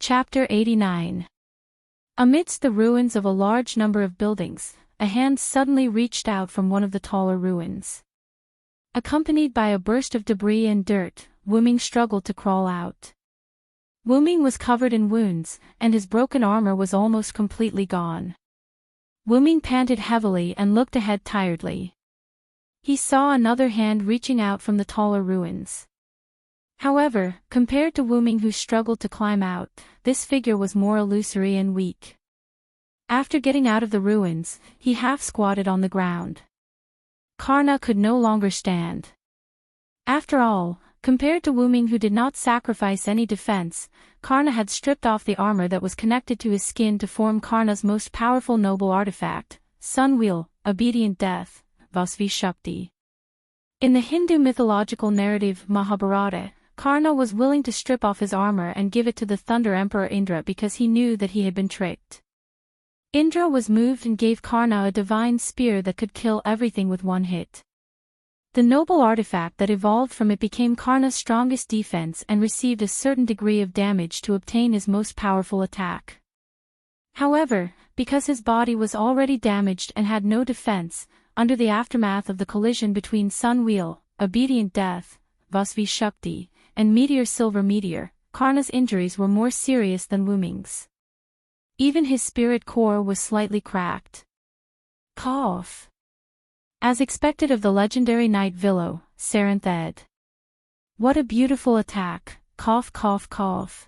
Chapter 89. Amidst the ruins of a large number of buildings, a hand suddenly reached out from one of the taller ruins. Accompanied by a burst of debris and dirt, Wuming struggled to crawl out. Wuming was covered in wounds, and his broken armor was almost completely gone. Wuming panted heavily and looked ahead tiredly. He saw another hand reaching out from the taller ruins. However, compared to Wuming, who struggled to climb out, this figure was more illusory and weak. After getting out of the ruins, he half-squatted on the ground. Karna could no longer stand. After all, compared to Wuming, who did not sacrifice any defense, Karna had stripped off the armor that was connected to his skin to form Karna's most powerful noble artifact, Sun Wheel, Obedient Death, Vasvi Shakti. In the Hindu mythological narrative Mahabharata, Karna was willing to strip off his armor and give it to the Thunder Emperor Indra because he knew that he had been tricked. Indra was moved and gave Karna a divine spear that could kill everything with one hit. The noble artifact that evolved from it became Karna's strongest defense and received a certain degree of damage to obtain his most powerful attack. However, because his body was already damaged and had no defense, under the aftermath of the collision between Sun Wheel, Obedient Death, Vasvi Shakti, and Meteor Silver Meteor, Karna's injuries were more serious than Wuming's. Even his spirit core was slightly cracked. Cough. As expected of the legendary knight Vilo, Saranthed. What a beautiful attack, cough cough cough.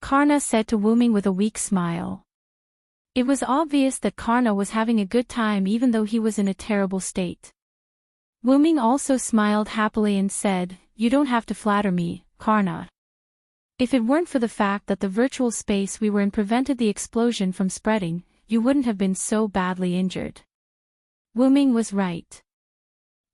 Karna said to Wuming with a weak smile. It was obvious that Karna was having a good time even though he was in a terrible state. Wuming also smiled happily and said, "You don't have to flatter me, Karna. If it weren't for the fact that the virtual space we were in prevented the explosion from spreading, you wouldn't have been so badly injured." Wuming was right.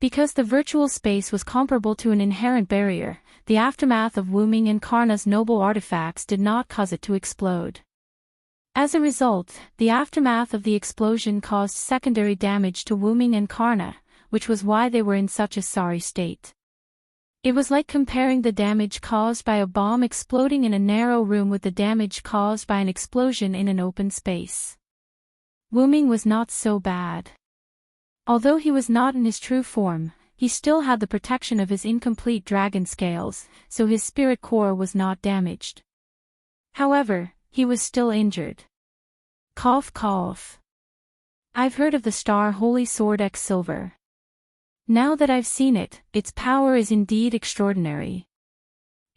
Because the virtual space was comparable to an inherent barrier, the aftermath of Wuming and Karna's noble artifacts did not cause it to explode. As a result, the aftermath of the explosion caused secondary damage to Wuming and Karna, which was why they were in such a sorry state. It was like comparing the damage caused by a bomb exploding in a narrow room with the damage caused by an explosion in an open space. Wuming was not so bad. Although he was not in his true form, he still had the protection of his incomplete dragon scales, so his spirit core was not damaged. However, he was still injured. Cough cough. I've heard of the Star Holy Sword X Silver. Now that I've seen it, its power is indeed extraordinary.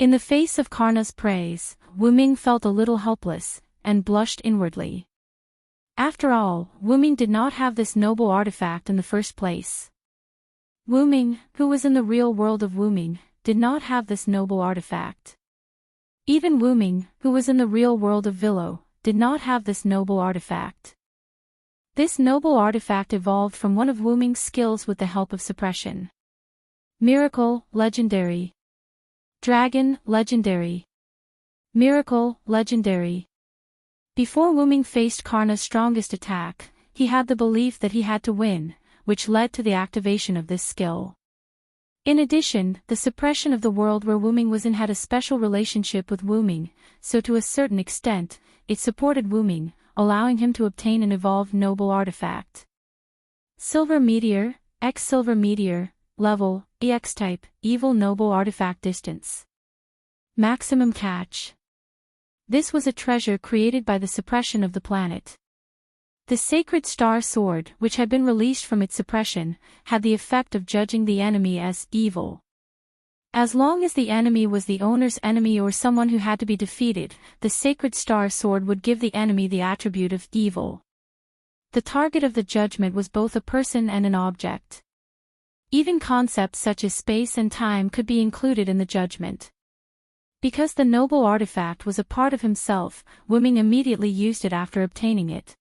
In the face of Karna's praise, Wuming felt a little helpless, and blushed inwardly. After all, Wuming did not have this noble artifact in the first place. Wuming, who was in the real world of Wuming, did not have this noble artifact. Even Wuming, who was in the real world of Vilo, did not have this noble artifact. This noble artifact evolved from one of Wuming's skills with the help of suppression. Miracle, legendary. Dragon, legendary. Miracle, legendary. Before Wuming faced Karna's strongest attack, he had the belief that he had to win, which led to the activation of this skill. In addition, the suppression of the world where Wuming was in had a special relationship with Wuming, so to a certain extent, it supported Wuming, allowing him to obtain an evolved noble artifact. Silver Meteor, X Silver Meteor, Level, EX Type, Evil Noble Artifact Distance. Maximum Catch. This was a treasure created by the suppression of the planet. The Sacred Star Sword, which had been released from its suppression, had the effect of judging the enemy as evil. As long as the enemy was the owner's enemy or someone who had to be defeated, the Sacred Star Sword would give the enemy the attribute of evil. The target of the judgment was both a person and an object. Even concepts such as space and time could be included in the judgment. Because the noble artifact was a part of himself, Wuming immediately used it after obtaining it.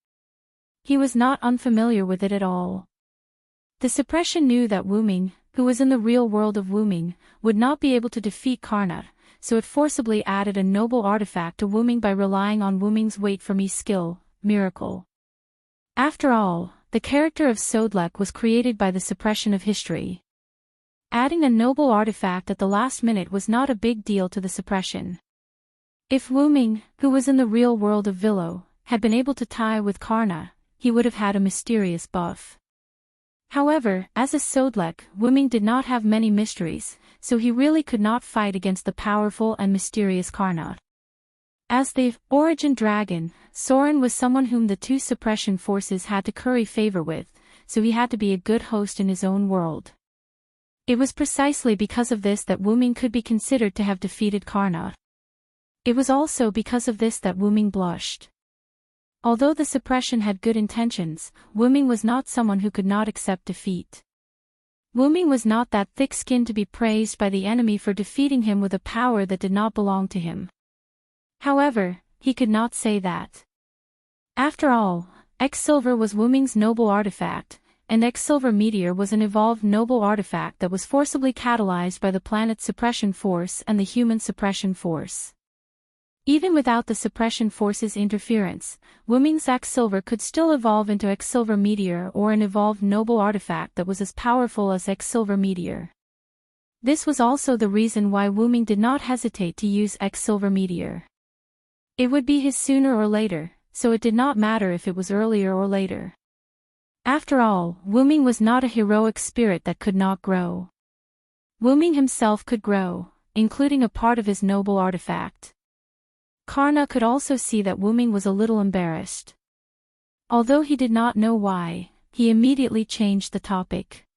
He was not unfamiliar with it at all. The suppression knew that Wuming, who was in the real world of Wuming, would not be able to defeat Karna, so it forcibly added a noble artifact to Wuming by relying on Wuming's wait for me skill, Miracle. After all, the character of Sodlek was created by the suppression of history. Adding a noble artifact at the last minute was not a big deal to the suppression. If Wu Ming, who was in the real world of Villo, had been able to tie with Karna, he would have had a mysterious buff. However, as a Sodlek, Wu Ming did not have many mysteries, so he really could not fight against the powerful and mysterious Karna. As the origin dragon, Soren was someone whom the two suppression forces had to curry favor with, so he had to be a good host in his own world. It was precisely because of this that Wu Ming could be considered to have defeated Karna. It was also because of this that Wu Ming blushed. Although the suppression had good intentions, Wu Ming was not someone who could not accept defeat. Wu Ming was not that thick-skinned to be praised by the enemy for defeating him with a power that did not belong to him. However, he could not say that. After all, X-Silver was Wu Ming's noble artifact, and X-Silver Meteor was an evolved noble artifact that was forcibly catalyzed by the planet's suppression force and the human suppression force. Even without the suppression force's interference, Wu Ming's X-Silver could still evolve into X-Silver Meteor or an evolved noble artifact that was as powerful as X-Silver Meteor. This was also the reason why Wu Ming did not hesitate to use X-Silver Meteor. It would be his sooner or later, so it did not matter if it was earlier or later. After all, Wu Ming was not a heroic spirit that could not grow. Wu Ming himself could grow, including a part of his noble artifact. Karna could also see that Wu Ming was a little embarrassed. Although he did not know why, he immediately changed the topic.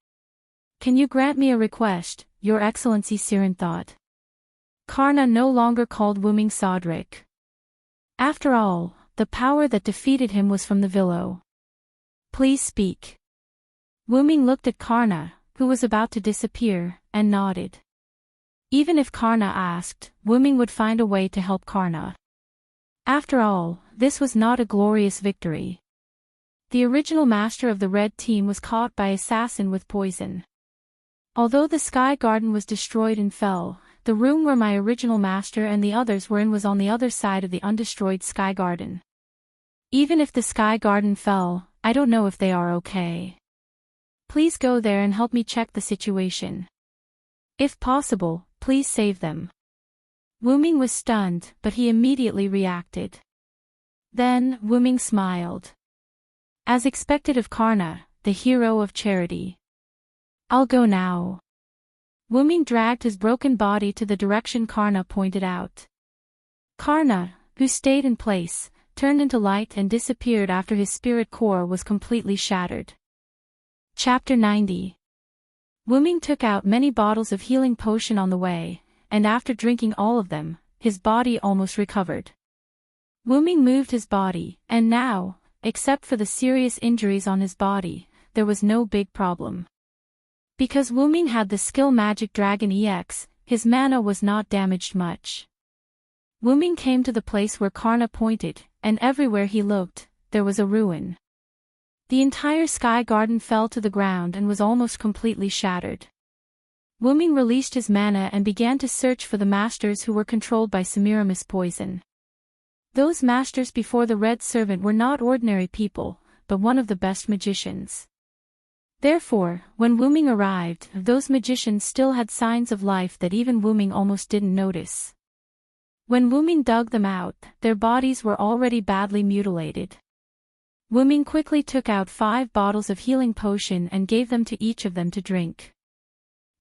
"Can you grant me a request, Your Excellency?" Siren thought. Karna no longer called Wu Ming Sodrik. After all, the power that defeated him was from the Villo. "Please speak." Wu Ming looked at Karna, who was about to disappear, and nodded. Even if Karna asked, Wu Ming would find a way to help Karna. After all, this was not a glorious victory. The original master of the red team was caught by assassin with poison. Although the Sky Garden was destroyed and fell, the room where my original master and the others were in was on the other side of the undestroyed Sky Garden. Even if the Sky Garden fell, I don't know if they are okay. Please go there and help me check the situation. If possible, please save them. Wu Ming was stunned, but he immediately reacted. Then, Wu Ming smiled. As expected of Karna, the hero of charity. "I'll go now." Wu Ming dragged his broken body to the direction Karna pointed out. Karna, who stayed in place, turned into light and disappeared after his spirit core was completely shattered. Chapter 90. Wu Ming took out many bottles of healing potion on the way, and after drinking all of them, his body almost recovered. Wu Ming moved his body, and now, except for the serious injuries on his body, there was no big problem. Because Wu Ming had the skill Magic Dragon EX, his mana was not damaged much. Wu Ming came to the place where Karna pointed, and everywhere he looked, there was a ruin. The entire Sky Garden fell to the ground and was almost completely shattered. Wu Ming released his mana and began to search for the masters who were controlled by Semiramis poison. Those masters before the Red Servant were not ordinary people, but one of the best magicians. Therefore, when Wu Ming arrived, those magicians still had signs of life that even Wu Ming almost didn't notice. When Wu Ming dug them out, their bodies were already badly mutilated. Wu Ming quickly took out 5 bottles of healing potion and gave them to each of them to drink.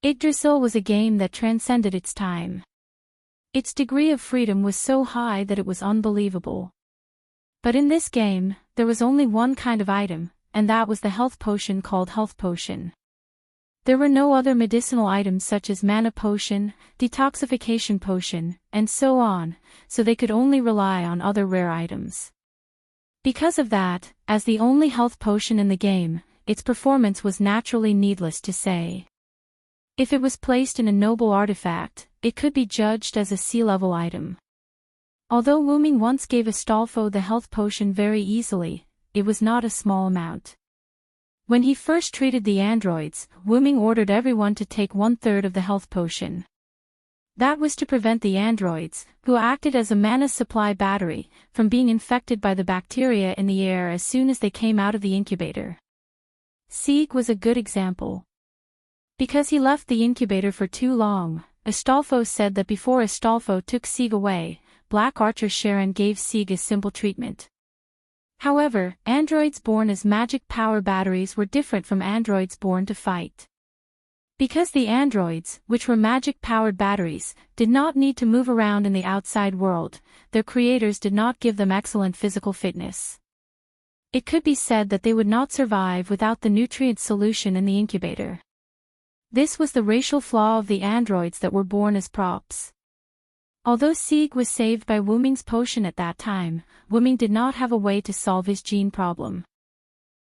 Yggdrasil was a game that transcended its time. Its degree of freedom was so high that it was unbelievable. But in this game, there was only one kind of item, and that was the health potion called Health Potion. There were no other medicinal items such as Mana Potion, Detoxification Potion, and so on, so they could only rely on other rare items. Because of that, as the only health potion in the game, its performance was naturally needless to say. If it was placed in a noble artifact, it could be judged as a sea-level item. Although Wu Ming once gave Astolfo the health potion very easily, it was not a small amount. When he first treated the androids, Wu Ming ordered everyone to take 1/3 of the health potion. That was to prevent the androids, who acted as a mana supply battery, from being infected by the bacteria in the air as soon as they came out of the incubator. Sieg was a good example. Because he left the incubator for too long, Astolfo said that before Astolfo took Sieg away, Black Archer Sharon gave Sieg a simple treatment. However, androids born as magic power batteries were different from androids born to fight. Because the androids, which were magic-powered batteries, did not need to move around in the outside world, their creators did not give them excellent physical fitness. It could be said that they would not survive without the nutrient solution in the incubator. This was the racial flaw of the androids that were born as props. Although Sieg was saved by Wuming's potion at that time, Wuming did not have a way to solve his gene problem.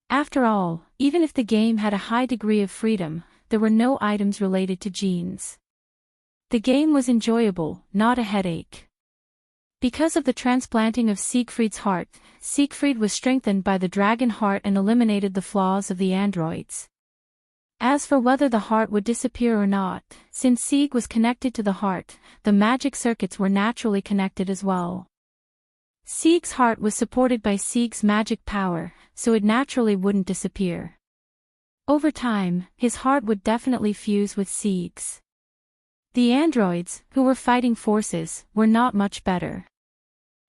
After all, even if the game had a high degree of freedom, there were no items related to genes. The game was enjoyable, not a headache. Because of the transplanting of Siegfried's heart, Siegfried was strengthened by the dragon heart and eliminated the flaws of the androids. As for whether the heart would disappear or not, since Sieg was connected to the heart, the magic circuits were naturally connected as well. Sieg's heart was supported by Sieg's magic power, so it naturally wouldn't disappear. Over time, his heart would definitely fuse with Sieg's. The androids, who were fighting forces, were not much better.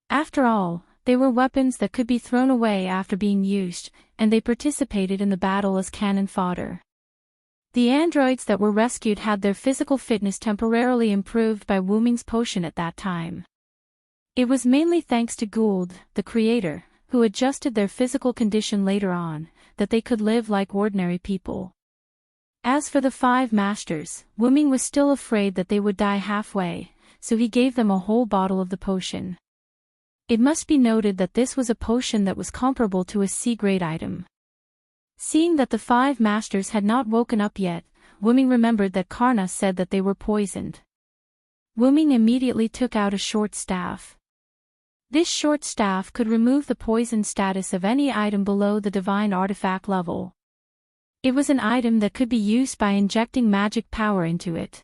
After all, they were weapons that could be thrown away after being used, and they participated in the battle as cannon fodder. The androids that were rescued had their physical fitness temporarily improved by Wuming's potion at that time. It was mainly thanks to Gould, the creator, who adjusted their physical condition later on, that they could live like ordinary people. As for the 5 masters, Wuming was still afraid that they would die halfway, so he gave them a whole bottle of the potion. It must be noted that this was a potion that was comparable to a C-grade item. Seeing that the 5 masters had not woken up yet, Wuming remembered that Karna said that they were poisoned. Wuming immediately took out a short staff. This short staff could remove the poison status of any item below the divine artifact level. It was an item that could be used by injecting magic power into it.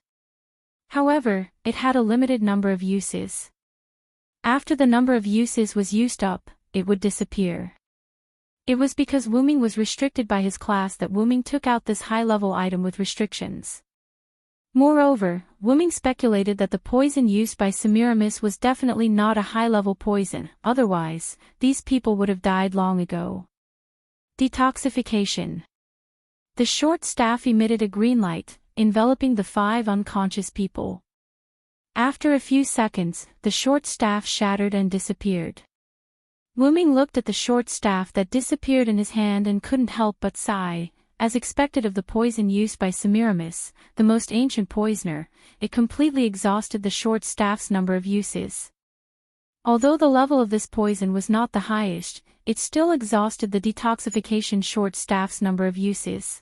However, it had a limited number of uses. After the number of uses was used up, it would disappear. It was because Wuming was restricted by his class that Wuming took out this high-level item with restrictions. Moreover, Wuming speculated that the poison used by Semiramis was definitely not a high-level poison, otherwise, these people would have died long ago. Detoxification. The short staff emitted a green light, enveloping the 5 unconscious people. After a few seconds, the short staff shattered and disappeared. Wuming looked at the short staff that disappeared in his hand and couldn't help but sigh. As expected of the poison used by Semiramis, the most ancient poisoner, it completely exhausted the short staff's number of uses. Although the level of this poison was not the highest, it still exhausted the detoxification short staff's number of uses.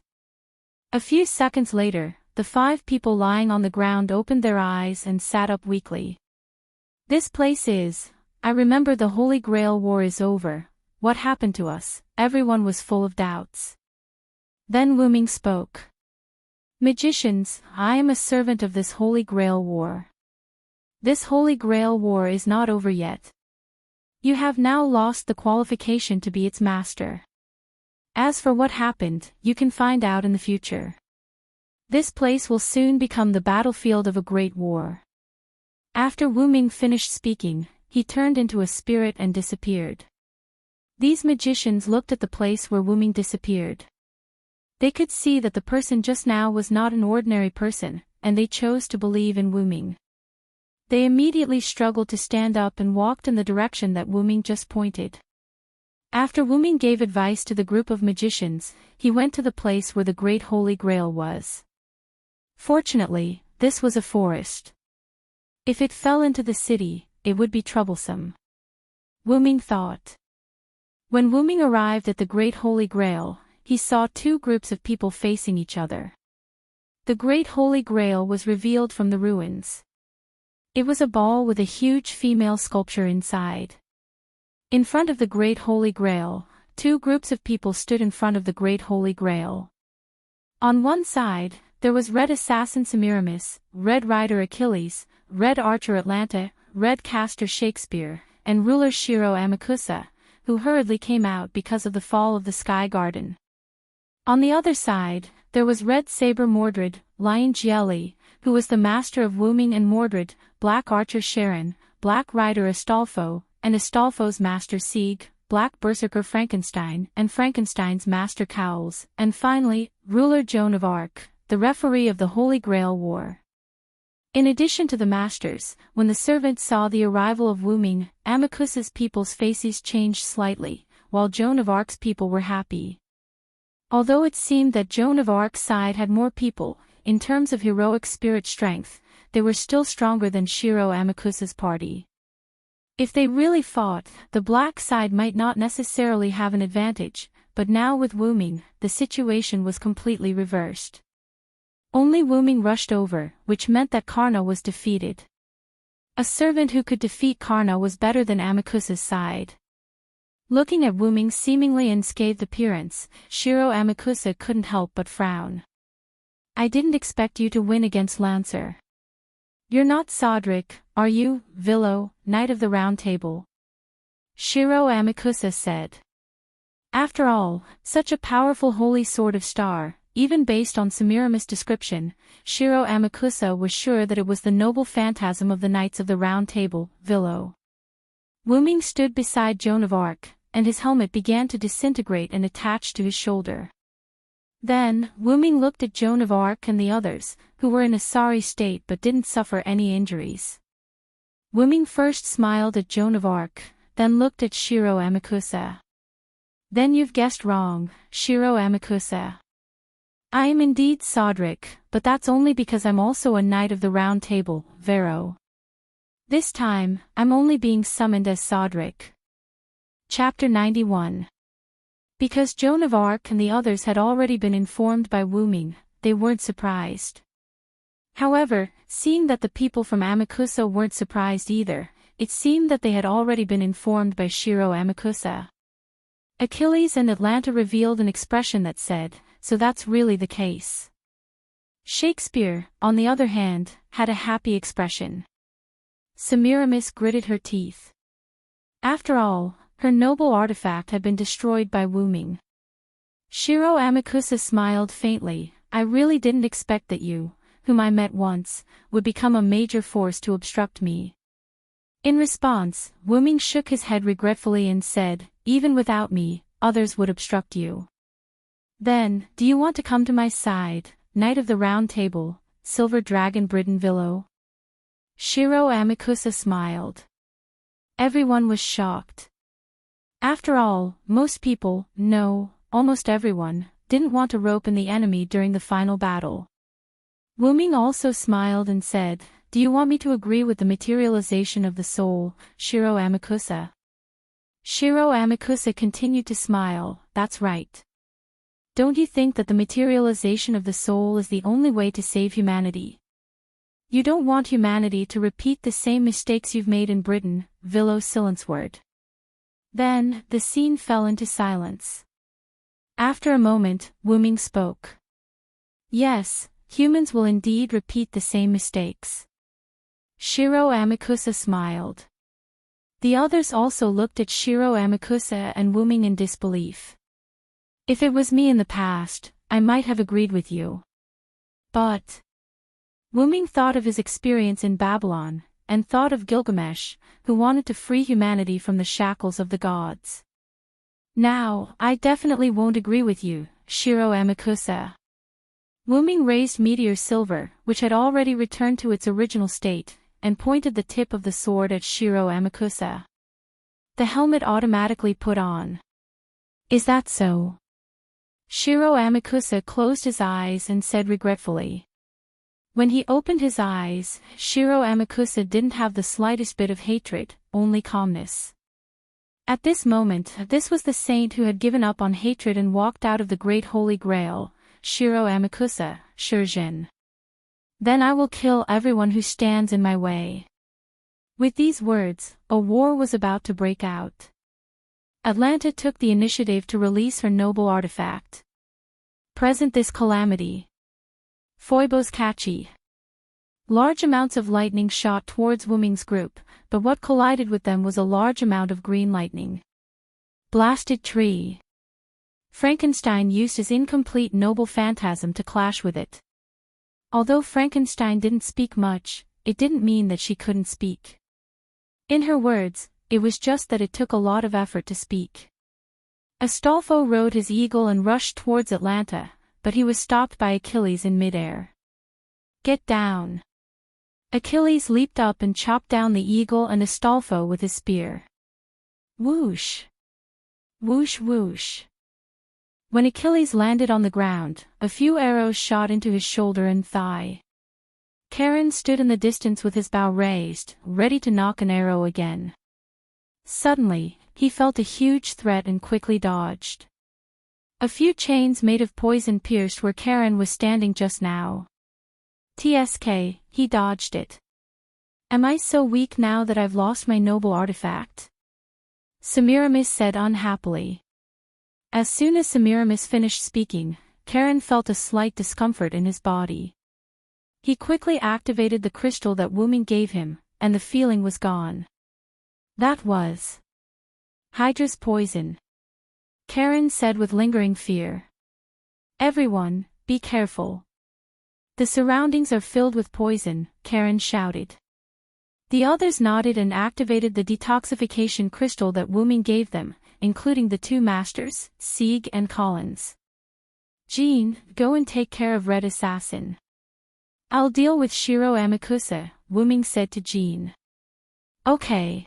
A few seconds later, the 5 people lying on the ground opened their eyes and sat up weakly. This place is, I remember the Holy Grail War is over, what happened to us? Everyone was full of doubts. Then Wuming spoke. Magicians, I am a servant of this Holy Grail War. This Holy Grail War is not over yet. You have now lost the qualification to be its master. As for what happened, you can find out in the future. This place will soon become the battlefield of a great war. After Wuming finished speaking, he turned into a spirit and disappeared. These magicians looked at the place where Wuming disappeared. They could see that the person just now was not an ordinary person, and they chose to believe in Wuming. They immediately struggled to stand up and walked in the direction that Wuming just pointed. After Wuming gave advice to the group of magicians, he went to the place where the Great Holy Grail was. Fortunately, this was a forest. If it fell into the city, it would be troublesome. Wuming thought. When Wuming arrived at the Great Holy Grail, he saw 2 groups of people facing each other. The Great Holy Grail was revealed from the ruins. It was a ball with a huge female sculpture inside. In front of the Great Holy Grail, 2 groups of people stood in front of the Great Holy Grail. On one side, there was Red Assassin Semiramis, Red Rider Achilles, Red Archer Atlanta, Red Caster Shakespeare, and Ruler Shiro Amakusa, who hurriedly came out because of the fall of the Sky Garden. On the other side, there was Red Saber Mordred, Lion Jieli, who was the master of Wuming, and Mordred, Black Archer Sharon, Black Rider Astolfo, and Astolfo's master Sieg, Black Berserker Frankenstein, and Frankenstein's master Cowles, and finally, ruler Joan of Arc, the referee of the Holy Grail War. In addition to the masters, when the servants saw the arrival of Wu Ming, Amicus's people's faces changed slightly, while Joan of Arc's people were happy. Although it seemed that Joan of Arc's side had more people, in terms of heroic spirit strength, they were still stronger than Shiro Amicus's party. If they really fought, the black side might not necessarily have an advantage, but now with Wu Ming, the situation was completely reversed. Only Wu Ming rushed over, which meant that Karna was defeated. A servant who could defeat Karna was better than Amicus's side. Looking at Wu Ming's seemingly unscathed appearance, Shiro Amikusa couldn't help but frown. I didn't expect you to win against Lancer. You're not Sodric, are you, Villo, Knight of the Round Table? Shiro Amikusa said. After all, such a powerful holy sword of star, even based on Semiramis' description, Shiro Amikusa was sure that it was the noble phantasm of the Knights of the Round Table, Villo. Wu Ming stood beside Joan of Arc, and his helmet began to disintegrate and attach to his shoulder. Then, Wu Ming looked at Joan of Arc and the others, who were in a sorry state but didn't suffer any injuries. Wu Ming first smiled at Joan of Arc, then looked at Shiro Amikusa. Then you've guessed wrong, Shiro Amikusa. I am indeed Sodric, but that's only because I'm also a Knight of the Round Table, Vero. This time, I'm only being summoned as Sodric. Chapter 91. Because Joan of Arc and the others had already been informed by Wu Ming, they weren't surprised. However, seeing that the people from Amikusa weren't surprised either, it seemed that they had already been informed by Shiro Amikusa. Achilles and Atlanta revealed an expression that said, so that's really the case. Shakespeare, on the other hand, had a happy expression. Semiramis gritted her teeth. After all, her noble artifact had been destroyed by Wu Ming. Shiro Amikusa smiled faintly. I really didn't expect that you, whom I met once, would become a major force to obstruct me. In response, Wu Ming shook his head regretfully and said, even without me, others would obstruct you. Then, do you want to come to my side, Knight of the Round Table, Silver Dragon Britton Villo? Shiro Amikusa smiled. Everyone was shocked. After all, most people, no, almost everyone, didn't want to rope in the enemy during the final battle. Wu Ming also smiled and said, do you want me to agree with the materialization of the soul, Shiro Amikusa? Shiro Amikusa continued to smile, that's right. Don't you think that the materialization of the soul is the only way to save humanity? You don't want humanity to repeat the same mistakes you've made in Britain, Villo Silenceward. Then, the scene fell into silence. After a moment, Wu Ming spoke. Yes, humans will indeed repeat the same mistakes. Shiro Amikusa smiled. The others also looked at Shiro Amikusa and Wu Ming in disbelief. If it was me in the past, I might have agreed with you. But Wu Ming thought of his experience in Babylon, and thought of Gilgamesh, who wanted to free humanity from the shackles of the gods. Now, I definitely won't agree with you, Shiro Amikusa. Wu Ming raised Meteor Silver, which had already returned to its original state, and pointed the tip of the sword at Shiro Amikusa. The helmet automatically put on. Is that so? Shiro Amikusa closed his eyes and said regretfully. When he opened his eyes, Shiro Amikusa didn't have the slightest bit of hatred, only calmness. At this moment, this was the saint who had given up on hatred and walked out of the Great Holy Grail, Shiro Amikusa, Shurjin. Then I will kill everyone who stands in my way. With these words, a war was about to break out. Atlanta took the initiative to release her noble artifact. Present this calamity. Foibos catchy. Large amounts of lightning shot towards Wu Ming's group, but what collided with them was a large amount of green lightning. Blasted tree. Frankenstein used his incomplete noble phantasm to clash with it. Although Frankenstein didn't speak much, it didn't mean that she couldn't speak. In her words, it was just that it took a lot of effort to speak. Astolfo rode his eagle and rushed towards Atlanta, but he was stopped by Achilles in midair. "Get down!" Achilles leaped up and chopped down the eagle and Astolfo with his spear. Whoosh! Whoosh whoosh! When Achilles landed on the ground, a few arrows shot into his shoulder and thigh. Charon stood in the distance with his bow raised, ready to knock an arrow again. Suddenly, he felt a huge threat and quickly dodged. A few chains made of poison pierced where Charon was standing just now. Tsk, he dodged it. "Am I so weak now that I've lost my noble artifact?" Semiramis said unhappily. As soon as Semiramis finished speaking, Charon felt a slight discomfort in his body. He quickly activated the crystal that Wuming gave him, and the feeling was gone. That was Hydra's poison. Charon said with lingering fear. "Everyone, be careful. The surroundings are filled with poison," Charon shouted. The others nodded and activated the detoxification crystal that Wuming gave them, including the two masters, Sieg and Collins. "Jean, go and take care of Red Assassin." "I'll deal with Shiro Amakusa," Wuming said to Jean. "Okay."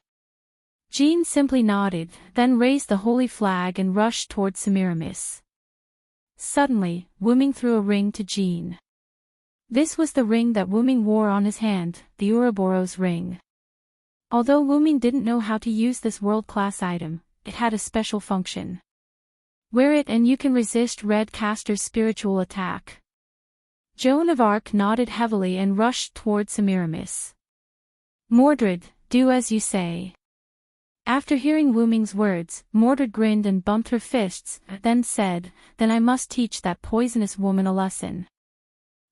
Jean simply nodded, then raised the holy flag and rushed toward Semiramis. Suddenly, Wuming threw a ring to Jean. This was the ring that Wuming wore on his hand, the Ouroboros ring. Although Wuming didn't know how to use this world-class item, it had a special function. Wear it and you can resist Red Caster's spiritual attack. Joan of Arc nodded heavily and rushed toward Semiramis. "Mordred, do as you say." After hearing Wuming's words, Mordred grinned and bumped her fists, then said, "Then I must teach that poisonous woman a lesson."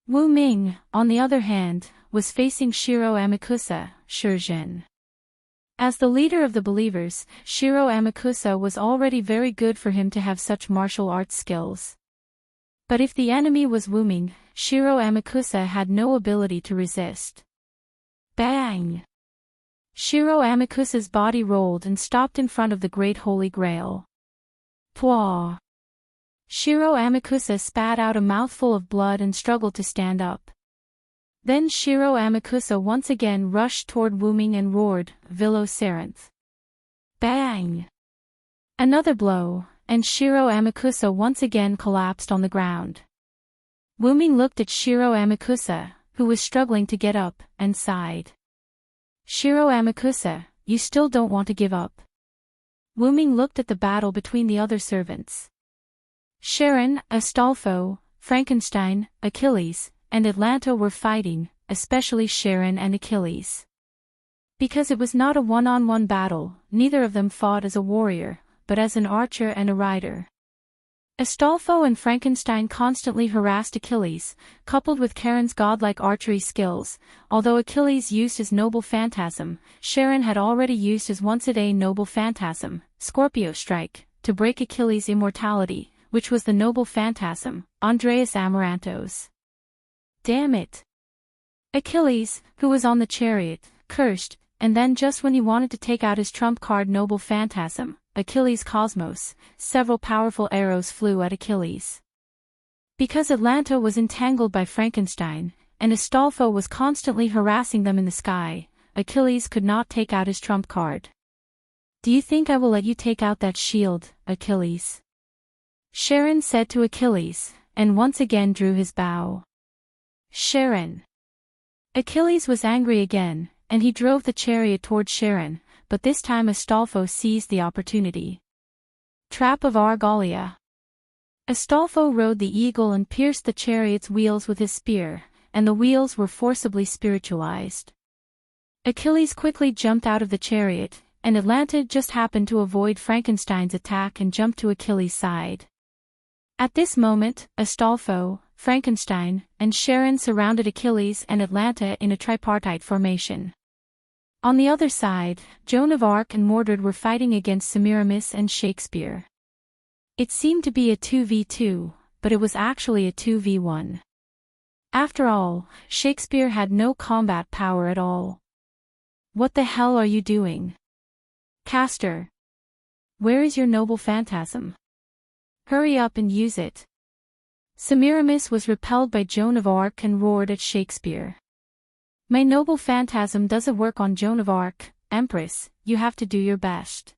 Wuming, on the other hand, was facing Shiro Amakusa, Shurgen. As the leader of the believers, Shiro Amakusa was already very good for him to have such martial arts skills. But if the enemy was Wuming, Shiro Amakusa had no ability to resist. Bang! Shiro Amakusa's body rolled and stopped in front of the Great Holy Grail. Pwah! Shiro Amakusa spat out a mouthful of blood and struggled to stand up. Then Shiro Amakusa once again rushed toward Wuming and roared, "Vilo Saranth!" Bang! Another blow, and Shiro Amakusa once again collapsed on the ground. Wuming looked at Shiro Amakusa, who was struggling to get up, and sighed. "Shiro Amakusa, you still don't want to give up." Wuming looked at the battle between the other servants. Sharon, Astolfo, Frankenstein, Achilles, and Atlanta were fighting, especially Sharon and Achilles. Because it was not a one-on-one battle, neither of them fought as a warrior, but as an archer and a rider. Astolfo and Frankenstein constantly harassed Achilles, coupled with Charon's godlike archery skills. Although Achilles used his noble phantasm, Sharon had already used his once-a-day noble phantasm, Scorpio Strike, to break Achilles' immortality, which was the noble phantasm, Andreas Amarantos. Damn it! Achilles, who was on the chariot, cursed, and then just when he wanted to take out his trump card noble phantasm, Achilles Cosmos, several powerful arrows flew at Achilles. Because Atlanta was entangled by Frankenstein, and Astolfo was constantly harassing them in the sky, Achilles could not take out his trump card. "Do you think I will let you take out that shield, Achilles?" Sharon said to Achilles, and once again drew his bow. Sharon. Achilles was angry again, and he drove the chariot toward Sharon, but this time Astolfo seized the opportunity. Trap of Argolia. Astolfo rode the eagle and pierced the chariot's wheels with his spear, and the wheels were forcibly spiritualized. Achilles quickly jumped out of the chariot, and Atlanta just happened to avoid Frankenstein's attack and jumped to Achilles' side. At this moment, Astolfo, Frankenstein, and Sharon surrounded Achilles and Atlanta in a tripartite formation. On the other side, Joan of Arc and Mordred were fighting against Semiramis and Shakespeare. It seemed to be a 2v2, but it was actually a 2v1. After all, Shakespeare had no combat power at all. What the hell are you doing? Castor. Where is your noble phantasm? Hurry up and use it. Semiramis was repelled by Joan of Arc and roared at Shakespeare. My noble phantasm doesn't work on Joan of Arc, Empress, you have to do your best.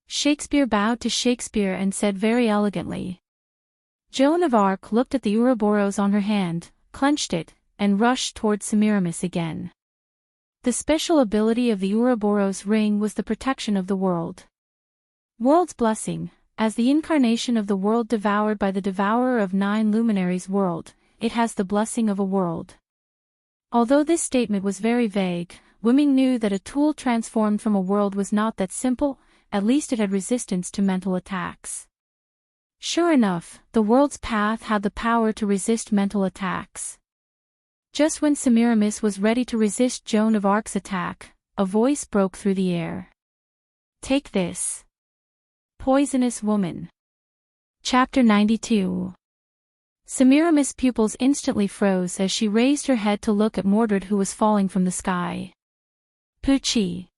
Shakespeare bowed to Shakespeare and said very elegantly. Joan of Arc looked at the Ouroboros on her hand, clenched it, and rushed towards Semiramis again. The special ability of the Ouroboros ring was the protection of the world. World's blessing, as the incarnation of the world devoured by the devourer of 9 luminaries world, it has the blessing of a world. Although this statement was very vague, women knew that a tool transformed from a world was not that simple, at least it had resistance to mental attacks. Sure enough, the world's path had the power to resist mental attacks. Just when Semiramis was ready to resist Joan of Arc's attack, a voice broke through the air. Take this. Poisonous woman. Chapter 92. Semiramis' pupils instantly froze as she raised her head to look at Mordred, who was falling from the sky. Poochie.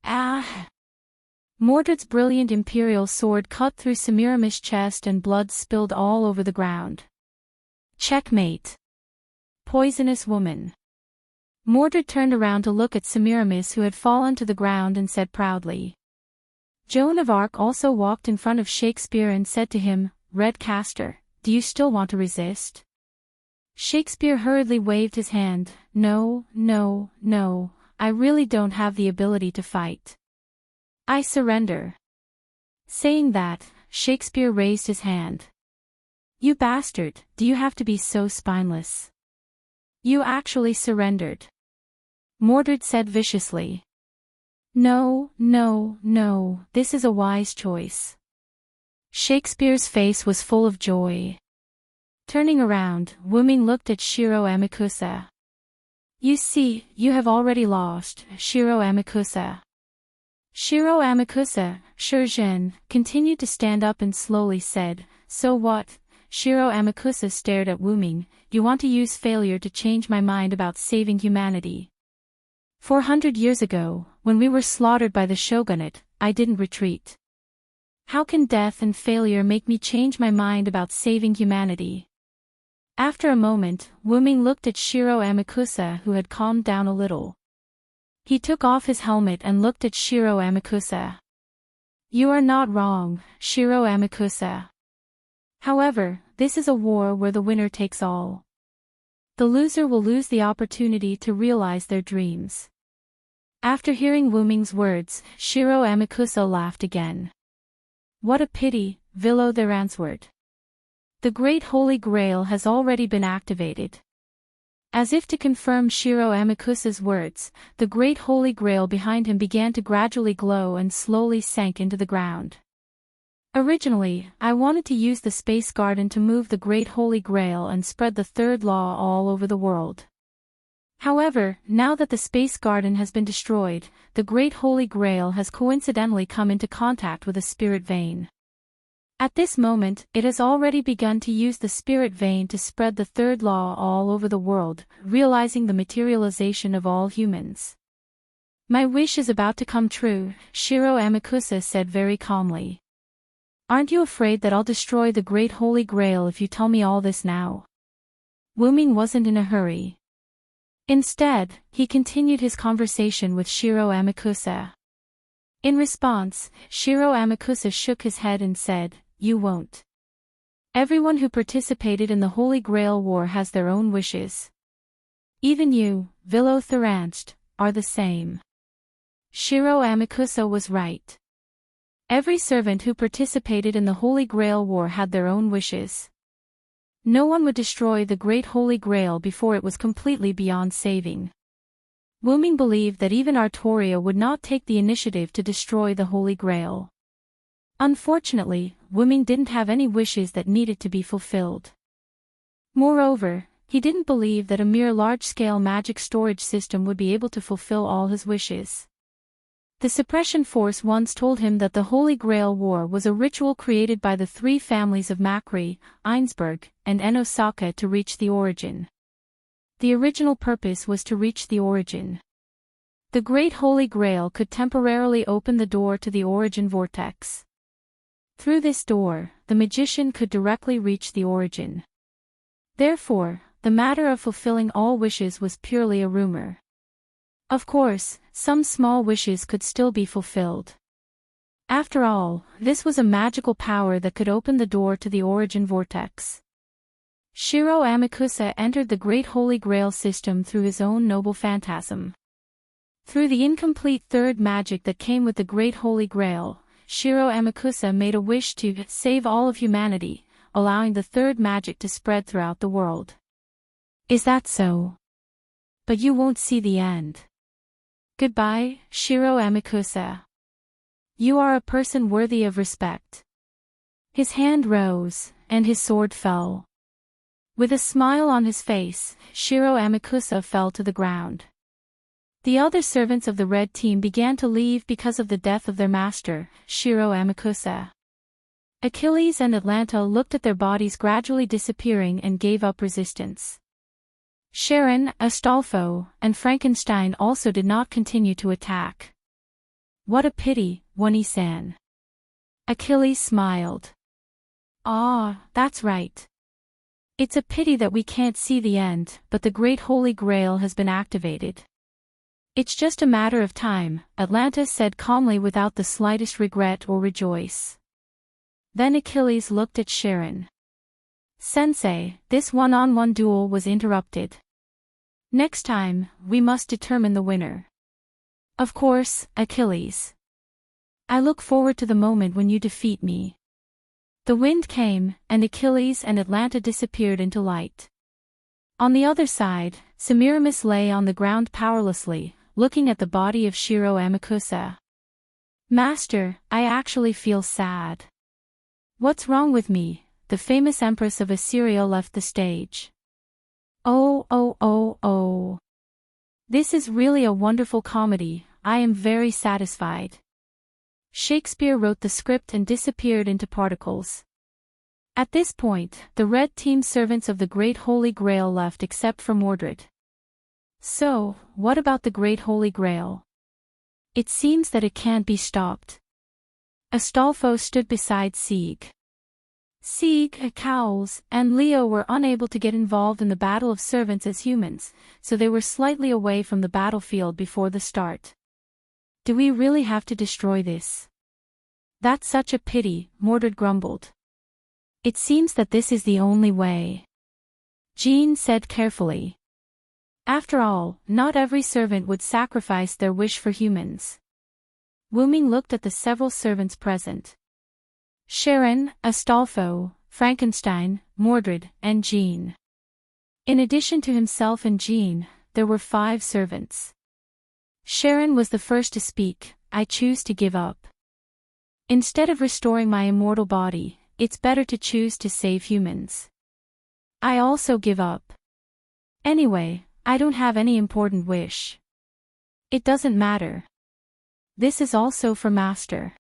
Ah! Mordred's brilliant imperial sword cut through Semiramis' chest and blood spilled all over the ground. Checkmate. Poisonous woman. Mordred turned around to look at Semiramis, who had fallen to the ground, and said proudly. Joan of Arc also walked in front of Shakespeare and said to him, Red Castor, do you still want to resist? Shakespeare hurriedly waved his hand. No, no, no, I really don't have the ability to fight. I surrender. Saying that, Shakespeare raised his hand. You bastard, do you have to be so spineless? You actually surrendered. Mordred said viciously. No, no, no, this is a wise choice. Shakespeare's face was full of joy. Turning around, Wuming looked at Shiro Amakusa. You see, you have already lost, Shiro Amakusa. Shiro Amakusa, Shurjin, continued to stand up and slowly said, So what? Shiro Amakusa stared at Wuming. You want to use failure to change my mind about saving humanity. 400 years ago, when we were slaughtered by the shogunate, I didn't retreat. How can death and failure make me change my mind about saving humanity? After a moment, Wuming looked at Shiro Amakusa, who had calmed down a little. He took off his helmet and looked at Shiro Amakusa. You are not wrong, Shiro Amakusa. However, this is a war where the winner takes all. The loser will lose the opportunity to realize their dreams. After hearing Wuming's words, Shiro Amakusa laughed again. What a pity, Vilo there answered. The Great Holy Grail has already been activated. As if to confirm Shiro Amakusa's words, the Great Holy Grail behind him began to gradually glow and slowly sank into the ground. Originally, I wanted to use the Space Garden to move the Great Holy Grail and spread the third law all over the world. However, now that the Space Garden has been destroyed, the Great Holy Grail has coincidentally come into contact with a spirit vein. At this moment, it has already begun to use the spirit vein to spread the third law all over the world, realizing the materialization of all humans. My wish is about to come true, Shiro Amakusa said very calmly. Aren't you afraid that I'll destroy the Great Holy Grail if you tell me all this now? Wuming wasn't in a hurry. Instead, he continued his conversation with Shiro Amakusa. In response, Shiro Amakusa shook his head and said, You won't. Everyone who participated in the Holy Grail War has their own wishes. Even you, Vilo Theranched, are the same. Shiro Amakusa was right. Every servant who participated in the Holy Grail War had their own wishes. No one would destroy the Great Holy Grail before it was completely beyond saving. Wuming believed that even Artoria would not take the initiative to destroy the Holy Grail. Unfortunately, Wuming didn't have any wishes that needed to be fulfilled. Moreover, he didn't believe that a mere large-scale magic storage system would be able to fulfill all his wishes. The suppression force once told him that the Holy Grail War was a ritual created by the 3 families of Macri, Einsberg, and Enosaka to reach the origin. The original purpose was to reach the origin. The The Great Holy Grail could temporarily open the door to the origin vortex. Through this door, the magician could directly reach the origin. Therefore, the matter of fulfilling all wishes was purely a rumor. Of course, some small wishes could still be fulfilled. After all, this was a magical power that could open the door to the origin vortex. Shiro Amakusa entered the Great Holy Grail system through his own noble phantasm. Through the incomplete third magic that came with the Great Holy Grail, Shiro Amakusa made a wish to save all of humanity, allowing the third magic to spread throughout the world. Is that so? But you won't see the end. Goodbye, Shiro Amakusa. You are a person worthy of respect. His hand rose, and his sword fell. With a smile on his face, Shiro Amakusa fell to the ground. The other servants of the red team began to leave because of the death of their master, Shiro Amakusa. Achilles and Atlanta looked at their bodies gradually disappearing and gave up resistance. Sharon, Astolfo, and Frankenstein also did not continue to attack. What a pity, Wani-san. Achilles smiled. Ah, that's right. It's a pity that we can't see the end, but the Great Holy Grail has been activated. It's just a matter of time, Atlanta said calmly without the slightest regret or rejoice. Then Achilles looked at Sharon. Sensei, this one-on-one duel was interrupted. Next time, we must determine the winner. Of course, Achilles. I look forward to the moment when you defeat me. The wind came, and Achilles and Atlanta disappeared into light. On the other side, Semiramis lay on the ground powerlessly, looking at the body of Shiro Amakusa. Master, I actually feel sad. What's wrong with me? The famous Empress of Assyria left the stage. Oh. This is really a wonderful comedy, I am very satisfied. Shakespeare wrote the script and disappeared into particles. At this point, the red team servants of the Great Holy Grail left except for Mordred. So, what about the Great Holy Grail? It seems that it can't be stopped. Astolfo stood beside Sieg. Sieg, Cowles, and Leo were unable to get involved in the battle of servants as humans, so they were slightly away from the battlefield before the start. Do we really have to destroy this? That's such a pity, Mordred grumbled. It seems that this is the only way. Jean said carefully. After all, not every servant would sacrifice their wish for humans. Wu-Ming looked at the several servants present. Sharon, Astolfo, Frankenstein, Mordred, and Jean. In addition to himself and Jean, there were 5 servants. Sharon was the first to speak. I choose to give up. Instead of restoring my immortal body, it's better to choose to save humans. I also give up. Anyway, I don't have any important wish. It doesn't matter. This is also for Master.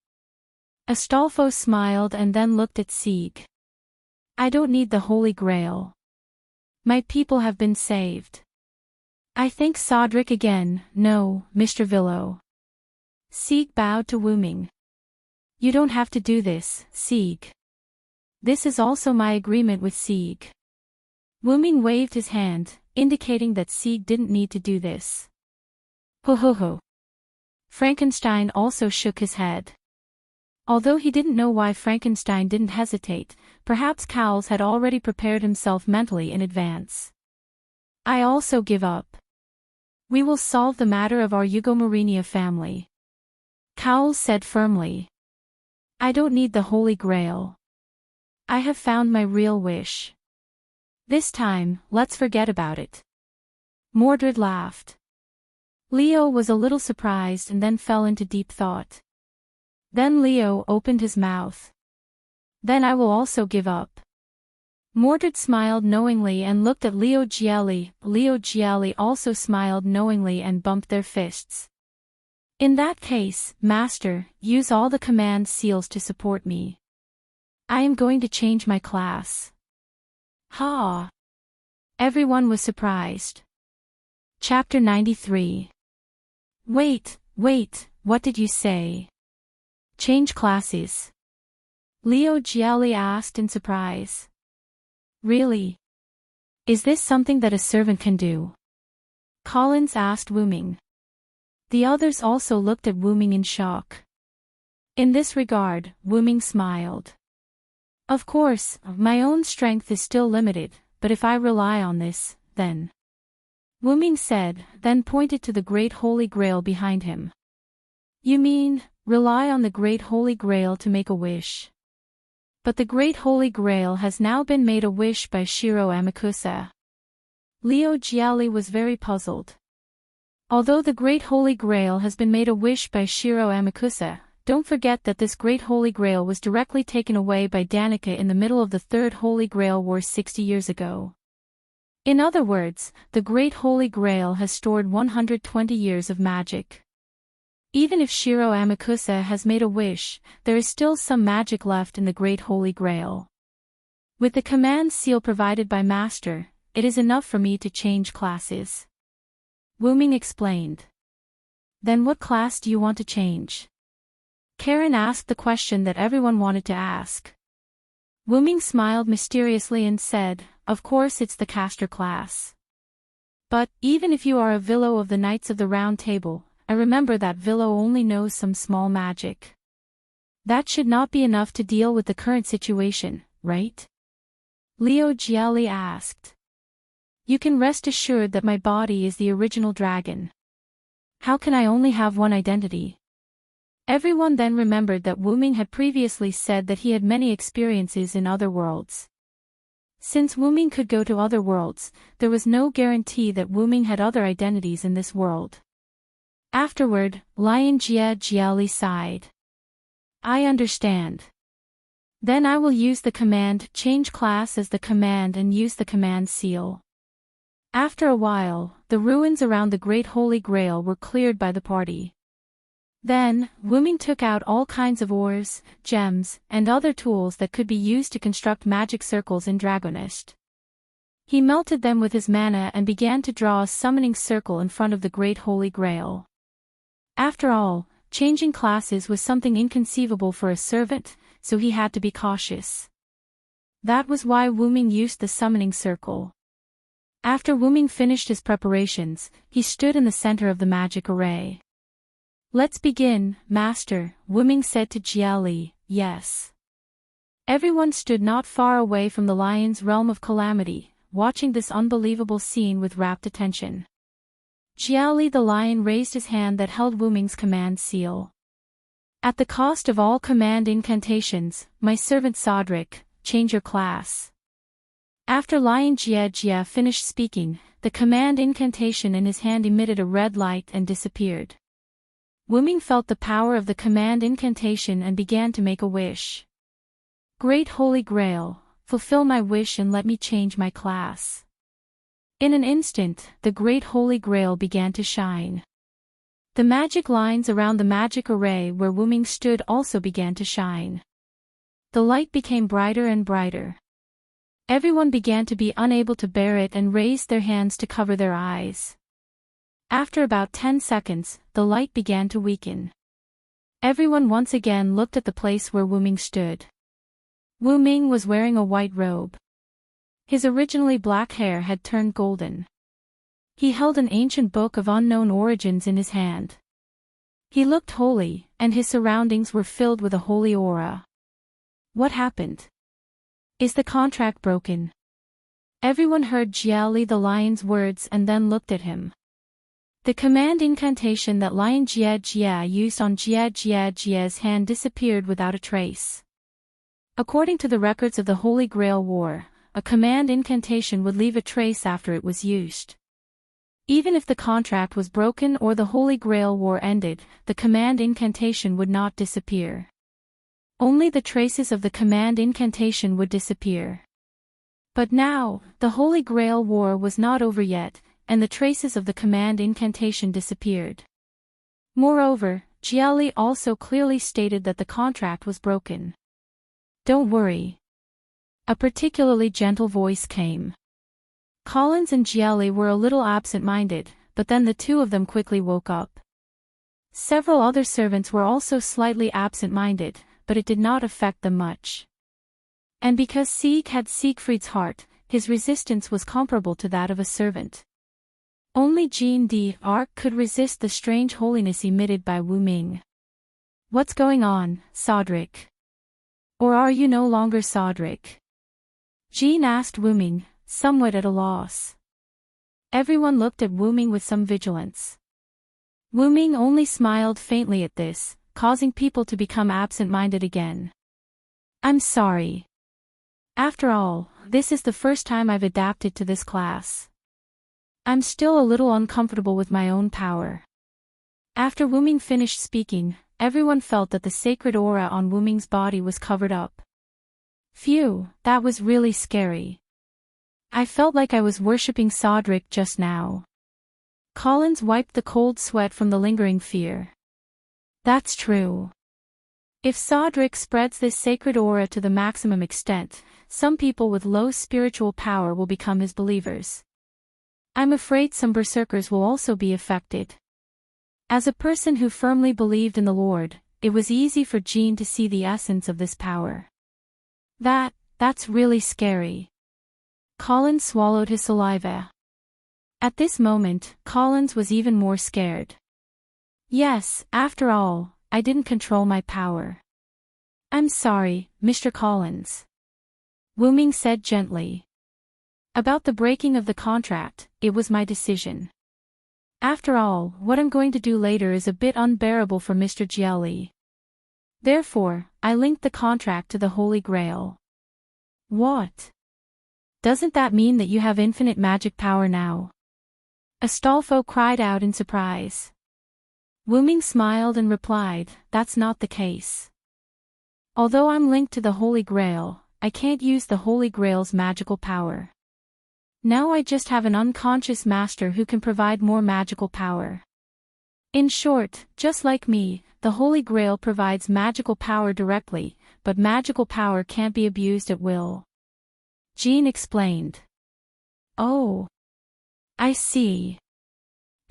Astolfo smiled and then looked at Sieg. I don't need the Holy Grail. My people have been saved. I thank Sodric again, no, Mr. Villo. Sieg bowed to Wu-Ming. You don't have to do this, Sieg. This is also my agreement with Sieg. Wu-Ming waved his hand, indicating that Sieg didn't need to do this. Ho. Frankenstein also shook his head. Although he didn't know why Frankenstein didn't hesitate, perhaps Cowles had already prepared himself mentally in advance. I also give up. We will solve the matter of our Eugomarinia family. Cowles said firmly. I don't need the Holy Grail. I have found my real wish. This time, let's forget about it. Mordred laughed. Leo was a little surprised and then fell into deep thought. Then Leo opened his mouth. Then I will also give up. Mordred smiled knowingly and looked at Leo Gielli. Leo Gielli also smiled knowingly and bumped their fists. In that case, Master, use all the command seals to support me. I am going to change my class. Ha! Everyone was surprised. Chapter 93. Wait, what did you say? Change classes? Liu Jiali asked in surprise. Really? Is this something that a servant can do? Collins asked Wu Ming. The others also looked at Wu Ming in shock. In this regard, Wu Ming smiled. Of course, my own strength is still limited, but if I rely on this, then... Wu Ming said, then pointed to the Great Holy Grail behind him. You mean, rely on the Great Holy Grail to make a wish? But the Great Holy Grail has now been made a wish by Shiro Amakusa. Liu Jiali was very puzzled. Although the Great Holy Grail has been made a wish by Shiro Amakusa, don't forget that this Great Holy Grail was directly taken away by Danica in the middle of the Third Holy Grail War 60 years ago. In other words, the Great Holy Grail has stored 120 years of magic. Even if Shiro Amakusa has made a wish, there is still some magic left in the Great Holy Grail. With the command seal provided by Master, it is enough for me to change classes. Wu Ming explained. Then what class do you want to change? Karen asked the question that everyone wanted to ask. Wu Ming smiled mysteriously and said, of course it's the caster class. But, even if you are a Villo of the Knights of the Round Table, I remember that Villo only knows some small magic. That should not be enough to deal with the current situation, right? Liu Jiali asked. You can rest assured that my body is the original dragon. How can I only have one identity? Everyone then remembered that Wu Ming had previously said that he had many experiences in other worlds. Since Wu Ming could go to other worlds, there was no guarantee that Wu Ming had other identities in this world. Afterward, Lion Jia Jiali sighed. I understand. Then I will use the command change class as the command and use the command seal. After a while, the ruins around the Great Holy Grail were cleared by the party. Then, Wu Ming took out all kinds of ores, gems, and other tools that could be used to construct magic circles in Dragonest. He melted them with his mana and began to draw a summoning circle in front of the Great Holy Grail. After all, changing classes was something inconceivable for a servant, so he had to be cautious. That was why Wu Ming used the summoning circle. After Wu Ming finished his preparations, he stood in the center of the magic array. Let's begin, Master, Wu Ming said to Jiali. Yes. Everyone stood not far away from the lion's realm of calamity, watching this unbelievable scene with rapt attention. Jiali the lion raised his hand that held Wu Ming's command seal. At the cost of all command incantations, my servant Sodric, change your class. After Lion Jia finished speaking, the command incantation in his hand emitted a red light and disappeared. Wu Ming felt the power of the command incantation and began to make a wish. Great Holy Grail, fulfill my wish and let me change my class. In an instant, the Great Holy Grail began to shine. The magic lines around the magic array where Wu Ming stood also began to shine. The light became brighter and brighter. Everyone began to be unable to bear it and raised their hands to cover their eyes. After about 10 seconds, the light began to weaken. Everyone once again looked at the place where Wu Ming stood. Wu Ming was wearing a white robe. His originally black hair had turned golden. He held an ancient book of unknown origins in his hand. He looked holy, and his surroundings were filled with a holy aura. What happened? Is the contract broken? Everyone heard Jiali the lion's words and then looked at him. The command incantation that Lion Jia used on Jia's hand disappeared without a trace. According to the records of the Holy Grail War, a command incantation would leave a trace after it was used. Even if the contract was broken or the Holy Grail War ended, the command incantation would not disappear. Only the traces of the command incantation would disappear. But now, the Holy Grail War was not over yet, and the traces of the command incantation disappeared. Moreover, Jiali also clearly stated that the contract was broken. Don't worry. A particularly gentle voice came. Collins and Jiali were a little absent-minded, but then the two of them quickly woke up. Several other servants were also slightly absent-minded, but it did not affect them much. And because Sieg had Siegfried's heart, his resistance was comparable to that of a servant. Only Jeanne d'Arc could resist the strange holiness emitted by Wu Ming. "What's going on, Sodric? Or are you no longer Sodric?" Jeanne asked Wu Ming, somewhat at a loss. Everyone looked at Wu Ming with some vigilance. Wu Ming only smiled faintly at this, causing people to become absent-minded again. "I'm sorry. After all, this is the first time I've adapted to this class. I'm still a little uncomfortable with my own power." After Wu Ming finished speaking, everyone felt that the sacred aura on Wu Ming's body was covered up. Phew, that was really scary. I felt like I was worshipping Sodric just now. Collins wiped the cold sweat from the lingering fear. That's true. If Sodric spreads this sacred aura to the maximum extent, some people with low spiritual power will become his believers. I'm afraid some berserkers will also be affected. As a person who firmly believed in the Lord, it was easy for Jeanne to see the essence of this power. That's really scary. Collins swallowed his saliva. At this moment, Collins was even more scared. Yes, after all, I didn't control my power. I'm sorry, Mr. Collins. Wu Ming said gently. About the breaking of the contract, it was my decision. After all, what I'm going to do later is a bit unbearable for Mr. Jieli. Therefore, I linked the contract to the Holy Grail. What? Doesn't that mean that you have infinite magic power now? Astolfo cried out in surprise. Wu Ming smiled and replied, "That's not the case. Although I'm linked to the Holy Grail, I can't use the Holy Grail's magical power. Now I just have an unconscious master who can provide more magical power. In short, just like me, the Holy Grail provides magical power directly, but magical power can't be abused at will." Jeanne explained. Oh. I see.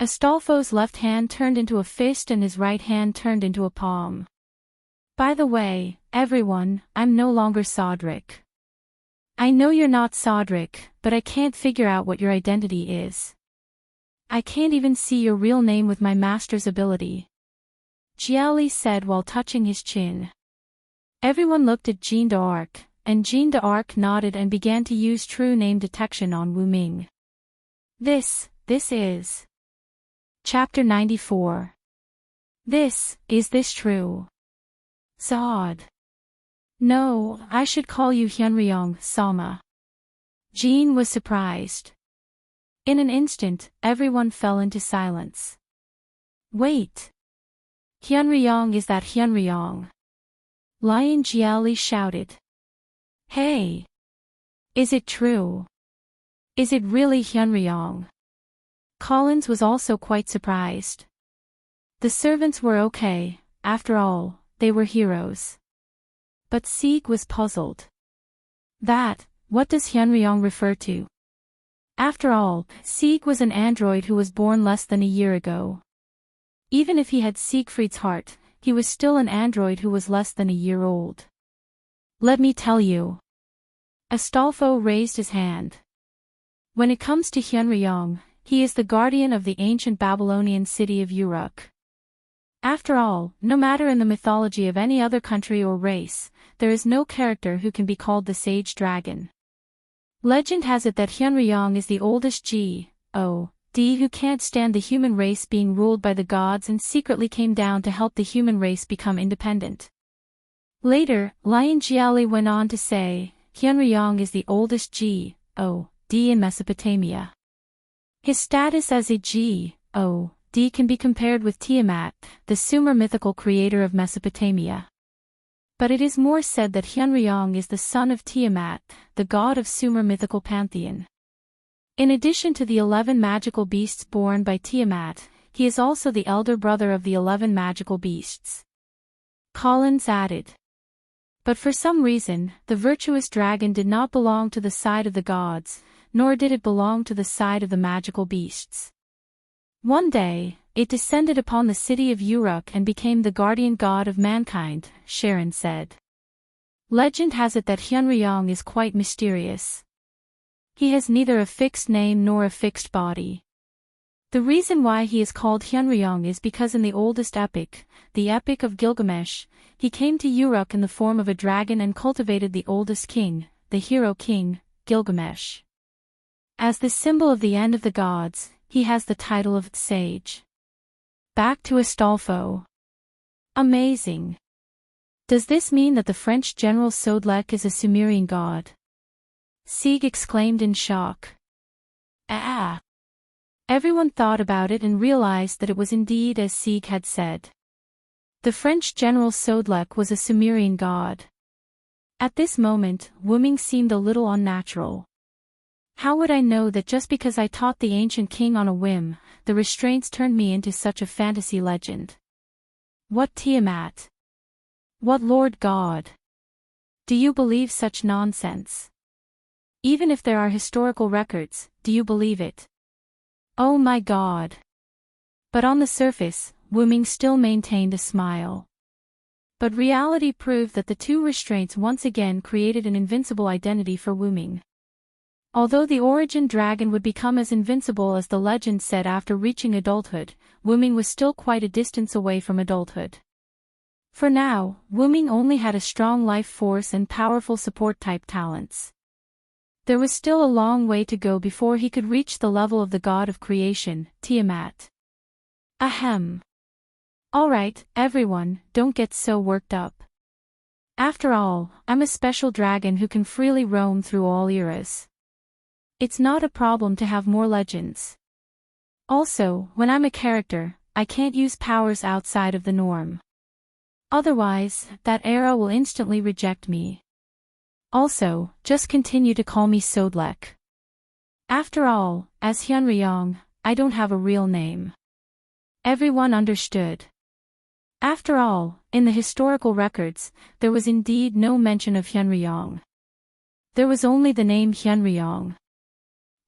Astolfo's left hand turned into a fist and his right hand turned into a palm. By the way, everyone, I'm no longer Sodric. I know you're not Sodric, but I can't figure out what your identity is. I can't even see your real name with my master's ability. Jieli said while touching his chin. Everyone looked at Jeanne d'Arc, and Jeanne d'Arc nodded and began to use true name detection on Wu Ming. This is. Chapter 94. Is this true? Zod. No, I should call you Hyunryong, Sama. Jeanne was surprised. In an instant, everyone fell into silence. Wait. Hyunryong, is that Hyunryong? Lion Jieli shouted. Hey! Is it true? Is it really Hyunryong? Collins was also quite surprised. The servants were okay, after all, they were heroes. But Sieg was puzzled. What does Hyunryong refer to? After all, Sieg was an android who was born less than a year ago. Even if he had Siegfried's heart, he was still an android who was less than a year old. Let me tell you. Astolfo raised his hand. When it comes to Hyunryong, he is the guardian of the ancient Babylonian city of Uruk. After all, no matter in the mythology of any other country or race, there is no character who can be called the sage dragon. Legend has it that Hyunryong is the oldest God who can't stand the human race being ruled by the gods and secretly came down to help the human race become independent. Later, Lion Jieli went on to say, Hyunryong is the oldest God in Mesopotamia. His status as a God can be compared with Tiamat, the Sumer mythical creator of Mesopotamia. But it is more said that Hyunryong is the son of Tiamat, the god of Sumer mythical pantheon. In addition to the 11 magical beasts born by Tiamat, he is also the elder brother of the 11 magical beasts. Collins added. But for some reason, the virtuous dragon did not belong to the side of the gods, nor did it belong to the side of the magical beasts. One day, it descended upon the city of Uruk and became the guardian god of mankind, Sharon said. Legend has it that Hyunryong is quite mysterious. He has neither a fixed name nor a fixed body. The reason why he is called Hyunryong is because in the oldest epic, the Epic of Gilgamesh, he came to Uruk in the form of a dragon and cultivated the oldest king, the hero king, Gilgamesh. As the symbol of the end of the gods, he has the title of sage. Back to Astolfo. Amazing. Does this mean that the French general Sodlek is a Sumerian god? Sieg exclaimed in shock. Ah! Everyone thought about it and realized that it was indeed as Sieg had said. The French general Sodlek was a Sumerian god. At this moment, Wuming seemed a little unnatural. How would I know that just because I taught the ancient king on a whim, the restraints turned me into such a fantasy legend? What Tiamat? What Lord God? Do you believe such nonsense? Even if there are historical records, do you believe it? Oh my God! But on the surface, Wuming still maintained a smile. But reality proved that the two restraints once again created an invincible identity for Wuming. Although the origin dragon would become as invincible as the legend said after reaching adulthood, Wuming was still quite a distance away from adulthood. For now, Wuming only had a strong life force and powerful support-type talents. There was still a long way to go before he could reach the level of the god of creation, Tiamat. Ahem. Alright, everyone, don't get so worked up. After all, I'm a special dragon who can freely roam through all eras. It's not a problem to have more legends. Also, when I'm a character, I can't use powers outside of the norm. Otherwise, that era will instantly reject me. Also, just continue to call me Sodlek. After all, as Hyunryong, I don't have a real name. Everyone understood. After all, in the historical records, there was indeed no mention of Hyunryong. There was only the name Hyunryong.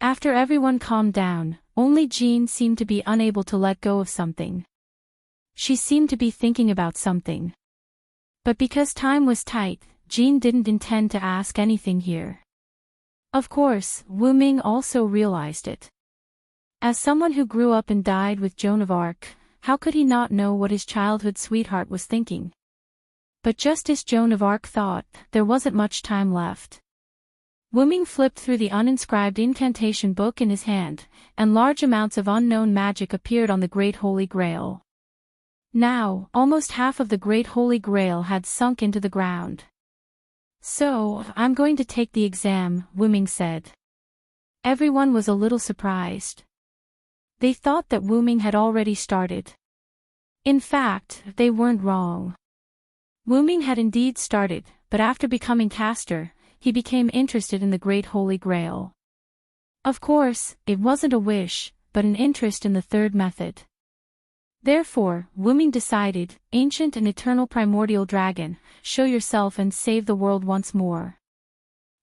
After everyone calmed down, only Jean seemed to be unable to let go of something. She seemed to be thinking about something. But because time was tight, Jean didn't intend to ask anything here. Of course, Wuming also realized it. As someone who grew up and died with Joan of Arc, how could he not know what his childhood sweetheart was thinking? But just as Joan of Arc thought, there wasn't much time left. Wuming flipped through the uninscribed incantation book in his hand, and large amounts of unknown magic appeared on the Great Holy Grail. Now, almost half of the Great Holy Grail had sunk into the ground. So, I'm going to take the exam, Wuming said. Everyone was a little surprised. They thought that Wuming had already started. In fact, they weren't wrong. Wuming had indeed started, but after becoming caster, he became interested in the Great Holy Grail. Of course, it wasn't a wish, but an interest in the third method. Therefore, Wuming decided, ancient and eternal primordial dragon, show yourself and save the world once more.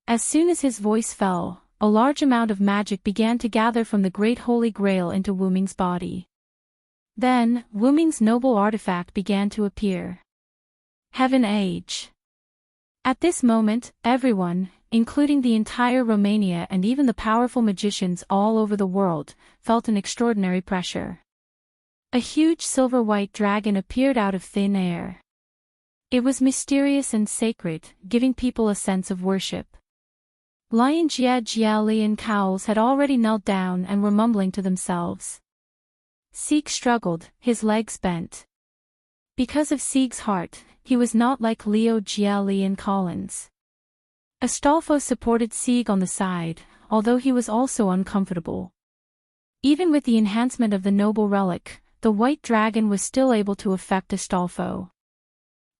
As soon as his voice fell, a large amount of magic began to gather from the Great Holy Grail into Wuming's body. Then, Wuming's noble artifact began to appear. Heaven Age. At this moment, everyone, including the entire Romania and even the powerful magicians all over the world, felt an extraordinary pressure. A huge silver-white dragon appeared out of thin air. It was mysterious and sacred, giving people a sense of worship. Lion Jia Jiali and Cowls had already knelt down and were mumbling to themselves. Sieg struggled, his legs bent. Because of Sieg's heart, he was not like Leo Jiali and Collins. Astolfo supported Sieg on the side, although he was also uncomfortable. Even with the enhancement of the noble relic, the white dragon was still able to affect Astolfo.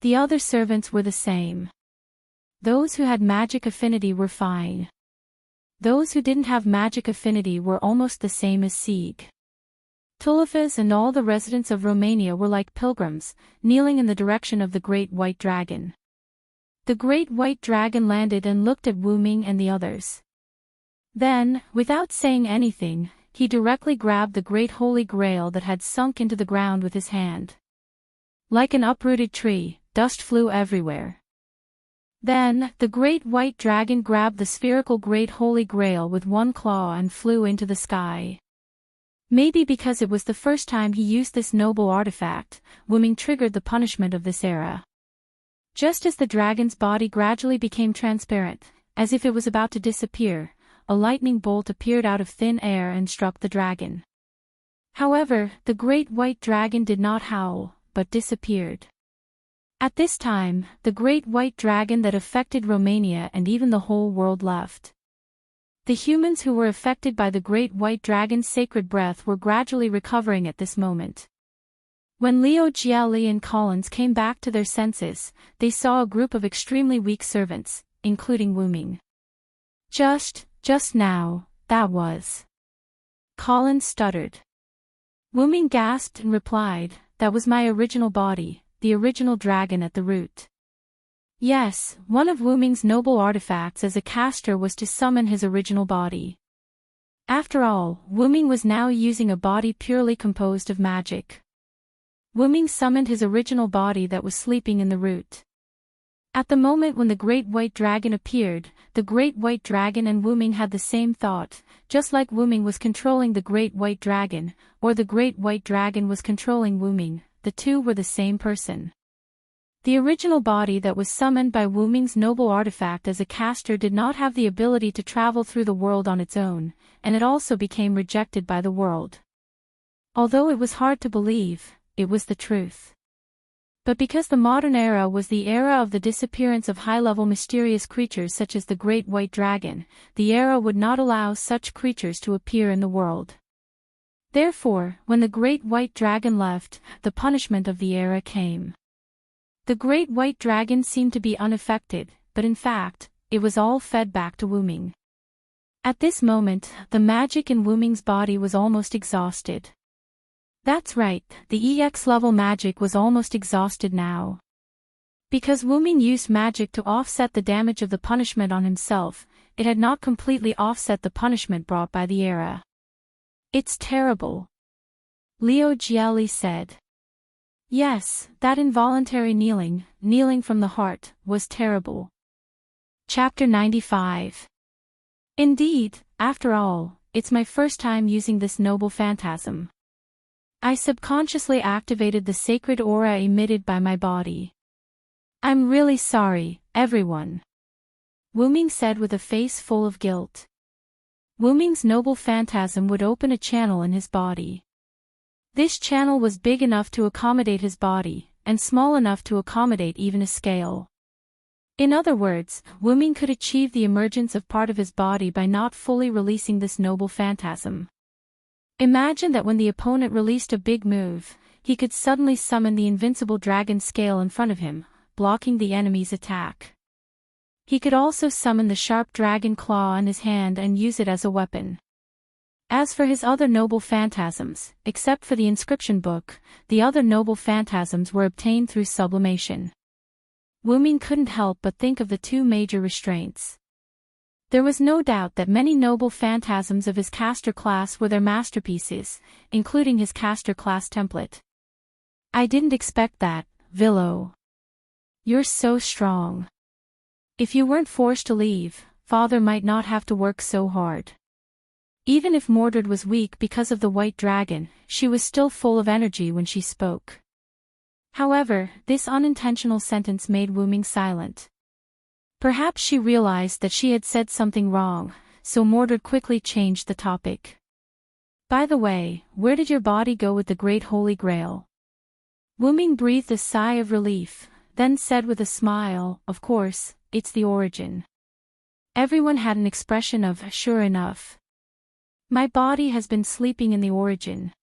The other servants were the same. Those who had magic affinity were fine. Those who didn't have magic affinity were almost the same as Sieg. Tulifas and all the residents of Romania were like pilgrims, kneeling in the direction of the great white dragon. The great white dragon landed and looked at Wuming and the others. Then, without saying anything, he directly grabbed the great holy grail that had sunk into the ground with his hand. Like an uprooted tree, dust flew everywhere. Then, the great white dragon grabbed the spherical great holy grail with one claw and flew into the sky. Maybe because it was the first time he used this noble artifact, Wu Ming triggered the punishment of this era. Just as the dragon's body gradually became transparent, as if it was about to disappear, a lightning bolt appeared out of thin air and struck the dragon. However, the great white dragon did not howl, but disappeared. At this time, the great white dragon that affected Romania and even the whole world left. The humans who were affected by the great white dragon's sacred breath were gradually recovering at this moment. When Liu Jiali and Collins came back to their senses, they saw a group of extremely weak servants, including Wu Ming. Just now, that was. Collins stuttered. Wu Ming gasped and replied, that was my original body, the original dragon at the root. Yes, one of Wu Ming's noble artifacts as a caster was to summon his original body. After all, Wu Ming was now using a body purely composed of magic. Wu Ming summoned his original body that was sleeping in the root. At the moment when the great white dragon appeared, the great white dragon and Wu Ming had the same thought, just like Wu Ming was controlling the great white dragon, or the great white dragon was controlling Wu Ming, the two were the same person. The original body that was summoned by Wu Ming's noble artifact as a caster did not have the ability to travel through the world on its own, and it also became rejected by the world. Although it was hard to believe, it was the truth. But because the modern era was the era of the disappearance of high-level mysterious creatures such as the great white dragon, the era would not allow such creatures to appear in the world. Therefore, when the great white dragon left, the punishment of the era came. The great white dragon seemed to be unaffected, but in fact, it was all fed back to Wu Ming. At this moment, the magic in Wu Ming's body was almost exhausted. That's right, the EX-level magic was almost exhausted now. Because Wu Ming used magic to offset the damage of the punishment on himself, it had not completely offset the punishment brought by the era. It's terrible. Liu Jiali said. Yes, that involuntary kneeling from the heart, was terrible. Chapter 95. Indeed, after all, it's my first time using this noble phantasm. I subconsciously activated the sacred aura emitted by my body. I'm really sorry, everyone. Wu Ming said with a face full of guilt. Wu Ming's noble phantasm would open a channel in his body. This channel was big enough to accommodate his body, and small enough to accommodate even a scale. In other words, Wu Ming could achieve the emergence of part of his body by not fully releasing this noble phantasm. Imagine that when the opponent released a big move, he could suddenly summon the invincible dragon scale in front of him, blocking the enemy's attack. He could also summon the sharp dragon claw in his hand and use it as a weapon. As for his other noble phantasms, except for the inscription book, the other noble phantasms were obtained through sublimation. Wu Ming couldn't help but think of the two major restraints. There was no doubt that many noble phantasms of his caster class were their masterpieces, including his caster class template. I didn't expect that, Villo. You're so strong. If you weren't forced to leave, Father might not have to work so hard. Even if Mordred was weak because of the white dragon, she was still full of energy when she spoke. However, this unintentional sentence made Wu Ming silent. Perhaps she realized that she had said something wrong, so Mordred quickly changed the topic. By the way, where did your body go with the Great Holy Grail? Wu Ming breathed a sigh of relief, then said with a smile, of course, it's the origin. Everyone had an expression of, sure enough. My body has been sleeping in the origin.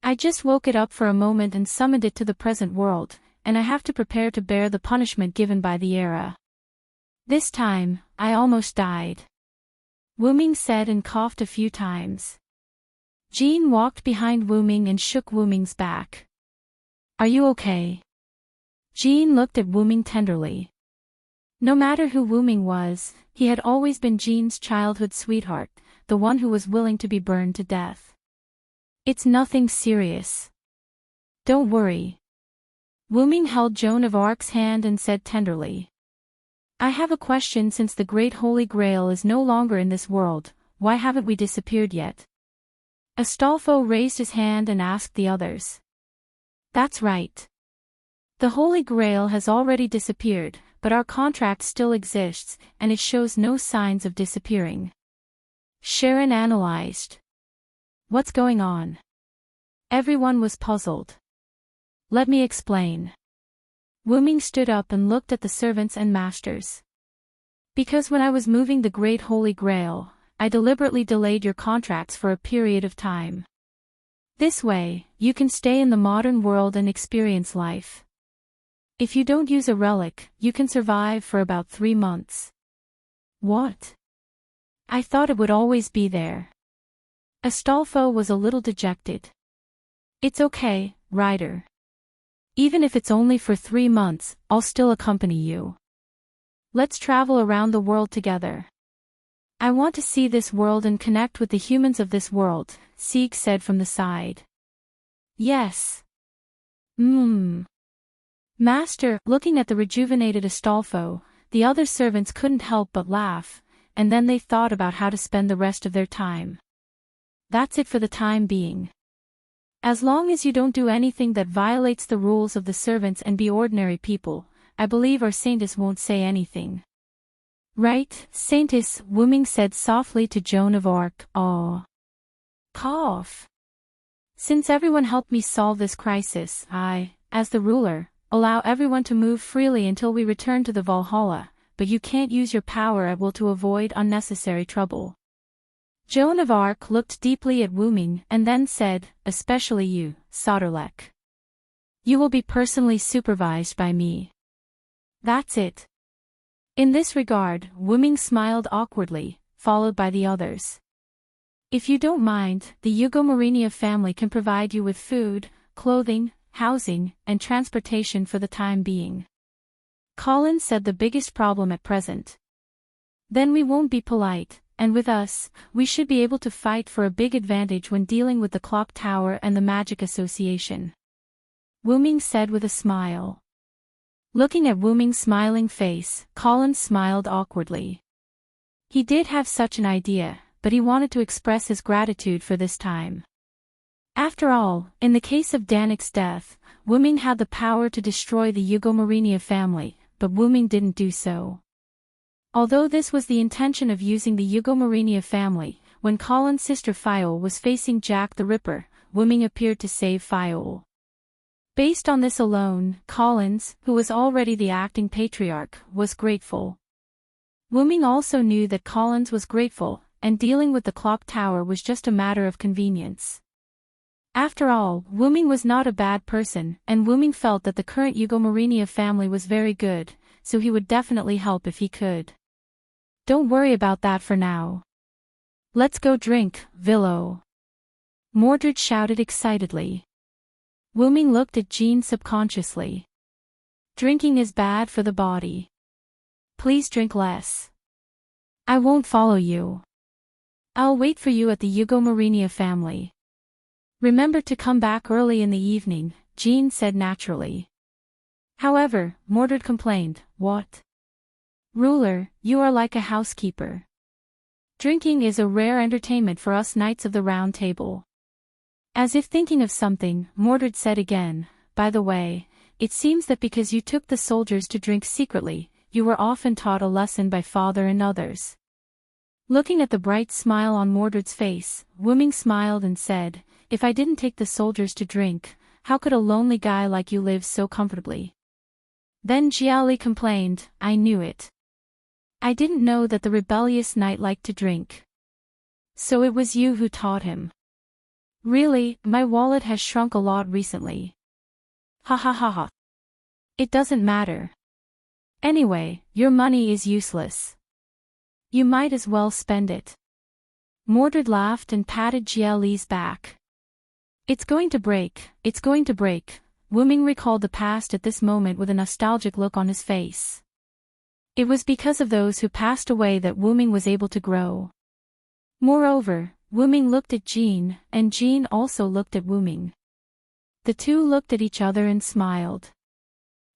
I just woke it up for a moment and summoned it to the present world, and I have to prepare to bear the punishment given by the era. This time, I almost died. Wu Ming said and coughed a few times. Jean walked behind Wu Ming and shook Wu Ming's back. Are you okay? Jean looked at Wu Ming tenderly. No matter who Wu Ming was, he had always been Jean's childhood sweetheart, the one who was willing to be burned to death. It's nothing serious. Don't worry. Wu Ming held Joan of Arc's hand and said tenderly. I have a question. Since the Great Holy Grail is no longer in this world, why haven't we disappeared yet? Astolfo raised his hand and asked the others. That's right. The Holy Grail has already disappeared, but our contract still exists, and it shows no signs of disappearing. Sharon analyzed. What's going on? Everyone was puzzled. Let me explain. Wu Ming stood up and looked at the servants and masters. Because when I was moving the Great Holy Grail, I deliberately delayed your contracts for a period of time. This way, you can stay in the modern world and experience life. If you don't use a relic, you can survive for about 3 months. What? I thought it would always be there. Astolfo was a little dejected. It's okay, Ryder. Even if it's only for 3 months, I'll still accompany you. Let's travel around the world together. I want to see this world and connect with the humans of this world, Sieg said from the side. Yes. Master, looking at the rejuvenated Astolfo, the other servants couldn't help but laugh, and then they thought about how to spend the rest of their time. That's it for the time being. As long as you don't do anything that violates the rules of the servants and be ordinary people, I believe our saintess won't say anything. Right, saintess, Wu Ming said softly to Joan of Arc. Cough. Since everyone helped me solve this crisis, I, as the ruler, allow everyone to move freely until we return to the Valhalla, but you can't use your power at will to avoid unnecessary trouble. Joan of Arc looked deeply at Wu Ming and then said, especially you, Soderlek. You will be personally supervised by me. That's it. In this regard, Wu Ming smiled awkwardly, followed by the others. If you don't mind, the Yugomarinia family can provide you with food, clothing, housing, and transportation for the time being. Colin said the biggest problem at present. Then we won't be polite, and with us, we should be able to fight for a big advantage when dealing with the Clock Tower and the Magic Association. Wu Ming said with a smile. Looking at Wu Ming's smiling face, Colin smiled awkwardly. He did have such an idea, but he wanted to express his gratitude for this time. After all, in the case of Danik's death, Wu Ming had the power to destroy the Yugomarinia family, but Wu Ming didn't do so. Although this was the intention of using the Yugomarinia family, when Colin's sister Fiol was facing Jack the Ripper, Wu Ming appeared to save Fiol. Based on this alone, Collins, who was already the acting patriarch, was grateful. Wu Ming also knew that Collins was grateful, and dealing with the Clock Tower was just a matter of convenience. After all, Wu Ming was not a bad person, and Wu Ming felt that the current Yugomarinia family was very good, so he would definitely help if he could. Don't worry about that for now. Let's go drink, Villo. Mordred shouted excitedly. Wu Ming looked at Jean subconsciously. Drinking is bad for the body. Please drink less. I won't follow you. I'll wait for you at the Yugomarinia family. Remember to come back early in the evening, Jean said naturally. However, Mordred complained, What? Ruler, you are like a housekeeper. Drinking is a rare entertainment for us Knights of the Round Table. As if thinking of something, Mordred said again, By the way, it seems that because you took the soldiers to drink secretly, you were often taught a lesson by father and others. Looking at the bright smile on Mordred's face, Wu Ming smiled and said, If I didn't take the soldiers to drink, how could a lonely guy like you live so comfortably? Then Jiali complained, I knew it. I didn't know that the rebellious knight liked to drink. So it was you who taught him. Really, my wallet has shrunk a lot recently. Ha ha ha ha. It doesn't matter. Anyway, your money is useless. You might as well spend it. Mordred laughed and patted Jiali's back. It's going to break, it's going to break. Wu Ming recalled the past at this moment with a nostalgic look on his face. It was because of those who passed away that Wu Ming was able to grow. Moreover, Wu Ming looked at Jean, and Jean also looked at Wu Ming. The two looked at each other and smiled.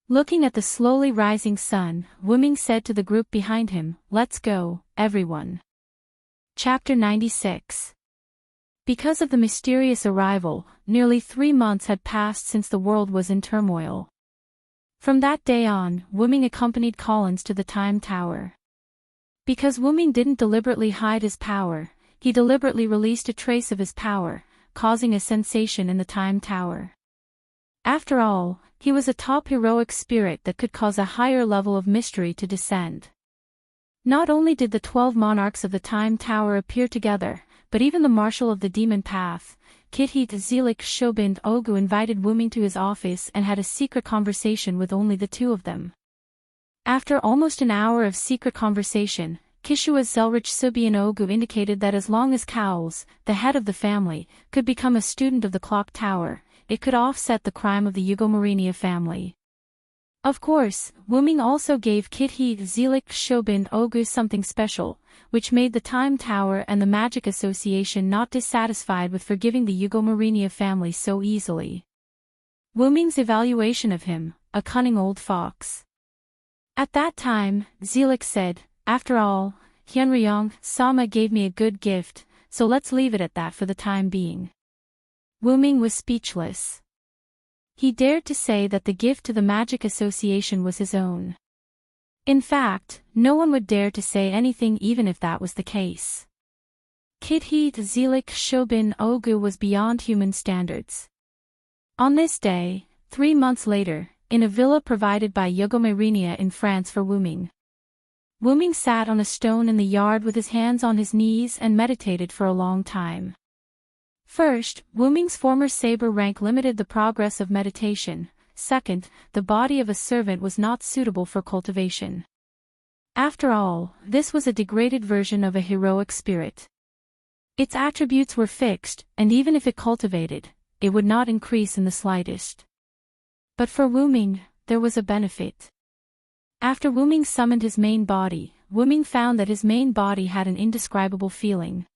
Looking at the slowly rising sun, Wu Ming said to the group behind him, "Let's go, everyone." Chapter 96. Because of the mysterious arrival, nearly 3 months had passed since the world was in turmoil. From that day on, Wu Ming accompanied Collins to the Time Tower. Because Wu Ming didn't deliberately hide his power, he deliberately released a trace of his power, causing a sensation in the Time Tower. After all, he was a top heroic spirit that could cause a higher level of mystery to descend. Not only did the 12 monarchs of the Time Tower appear together, but even the marshal of the demon path, Kithit Zelik Shobind Ogu, invited Wu Ming to his office and had a secret conversation with only the two of them. After almost an hour of secret conversation, Kishua Zelrich Subian Ogu indicated that as long as Cowles, the head of the family, could become a student of the Clock Tower, it could offset the crime of the Yugomarinia family. Of course, Wu Ming also gave Kithit Zelik Shobind Ogu something special, which made the Time Tower and the Magic Association not dissatisfied with forgiving the Yugomarinia family so easily. Wu Ming's evaluation of him, a cunning old fox. At that time, Zelik said, "After all, Hyunryong Sama gave me a good gift, so let's leave it at that for the time being." Wu Ming was speechless. He dared to say that the gift to the Magic Association was his own. In fact, no one would dare to say anything even if that was the case. Kithit Zelik Shobin Ogu was beyond human standards. On this day, 3 months later, in a villa provided by Yugomarinia in France for Wu Ming. Wu Ming sat on a stone in the yard with his hands on his knees and meditated for a long time. First, Wu Ming's former saber rank limited the progress of meditation. Second, the body of a servant was not suitable for cultivation. After all, this was a degraded version of a heroic spirit. Its attributes were fixed, and even if it cultivated, it would not increase in the slightest. But for Wu Ming, there was a benefit. After Wu Ming summoned his main body, Wu Ming found that his main body had an indescribable feeling.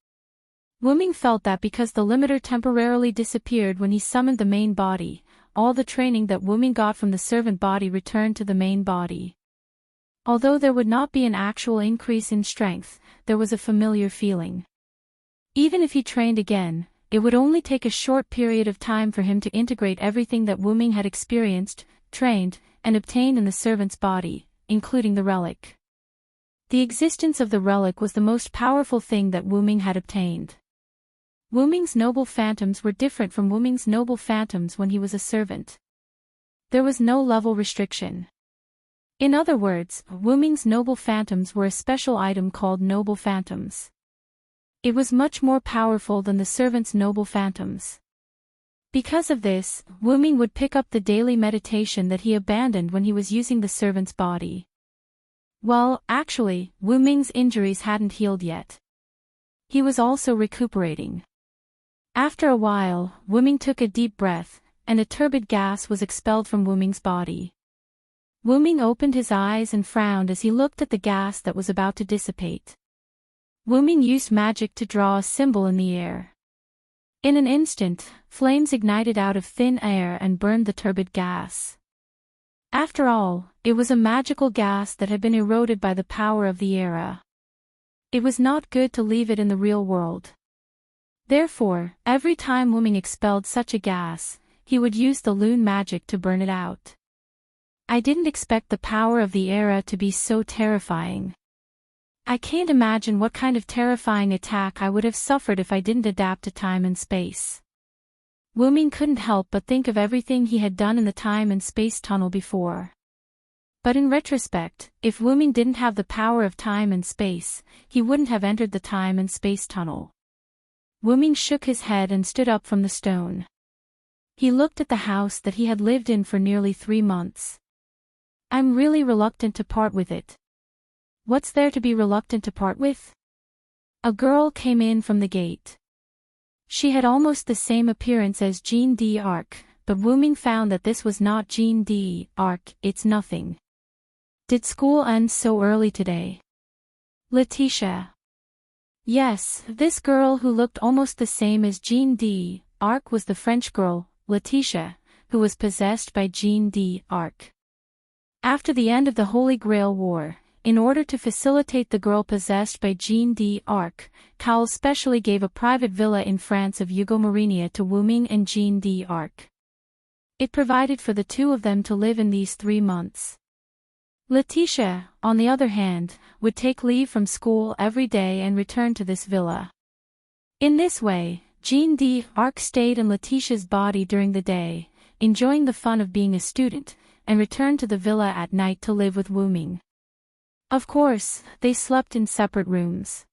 Wu Ming felt that because the limiter temporarily disappeared when he summoned the main body, all the training that Wu Ming got from the servant body returned to the main body. Although there would not be an actual increase in strength, there was a familiar feeling. Even if he trained again, it would only take a short period of time for him to integrate everything that Wu Ming had experienced, trained, and obtained in the servant's body, including the relic. The existence of the relic was the most powerful thing that Wu Ming had obtained. Wu Ming's noble phantoms were different from Wu Ming's noble phantoms when he was a servant. There was no level restriction. In other words, Wu Ming's noble phantoms were a special item called noble phantoms. It was much more powerful than the servant's noble phantoms. Because of this, Wu Ming would pick up the daily meditation that he abandoned when he was using the servant's body. Well, actually, Wu Ming's injuries hadn't healed yet. He was also recuperating. After a while, Wu Ming took a deep breath, and a turbid gas was expelled from Wu Ming's body. Wu Ming opened his eyes and frowned as he looked at the gas that was about to dissipate. Wu Ming used magic to draw a symbol in the air. In an instant, flames ignited out of thin air and burned the turbid gas. After all, it was a magical gas that had been eroded by the power of the era. It was not good to leave it in the real world. Therefore, every time Wu Ming expelled such a gas, he would use the Lune magic to burn it out. I didn't expect the power of the era to be so terrifying. I can't imagine what kind of terrifying attack I would have suffered if I didn't adapt to time and space. Wu Ming couldn't help but think of everything he had done in the time and space tunnel before. But in retrospect, if Wu Ming didn't have the power of time and space, he wouldn't have entered the time and space tunnel. Wu Ming shook his head and stood up from the stone. He looked at the house that he had lived in for nearly 3 months. I'm really reluctant to part with it. What's there to be reluctant to part with? A girl came in from the gate. She had almost the same appearance as Jean d'Arc, but Wu Ming found that this was not Jean d'Arc. It's nothing. Did school end so early today? Letitia. Yes, this girl who looked almost the same as Jeanne d'Arc was the French girl, Letitia, who was possessed by Jeanne d'Arc. After the end of the Holy Grail War, in order to facilitate the girl possessed by Jeanne d'Arc, Cowles specially gave a private villa in France of Ugo Marinia to Wu Ming and Jeanne d'Arc. It provided for the two of them to live in these 3 months. Letitia, on the other hand, would take leave from school every day and return to this villa. In this way, Jeanne d'Arc stayed in Letitia's body during the day, enjoying the fun of being a student, and returned to the villa at night to live with Wu Ming. Of course, they slept in separate rooms.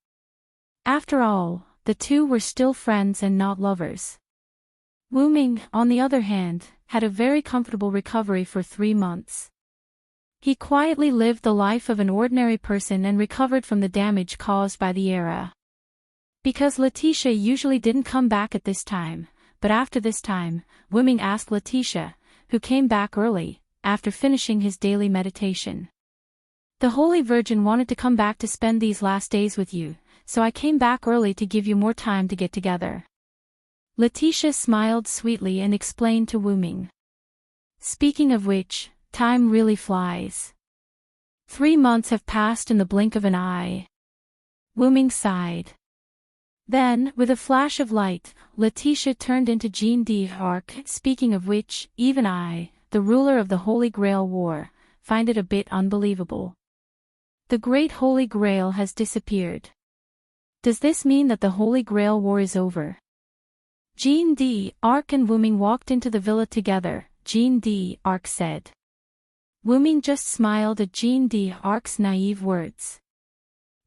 After all, the two were still friends and not lovers. Wu Ming, on the other hand, had a very comfortable recovery for 3 months. He quietly lived the life of an ordinary person and recovered from the damage caused by the era. Because Letitia usually didn't come back at this time, but after this time, Wu Ming asked Letitia, who came back early, after finishing his daily meditation. The Holy Virgin wanted to come back to spend these last days with you, so I came back early to give you more time to get together. Letitia smiled sweetly and explained to Wu Ming. Speaking of which, time really flies. 3 months have passed in the blink of an eye. Wu Ming sighed. Then, with a flash of light, Letitia turned into Jeanne d'Arc. Speaking of which, even I, the ruler of the Holy Grail War, find it a bit unbelievable. The Great Holy Grail has disappeared. Does this mean that the Holy Grail War is over? Jeanne d'Arc and Wu Ming walked into the villa together. Jeanne d'Arc said. Wu Ming just smiled at Jeanne d'Arc's naive words.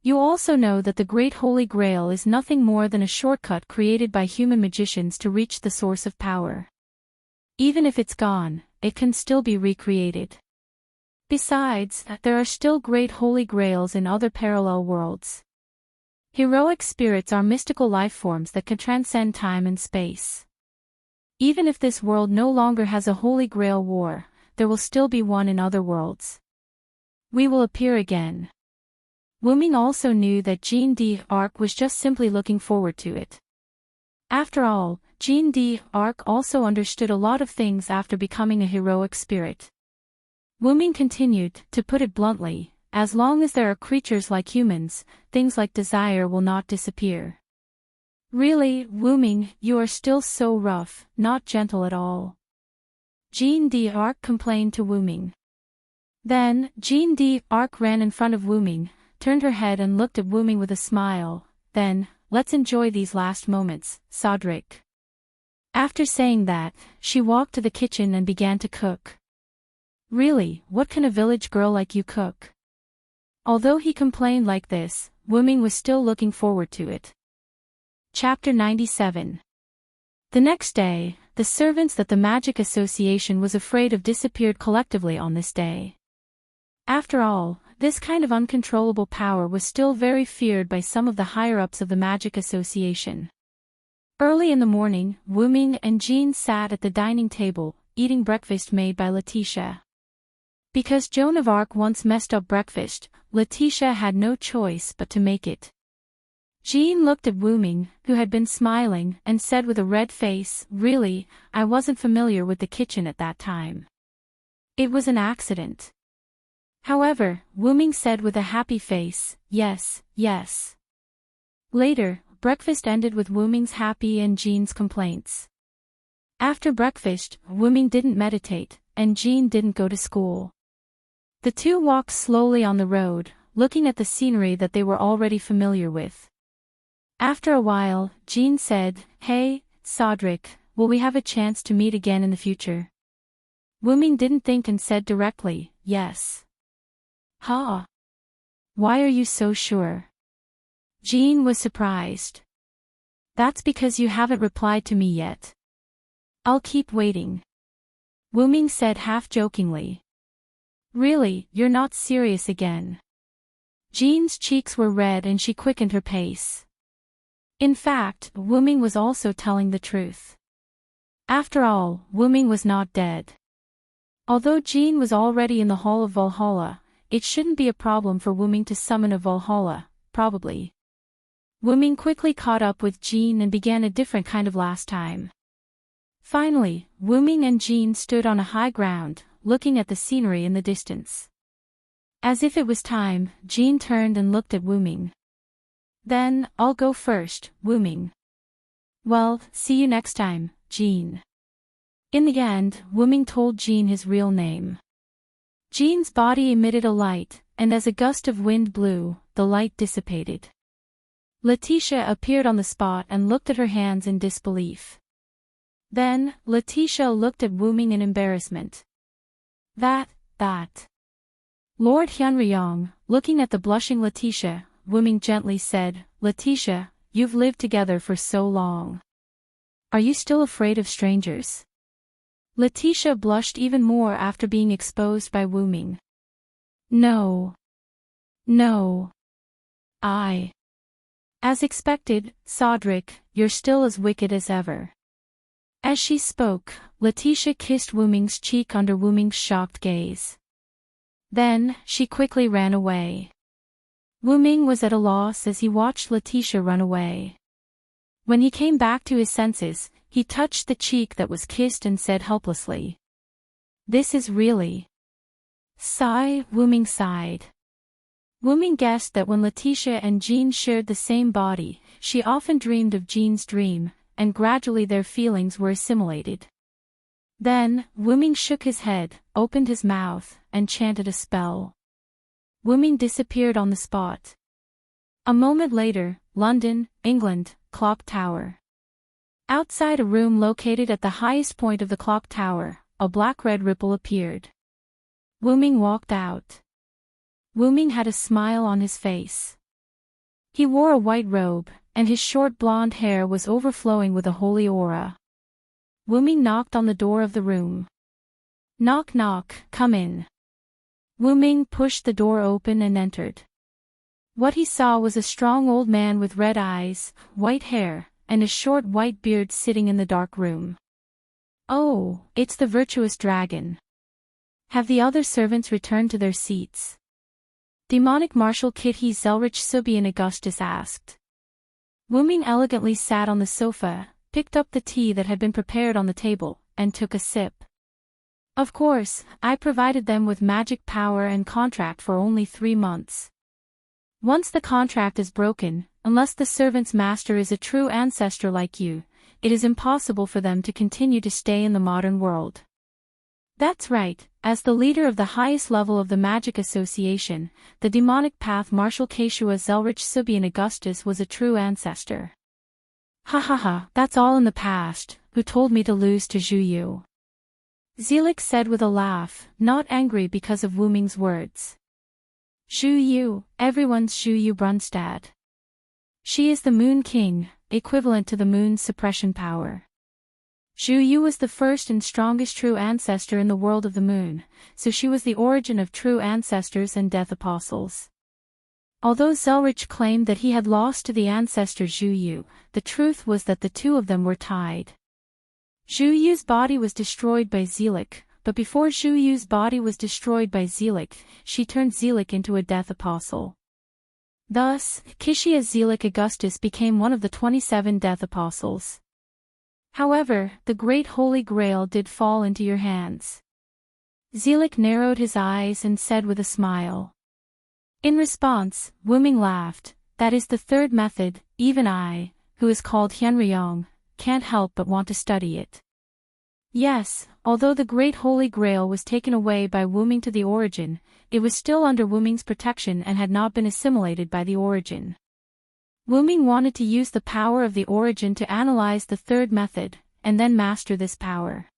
You also know that the Great Holy Grail is nothing more than a shortcut created by human magicians to reach the source of power. Even if it's gone, it can still be recreated. Besides, there are still great holy grails in other parallel worlds. Heroic spirits are mystical life forms that can transcend time and space. Even if this world no longer has a Holy Grail War, there will still be one in other worlds. We will appear again. Wu Ming also knew that Jeanne d'Arc was just simply looking forward to it. After all, Jeanne d'Arc also understood a lot of things after becoming a heroic spirit. Wu Ming continued, to put it bluntly, as long as there are creatures like humans, things like desire will not disappear. Really, Wu Ming, you are still so rough, not gentle at all. Jeanne d'Arc complained to Wu Ming. Then, Jeanne d'Arc ran in front of Wu Ming, turned her head and looked at Wu Ming with a smile. Then, let's enjoy these last moments, Cedric. After saying that, she walked to the kitchen and began to cook. Really, what can a village girl like you cook? Although he complained like this, Wu Ming was still looking forward to it. Chapter 97. The next day, the servants that the Magic Association was afraid of disappeared collectively on this day. After all, this kind of uncontrollable power was still very feared by some of the higher-ups of the Magic Association. Early in the morning, Wu Ming and Jeanne sat at the dining table, eating breakfast made by Letitia. Because Joan of Arc once messed up breakfast, Letitia had no choice but to make it. Jeanne looked at Wu Ming, who had been smiling, and said with a red face, really, I wasn't familiar with the kitchen at that time. It was an accident. However, Wu Ming said with a happy face, yes, yes. Later, breakfast ended with Wu Ming's happy and Jeanne's complaints. After breakfast, Wu Ming didn't meditate, and Jeanne didn't go to school. The two walked slowly on the road, looking at the scenery that they were already familiar with. After a while, Jeanne said, Hey, Cedric, will we have a chance to meet again in the future? Wu Ming didn't think and said directly, yes. Huh? Why are you so sure? Jeanne was surprised. That's because you haven't replied to me yet. I'll keep waiting. Wu Ming said half-jokingly. Really, you're not serious again. Jeanne's cheeks were red and she quickened her pace. In fact, Wu Ming was also telling the truth. After all, Wu Ming was not dead. Although Jeanne was already in the Hall of Valhalla, it shouldn't be a problem for Wu Ming to summon a Valhalla, probably. Wu-ming quickly caught up with Jean and began a different kind of last time. Finally, Wu-ming and Jean stood on a high ground, looking at the scenery in the distance. As if it was time, Jean turned and looked at Wu-ming. Then, I'll go first, Wu-ming. Well, see you next time, Jean. In the end, Wu-ming told Jean his real name. Jean's body emitted a light, and as a gust of wind blew, the light dissipated. Letitia appeared on the spot and looked at her hands in disbelief. Then, Letitia looked at Wu-ming in embarrassment. That. Lord Hyunryong, looking at the blushing Letitia, Wu-ming gently said, Letitia, you've lived together for so long. Are you still afraid of strangers? Letitia blushed even more after being exposed by Wu-ming. No. As expected, Sodric, you're still as wicked as ever. As she spoke, Letitia kissed Wu-ming's cheek under Wu-ming's shocked gaze. Then, she quickly ran away. Wu-ming was at a loss as he watched Letitia run away. When he came back to his senses, he touched the cheek that was kissed and said helplessly. This is really. Sigh, Wu-ming sighed. Wu-ming guessed that when Letitia and Jean shared the same body, she often dreamed of Jean's dream, and gradually their feelings were assimilated. Then, Wu-ming shook his head, opened his mouth, and chanted a spell. Wu-ming disappeared on the spot. A moment later, London, England, Clock Tower. Outside a room located at the highest point of the clock tower, a black-red ripple appeared. Wu-ming walked out. Wu-ming had a smile on his face. He wore a white robe, and his short blonde hair was overflowing with a holy aura. Wu-ming knocked on the door of the room. Knock knock, come in. Wu-ming pushed the door open and entered. What he saw was a strong old man with red eyes, white hair, and a short white beard sitting in the dark room. Oh, it's the virtuous dragon. Have the other servants returned to their seats? Demonic Marshal Kitty Zelrich Subian Augustus asked. Wu-ming elegantly sat on the sofa, picked up the tea that had been prepared on the table, and took a sip. Of course, I provided them with magic power and contract for only 3 months. Once the contract is broken, unless the servant's master is a true ancestor like you, it is impossible for them to continue to stay in the modern world. That's right, as the leader of the highest level of the Magic Association, the demonic path Marshal Keshua Zelrich Subian Augustus was a true ancestor. Ha, that's all in the past, who told me to lose to Zhu Yu? Zelik said with a laugh, not angry because of Wu-ming's words. Zhu Yu, everyone's Zhu Yu Brunstad. She is the Moon King, equivalent to the moon's suppression power. Zhu Yu was the first and strongest true ancestor in the world of the moon, so she was the origin of true ancestors and death apostles. Although Zelrich claimed that he had lost to the ancestor Zhu Yu, the truth was that the two of them were tied. Zhu Yu's body was destroyed by Zelik, but before Zhu Yu's body was destroyed by Zelik, she turned Zelik into a death apostle. Thus, Kishia Zelik Augustus became one of the 27 death apostles. However, the great Holy Grail did fall into your hands. Zelik narrowed his eyes and said with a smile. In response, Wu-ming laughed, that is the third method, even I, who is called Hyunryong, can't help but want to study it. Yes, although the great Holy Grail was taken away by Wu-ming to the origin, it was still under Wu-ming's protection and had not been assimilated by the origin. Wu-ming wanted to use the power of the origin to analyze the third method, and then master this power.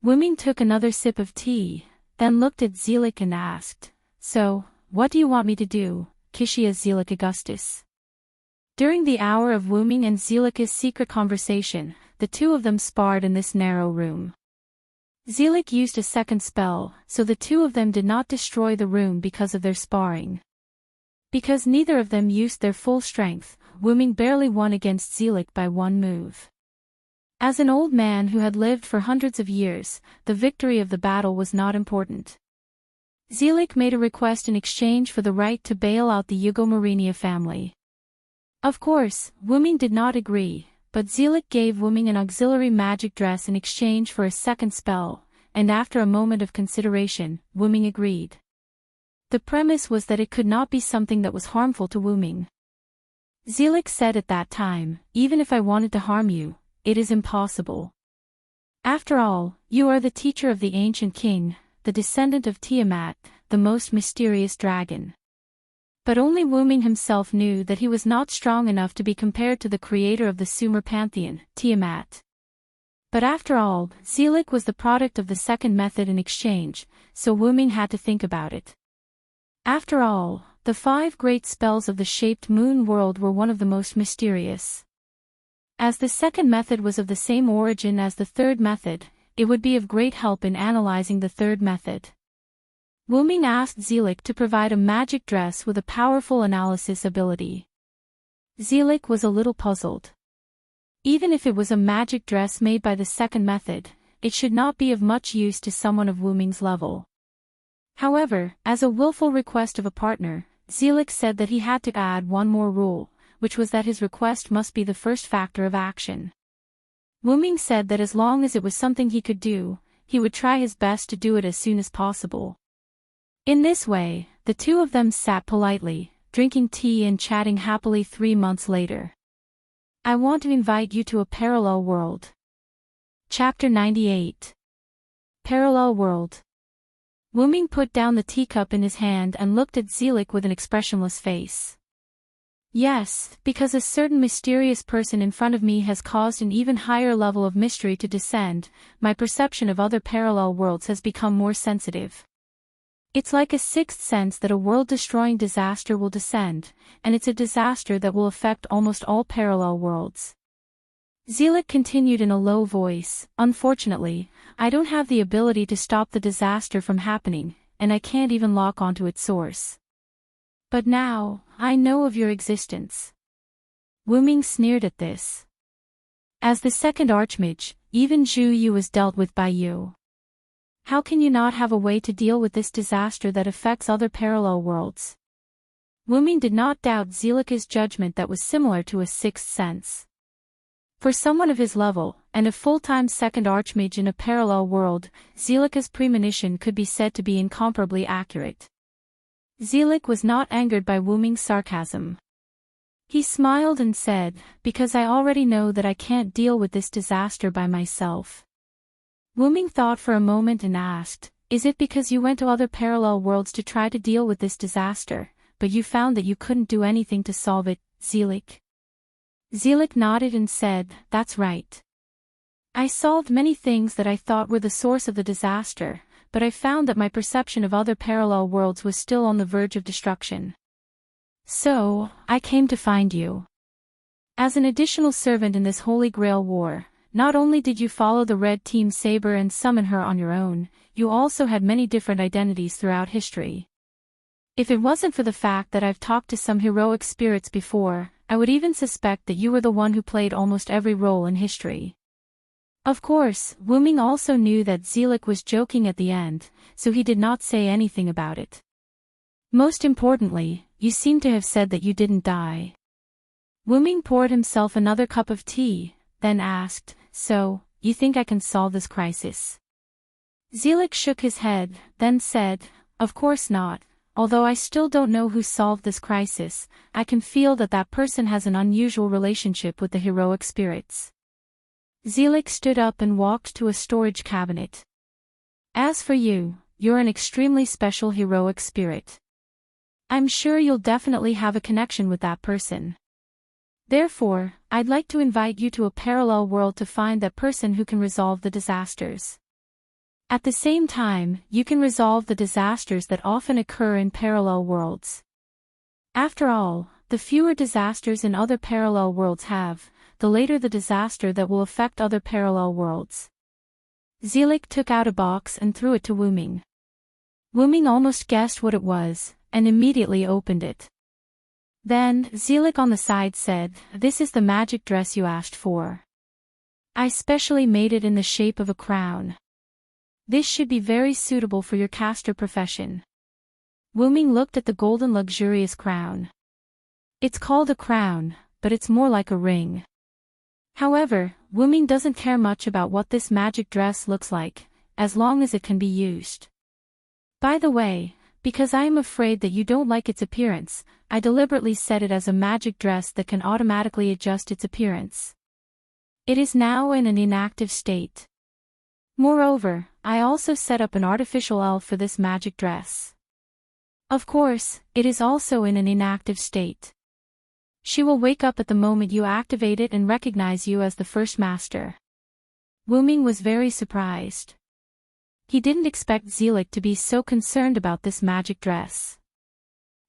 Wu-ming took another sip of tea, then looked at Zelik and asked, So, what do you want me to do, Kishia Zelik Augustus? During the hour of Wu-ming and Zelik's secret conversation, the two of them sparred in this narrow room. Zelik used a second spell, so the two of them did not destroy the room because of their sparring. Because neither of them used their full strength, Wu-ming barely won against Zelik by one move. As an old man who had lived for hundreds of years, the victory of the battle was not important. Zelik made a request in exchange for the right to bail out the Yugomarinia family. Of course, Wuming did not agree, but Zelik gave Wuming an auxiliary magic dress in exchange for a second spell, and after a moment of consideration, Wuming agreed. The premise was that it could not be something that was harmful to Wuming. Zelik said at that time, "Even if I wanted to harm you, it is impossible. After all, you are the teacher of the ancient king, the descendant of Tiamat, the most mysterious dragon." But only Wuming himself knew that he was not strong enough to be compared to the creator of the Sumer pantheon, Tiamat. But after all, Zelik was the product of the second method in exchange, so Wuming had to think about it. After all, the 5 great spells of the shaped moon world were one of the most mysterious. As the second method was of the same origin as the third method, it would be of great help in analyzing the third method. Wuming asked Zelik to provide a magic dress with a powerful analysis ability. Zelik was a little puzzled. Even if it was a magic dress made by the second method, it should not be of much use to someone of Wuming's level. However, as a willful request of a partner, Zelik said that he had to add one more rule, which was that his request must be the first factor of action. Wuming said that as long as it was something he could do, he would try his best to do it as soon as possible. In this way, the two of them sat politely, drinking tea and chatting happily 3 months later. I want to invite you to a parallel world. Chapter 98. Parallel World. Wuming put down the teacup in his hand and looked at Zelik with an expressionless face. Yes, because a certain mysterious person in front of me has caused an even higher level of mystery to descend, my perception of other parallel worlds has become more sensitive. It's like a sixth sense that a world-destroying disaster will descend, and it's a disaster that will affect almost all parallel worlds. Zelik continued in a low voice, "Unfortunately, I don't have the ability to stop the disaster from happening, and I can't even lock onto its source. But now, I know of your existence." Wuming sneered at this. "As the second archmage, even Zhu Yu was dealt with by you. How can you not have a way to deal with this disaster that affects other parallel worlds?" Wuming did not doubt Zelik's judgment that was similar to a sixth sense. For someone of his level, and a full-time second archmage in a parallel world, Zelik's premonition could be said to be incomparably accurate. Zelik was not angered by Wuming's sarcasm. He smiled and said, "Because I already know that I can't deal with this disaster by myself." Wuming thought for a moment and asked, "Is it because you went to other parallel worlds to try to deal with this disaster, but you found that you couldn't do anything to solve it, Zelik?" Zelik nodded and said, "That's right. I solved many things that I thought were the source of the disaster, but I found that my perception of other parallel worlds was still on the verge of destruction. So, I came to find you. As an additional servant in this Holy Grail war, not only did you follow the Red Team Saber and summon her on your own, you also had many different identities throughout history. If it wasn't for the fact that I've talked to some heroic spirits before, I would even suspect that you were the one who played almost every role in history." Of course, Wuming also knew that Zelik was joking at the end, so he did not say anything about it. "Most importantly, you seem to have said that you didn't die." Wuming poured himself another cup of tea, then asked, "So, you think I can solve this crisis?" Zelik shook his head, then said, "Of course not. Although I still don't know who solved this crisis, I can feel that that person has an unusual relationship with the heroic spirits." Zelik stood up and walked to a storage cabinet. "As for you, you're an extremely special heroic spirit. I'm sure you'll definitely have a connection with that person. Therefore, I'd like to invite you to a parallel world to find that person who can resolve the disasters. At the same time, you can resolve the disasters that often occur in parallel worlds. After all, the fewer disasters in other parallel worlds have, the later the disaster that will affect other parallel worlds." Zelik took out a box and threw it to Wuming. Wuming almost guessed what it was, and immediately opened it. Then, Zelik on the side said, "This is the magic dress you asked for. I specially made it in the shape of a crown. This should be very suitable for your caster profession." Wuming looked at the golden luxurious crown. "It's called a crown, but it's more like a ring. However, Wuming doesn't care much about what this magic dress looks like, as long as it can be used. By the way, because I am afraid that you don't like its appearance, I deliberately set it as a magic dress that can automatically adjust its appearance. It is now in an inactive state. Moreover, I also set up an artificial elf for this magic dress. Of course, it is also in an inactive state. She will wake up at the moment you activate it and recognize you as the first master. Wuming was very surprised. He didn't expect Zelik to be so concerned about this magic dress.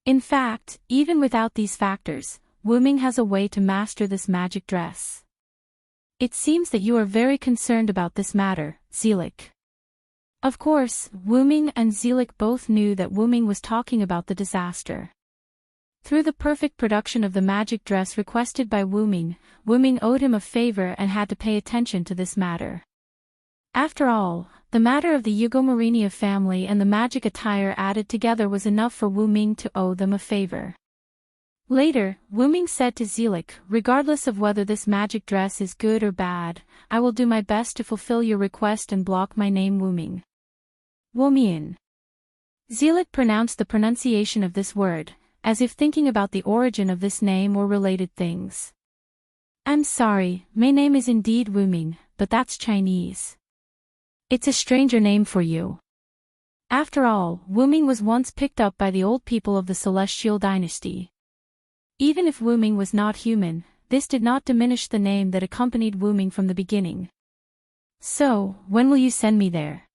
In fact, even without these factors, Wuming has a way to master this magic dress. It seems that you are very concerned about this matter, Zelik. Of course, Wuming and Zelik both knew that Wuming was talking about the disaster. Through the perfect production of the magic dress requested by Wuming, Wuming owed him a favor and had to pay attention to this matter. After all, the matter of the Yugomarinia family and the magic attire added together was enough for Wuming to owe them a favor. Later, Wuming said to Zelik, regardless of whether this magic dress is good or bad, I will do my best to fulfill your request and block my name Wuming. Wuming. Zelik pronounced the pronunciation of this word, as if thinking about the origin of this name or related things. I'm sorry, my name is indeed Wuming, but that's Chinese. It's a stranger name for you. After all, Wuming was once picked up by the old people of the Celestial Dynasty. Even if Wuming was not human, this did not diminish the name that accompanied Wuming from the beginning. So, when will you send me there?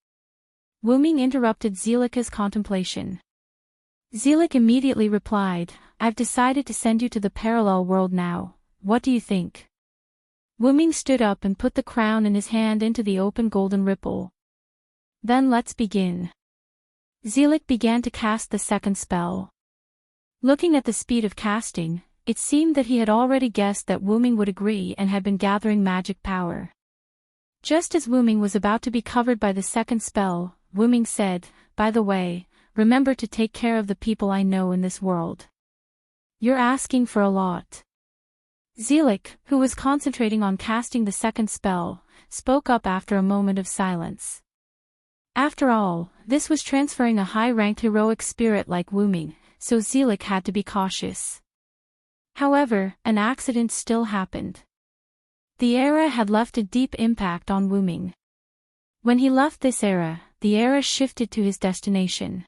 Wuming interrupted Zelika's contemplation. Zelik immediately replied, I've decided to send you to the parallel world now, what do you think? Wuming stood up and put the crown in his hand into the open golden ripple. Then let's begin. Zelik began to cast the second spell. Looking at the speed of casting, it seemed that he had already guessed that Wuming would agree and had been gathering magic power. Just as Wuming was about to be covered by the second spell, Wuming said, by the way, remember to take care of the people I know in this world. You're asking for a lot. Zelik, who was concentrating on casting the second spell, spoke up after a moment of silence. After all, this was transferring a high-ranked heroic spirit like Wuming, so Zelik had to be cautious. However, an accident still happened. The era had left a deep impact on Wuming. When he left this era, the era shifted to his destination.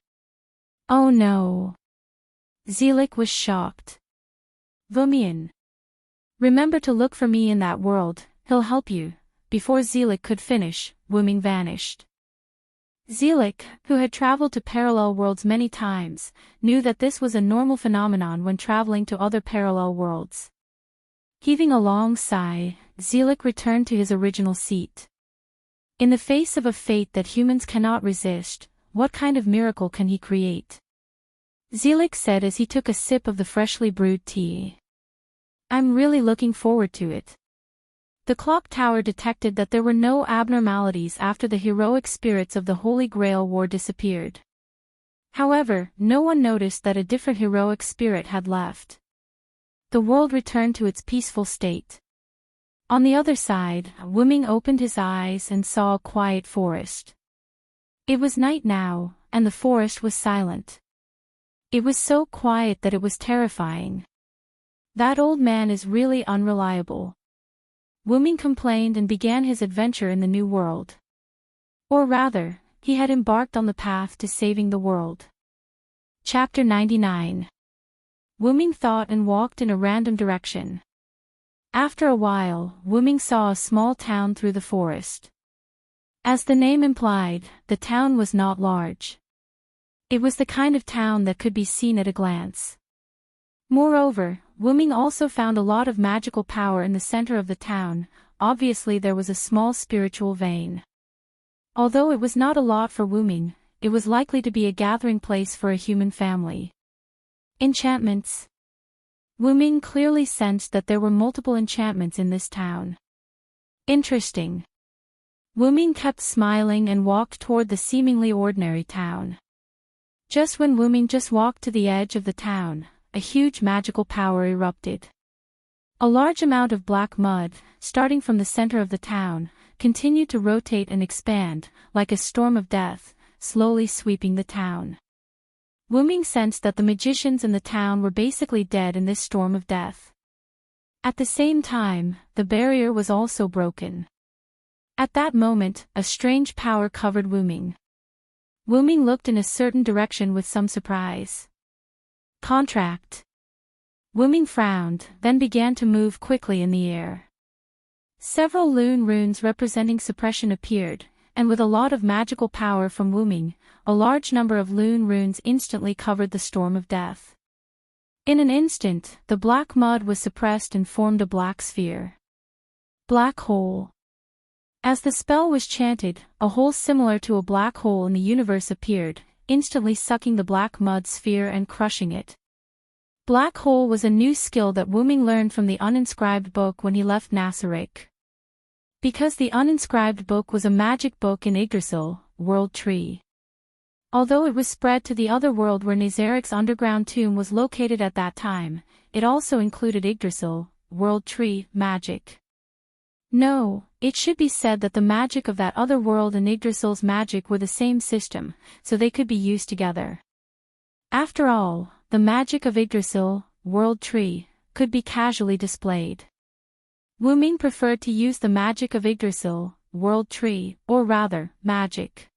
Oh no! Zelik was shocked. Wuming. Remember to look for me in that world, he'll help you. Before Zelik could finish, Wuming vanished. Zelik, who had traveled to parallel worlds many times, knew that this was a normal phenomenon when traveling to other parallel worlds. Heaving a long sigh, Zelik returned to his original seat. In the face of a fate that humans cannot resist, what kind of miracle can he create? Zelik said as he took a sip of the freshly brewed tea. I'm really looking forward to it. The clock tower detected that there were no abnormalities after the heroic spirits of the Holy Grail War disappeared. However, no one noticed that a different heroic spirit had left. The world returned to its peaceful state. On the other side, Wuming opened his eyes and saw a quiet forest. It was night now, and the forest was silent. It was so quiet that it was terrifying. That old man is really unreliable. Wuming complained and began his adventure in the new world. Or rather, he had embarked on the path to saving the world. Chapter 99. Wuming thought and walked in a random direction. After a while, Wuming saw a small town through the forest. As the name implied, the town was not large. It was the kind of town that could be seen at a glance. Moreover, Wuming also found a lot of magical power in the center of the town. Obviously there was a small spiritual vein. Although it was not a lot for Wuming, it was likely to be a gathering place for a human family. Enchantments. Wuming clearly sensed that there were multiple enchantments in this town. Interesting. Wuming kept smiling and walked toward the seemingly ordinary town. Just when Wuming walked to the edge of the town, a huge magical power erupted. A large amount of black mud, starting from the center of the town, continued to rotate and expand, like a storm of death, slowly sweeping the town. Wu-Ming sensed that the magicians in the town were basically dead in this storm of death. At the same time, the barrier was also broken. At that moment, a strange power covered Wu-Ming. Wu-Ming looked in a certain direction with some surprise. Contract. Wu-Ming frowned, then began to move quickly in the air. Several lune runes representing suppression appeared, and with a lot of magical power from Wu-Ming, a large number of lune runes instantly covered the storm of death. In an instant, the black mud was suppressed and formed a black sphere. Black hole. As the spell was chanted, a hole similar to a black hole in the universe appeared, instantly sucking the black mud sphere and crushing it. Black hole was a new skill that Wu-Ming learned from the uninscribed book when he left Nasarick. Because the uninscribed book was a magic book in Yggdrasil, World Tree. Although it was spread to the other world where Nazarick's underground tomb was located at that time, it also included Yggdrasil, World Tree, magic. No, it should be said that the magic of that other world and Yggdrasil's magic were the same system, so they could be used together. After all, the magic of Yggdrasil, World Tree, could be casually displayed. Wu-Ming preferred to use the magic of Yggdrasil, World Tree, or rather, magic.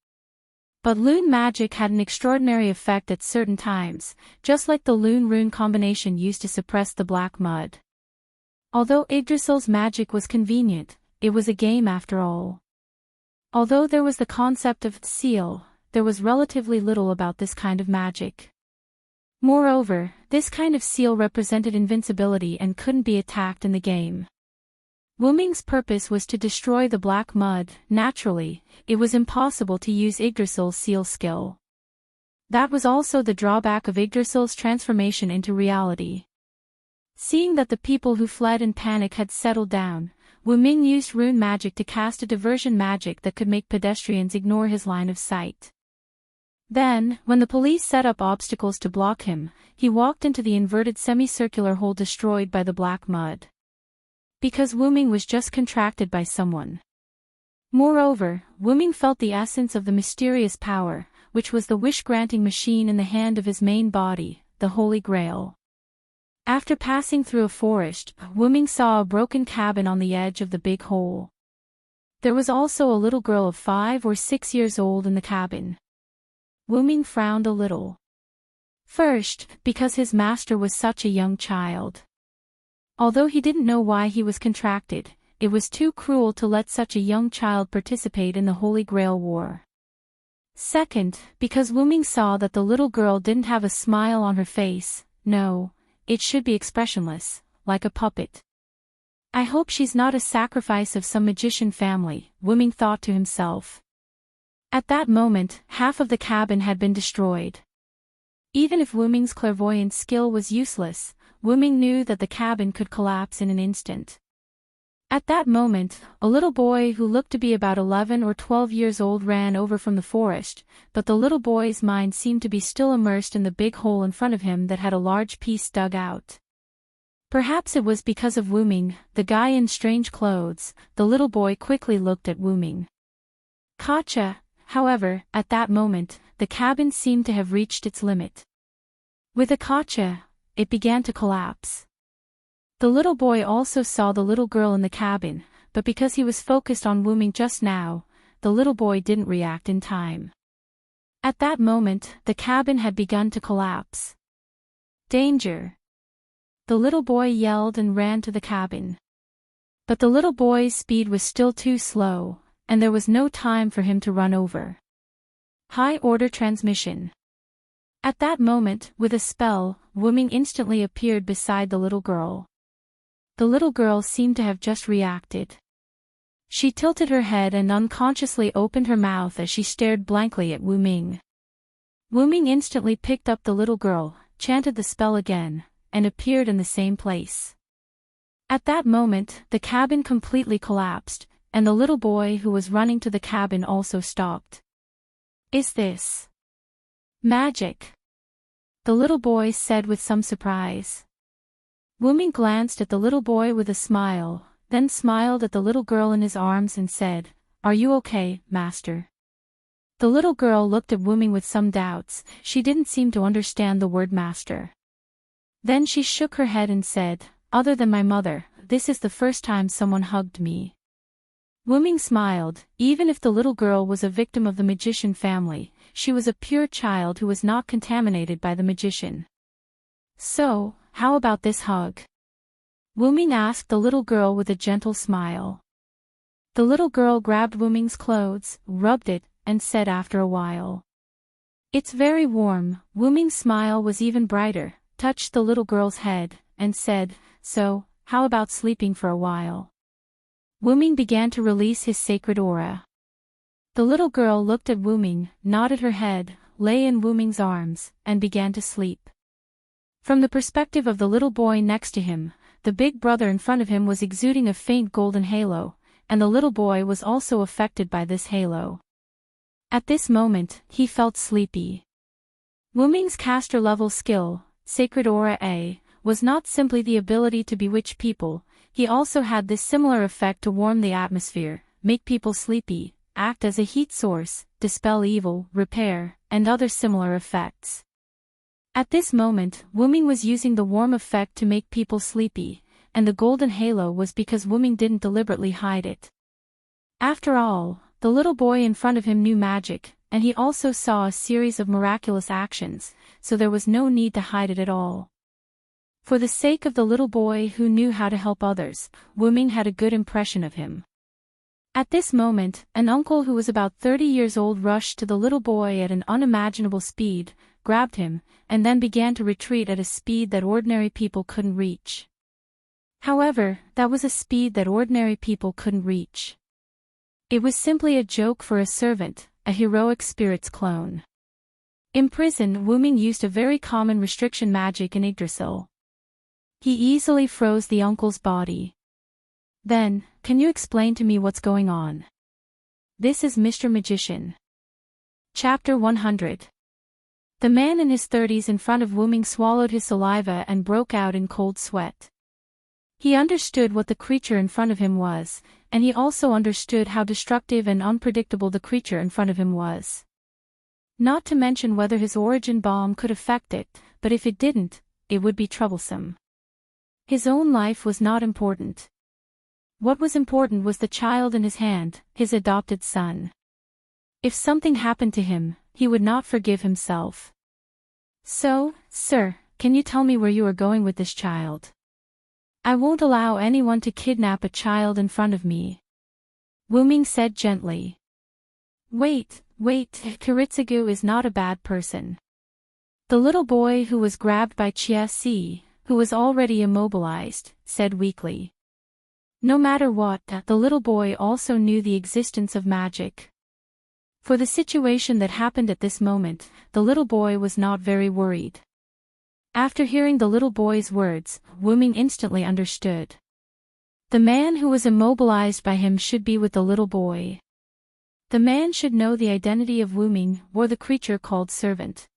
But lune magic had an extraordinary effect at certain times, just like the lune rune combination used to suppress the black mud. Although Yggdrasil's magic was convenient, it was a game after all. Although there was the concept of seal, there was relatively little about this kind of magic. Moreover, this kind of seal represented invincibility and couldn't be attacked in the game. Wu-Ming's purpose was to destroy the black mud. Naturally, it was impossible to use Yggdrasil's seal skill. That was also the drawback of Yggdrasil's transformation into reality. Seeing that the people who fled in panic had settled down, Wu-Ming used rune magic to cast a diversion magic that could make pedestrians ignore his line of sight. Then, when the police set up obstacles to block him, he walked into the inverted semicircular hole destroyed by the black mud. Because Wu-Ming was just contracted by someone. Moreover, Wu-Ming felt the essence of the mysterious power, which was the wish-granting machine in the hand of his main body, the Holy Grail. After passing through a forest, Wu-Ming saw a broken cabin on the edge of the big hole. There was also a little girl of 5 or 6 years old in the cabin. Wu-Ming frowned a little. First, because his master was such a young child. Although he didn't know why he was contracted, it was too cruel to let such a young child participate in the Holy Grail War. Second, because Wu-Ming saw that the little girl didn't have a smile on her face. No, it should be expressionless, like a puppet. I hope she's not a sacrifice of some magician family, Wu-Ming thought to himself. At that moment, half of the cabin had been destroyed. Even if Wu-Ming's clairvoyant skill was useless, Wu-Ming knew that the cabin could collapse in an instant. At that moment, a little boy who looked to be about 11 or 12 years old ran over from the forest, but the little boy's mind seemed to be still immersed in the big hole in front of him that had a large piece dug out. Perhaps it was because of Wu-Ming, the guy in strange clothes. The little boy quickly looked at Wu-Ming. Gotcha. However, at that moment, the cabin seemed to have reached its limit. With a gotcha, it began to collapse. The little boy also saw the little girl in the cabin, but because he was focused on Wu-Ming just now, the little boy didn't react in time. At that moment, the cabin had begun to collapse. Danger! The little boy yelled and ran to the cabin. But the little boy's speed was still too slow, and there was no time for him to run over. High-order transmission. At that moment, with a spell, Wu-Ming instantly appeared beside the little girl. The little girl seemed to have just reacted. She tilted her head and unconsciously opened her mouth as she stared blankly at Wu-Ming. Wu-Ming instantly picked up the little girl, chanted the spell again, and appeared in the same place. At that moment, the cabin completely collapsed, and the little boy who was running to the cabin also stopped. Is this magic? The little boy said with some surprise. Wuming glanced at the little boy with a smile, then smiled at the little girl in his arms and said, "Are you okay, master?" The little girl looked at Wuming with some doubts. She didn't seem to understand the word master. Then she shook her head and said, "Other than my mother, this is the first time someone hugged me." Wuming smiled. Even if the little girl was a victim of the magician family, she was a pure child who was not contaminated by the magician. "So, how about this hug?" Wuming asked the little girl with a gentle smile. The little girl grabbed Wuming's clothes, rubbed it, and said after a while, "It's very warm." Wuming's smile was even brighter, touched the little girl's head, and said, "So, how about sleeping for a while?" Wuming began to release his sacred aura. The little girl looked at Wuming, nodded her head, lay in Wuming's arms, and began to sleep. From the perspective of the little boy next to him, the big brother in front of him was exuding a faint golden halo, and the little boy was also affected by this halo. At this moment, he felt sleepy. Wuming's caster-level skill, Sacred Aura A, was not simply the ability to bewitch people, he also had this similar effect to warm the atmosphere, make people sleepy, act as a heat source, dispel evil, repair, and other similar effects. At this moment, Wuming was using the warm effect to make people sleepy, and the golden halo was because Wuming didn't deliberately hide it. After all, the little boy in front of him knew magic, and he also saw a series of miraculous actions, so there was no need to hide it at all. For the sake of the little boy who knew how to help others, Wuming had a good impression of him. At this moment, an uncle who was about 30 years old rushed to the little boy at an unimaginable speed, grabbed him, and then began to retreat at a speed that ordinary people couldn't reach. However, that was a speed that ordinary people couldn't reach. It was simply a joke for a servant, a heroic spirit's clone. In prison, Wuming used a very common restriction magic in Yggdrasil. He easily froze the uncle's body. "Then, can you explain to me what's going on? This is Mr. Magician." Chapter 100. The man in his 30s in front of Wuming swallowed his saliva and broke out in cold sweat. He understood what the creature in front of him was, and he also understood how destructive and unpredictable the creature in front of him was. Not to mention whether his origin bomb could affect it, but if it didn't, it would be troublesome. His own life was not important. What was important was the child in his hand, his adopted son. If something happened to him, he would not forgive himself. "So, sir, can you tell me where you are going with this child? I won't allow anyone to kidnap a child in front of me," Wuming said gently. Wait, Kiritsugu is not a bad person." The little boy who was grabbed by Chia-si, who was already immobilized, said weakly. No matter what, the little boy also knew the existence of magic. For the situation that happened at this moment, the little boy was not very worried. After hearing the little boy's words, Wuming instantly understood. The man who was immobilized by him should be with the little boy. The man should know the identity of Wuming, or the creature called servant.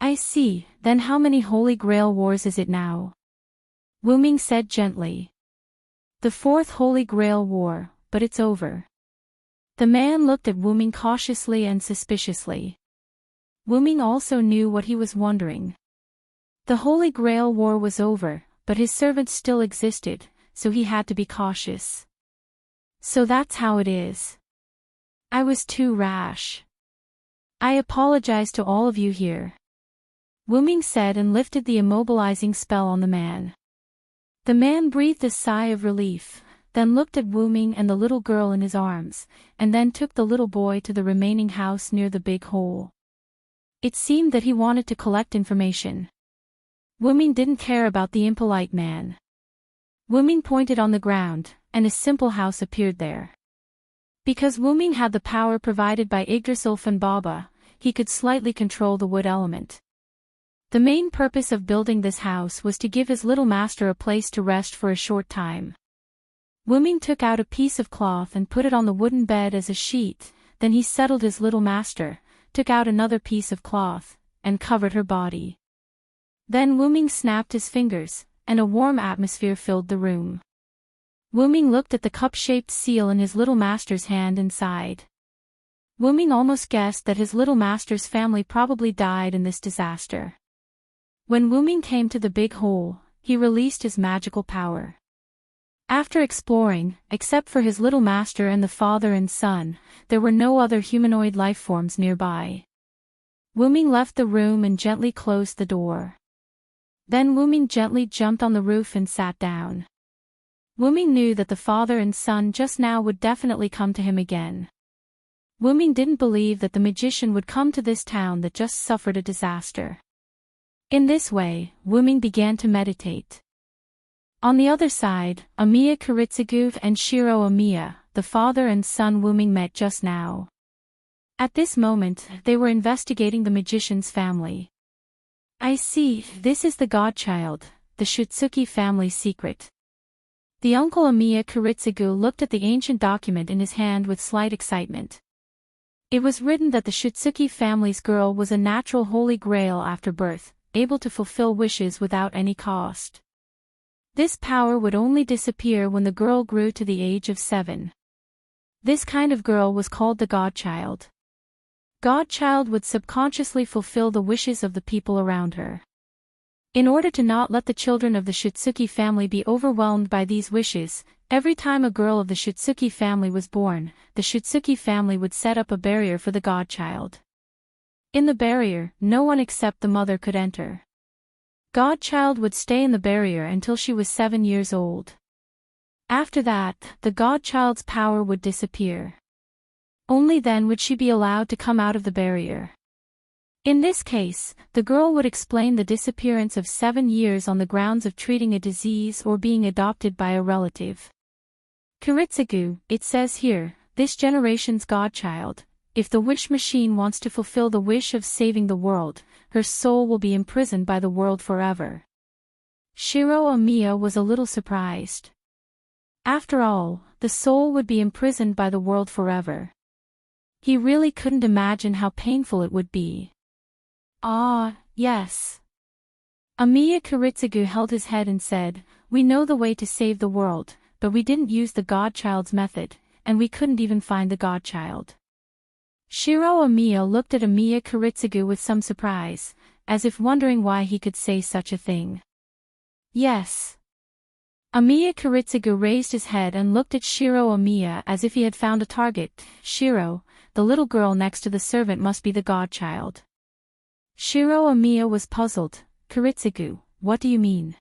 "I see, then how many Holy Grail wars is it now?" Wuming said gently. "The 4th Holy Grail war, but it's over." The man looked at Wuming cautiously and suspiciously. Wuming also knew what he was wondering. The Holy Grail war was over, but his servant still existed, so he had to be cautious. "So that's how it is. I was too rash. I apologize to all of you here," Wuming said and lifted the immobilizing spell on the man. The man breathed a sigh of relief, then looked at Wuming and the little girl in his arms, and then took the little boy to the remaining house near the big hole. It seemed that he wanted to collect information. Wuming didn't care about the impolite man. Wuming pointed on the ground, and a simple house appeared there. Because Wuming had the power provided by Yggdrasil Baba, he could slightly control the wood element. The main purpose of building this house was to give his little master a place to rest for a short time. Wuming took out a piece of cloth and put it on the wooden bed as a sheet, then he settled his little master, took out another piece of cloth, and covered her body. Then Wuming snapped his fingers, and a warm atmosphere filled the room. Wuming looked at the cup-shaped seal in his little master's hand and sighed. Wuming almost guessed that his little master's family probably died in this disaster. When Wuming came to the big hole, he released his magical power. After exploring, except for his little master and the father and son, there were no other humanoid life forms nearby. Wuming left the room and gently closed the door. Then Wuming gently jumped on the roof and sat down. Wuming knew that the father and son just now would definitely come to him again. Wuming didn't believe that the magician would come to this town that just suffered a disaster. In this way, Wuming began to meditate. On the other side, Amiya Kiritsugu and Shiro Amiya, the father and son Wuming met just now. At this moment, they were investigating the magician's family. I see, this is the godchild, the Shutsuki family's secret. The uncle Amiya Kiritsugu looked at the ancient document in his hand with slight excitement. It was written that the Shutsuki family's girl was a natural holy grail after birth, able to fulfill wishes without any cost. This power would only disappear when the girl grew to the age of 7. This kind of girl was called the godchild. Godchild would subconsciously fulfill the wishes of the people around her. In order to not let the children of the Shutsuki family be overwhelmed by these wishes, every time a girl of the Shutsuki family was born, the Shutsuki family would set up a barrier for the godchild. In the barrier, no one except the mother could enter. Godchild would stay in the barrier until she was 7 years old. After that, the godchild's power would disappear. Only then would she be allowed to come out of the barrier. In this case, the girl would explain the disappearance of 7 years on the grounds of treating a disease or being adopted by a relative. Kiritsugu, it says here, this generation's godchild, if the wish machine wants to fulfill the wish of saving the world, her soul will be imprisoned by the world forever. Shiro Amiya was a little surprised. After all, the soul would be imprisoned by the world forever. He really couldn't imagine how painful it would be. Ah, yes. Amiya Kiritsugu held his head and said, we know the way to save the world, but we didn't use the godchild's method, and we couldn't even find the godchild. Shiro Amiya looked at Amiya Kiritsugu with some surprise, as if wondering why he could say such a thing. Yes. Amiya Kiritsugu raised his head and looked at Shiro Amiya as if he had found a target. Shiro, the little girl next to the servant must be the godchild. Shiro Amiya was puzzled. Kiritsugu, what do you mean?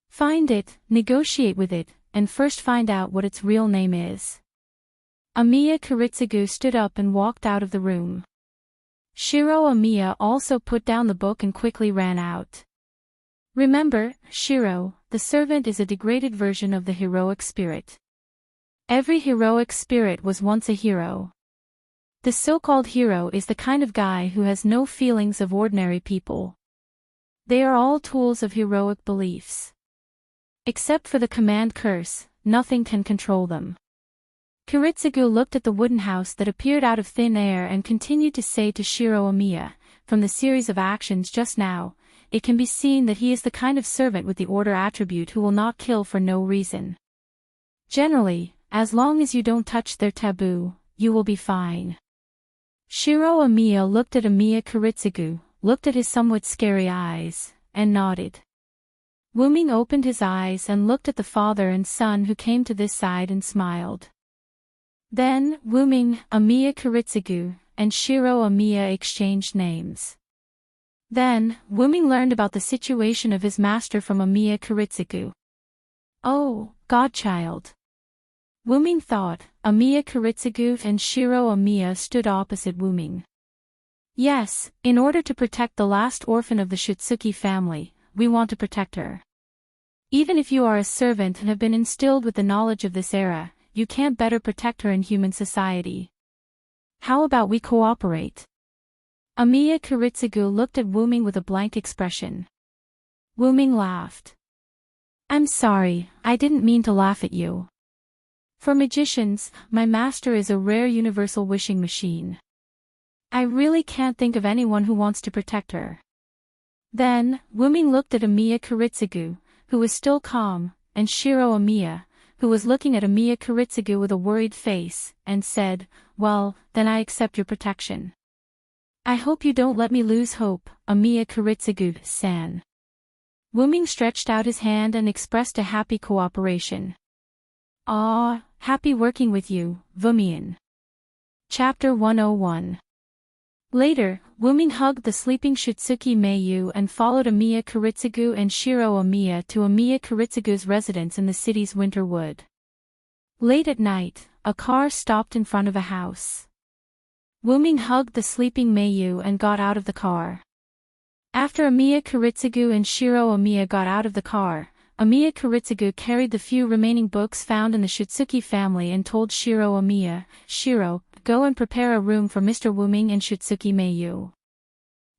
Find it, negotiate with it, and first find out what its real name is. Amiya Kiritsugu stood up and walked out of the room. Shiro Amiya also put down the book and quickly ran out. Remember, Shiro, the servant is a degraded version of the heroic spirit. Every heroic spirit was once a hero. The so-called hero is the kind of guy who has no feelings of ordinary people. They are all tools of heroic beliefs. Except for the command curse, nothing can control them. Kiritsugu looked at the wooden house that appeared out of thin air and continued to say to Shiro Amiya, from the series of actions just now, it can be seen that he is the kind of servant with the order attribute who will not kill for no reason. Generally, as long as you don't touch their taboo, you will be fine. Shiro Amiya looked at Amiya Kiritsugu, looked at his somewhat scary eyes, and nodded. Wuming opened his eyes and looked at the father and son who came to this side and smiled. Then, Wuming, Amiya Kiritsugu, and Shiro Amiya exchanged names. Then, Wuming learned about the situation of his master from Amiya Kiritsugu. Oh, godchild. Wuming thought. Amiya Kiritsugu and Shiro Amiya stood opposite Wuming. Yes, in order to protect the last orphan of the Shutsuki family, we want to protect her. Even if you are a servant and have been instilled with the knowledge of this era, you can't better protect her in human society. How about we cooperate? Amiya Kiritsugu looked at Wuming with a blank expression. Wuming laughed. I'm sorry, I didn't mean to laugh at you. For magicians, my master is a rare universal wishing machine. I really can't think of anyone who wants to protect her. Then, Wuming looked at Amiya Kiritsugu, who was still calm, and Shiro Amiya, who was looking at Amiya Kuritsugu with a worried face, and said, "Well, then I accept your protection. I hope you don't let me lose hope, Amiya Kuritsugu-san." Wuming stretched out his hand and expressed a happy cooperation. "Ah, happy working with you, Wumian." Chapter 101. Later, Wuming hugged the sleeping Shutsuki Meiyu and followed Amiya Kuritsugu and Shiro Amiya to Amiya Kuritsugu's residence in the city's winter wood. Late at night, a car stopped in front of a house. Wuming hugged the sleeping Meiyu and got out of the car. After Amiya Kuritsugu and Shiro Amiya got out of the car, Amiya Kuritsugu carried the few remaining books found in the Shutsuki family and told Shiro Amiya, "Shiro, go and prepare a room for Mr. Wuming and Shutsuki Meiyu."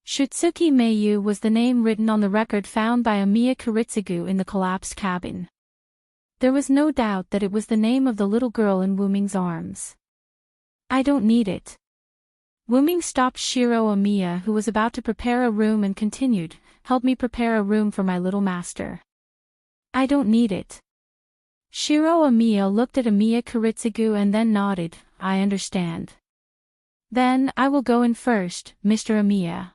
Shutsuki Meiyu was the name written on the record found by Amiya Kuritsugu in the collapsed cabin. There was no doubt that it was the name of the little girl in Wuming's arms. "I don't need it." Wuming stopped Shiro Amiya, who was about to prepare a room, and continued, "Help me prepare a room for my little master." "I don't need it." Shiro Amiya looked at Amiya Kuritsugu and then nodded, "I understand. Then I will go in first, Mr. Amiya."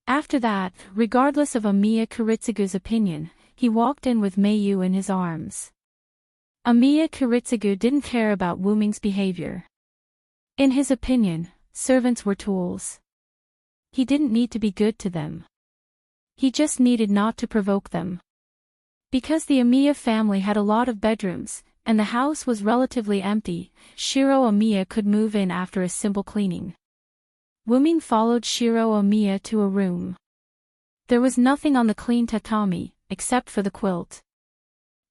After that, regardless of Amiya Kuritsugu's opinion, he walked in with Meiyu in his arms. Amiya Kuritsugu didn't care about Wuming's behavior. In his opinion, servants were tools. He didn't need to be good to them. He just needed not to provoke them. Because the Amiya family had a lot of bedrooms, and the house was relatively empty, Shiro Amiya could move in after a simple cleaning. Wuming followed Shiro Amiya to a room. There was nothing on the clean tatami, except for the quilt.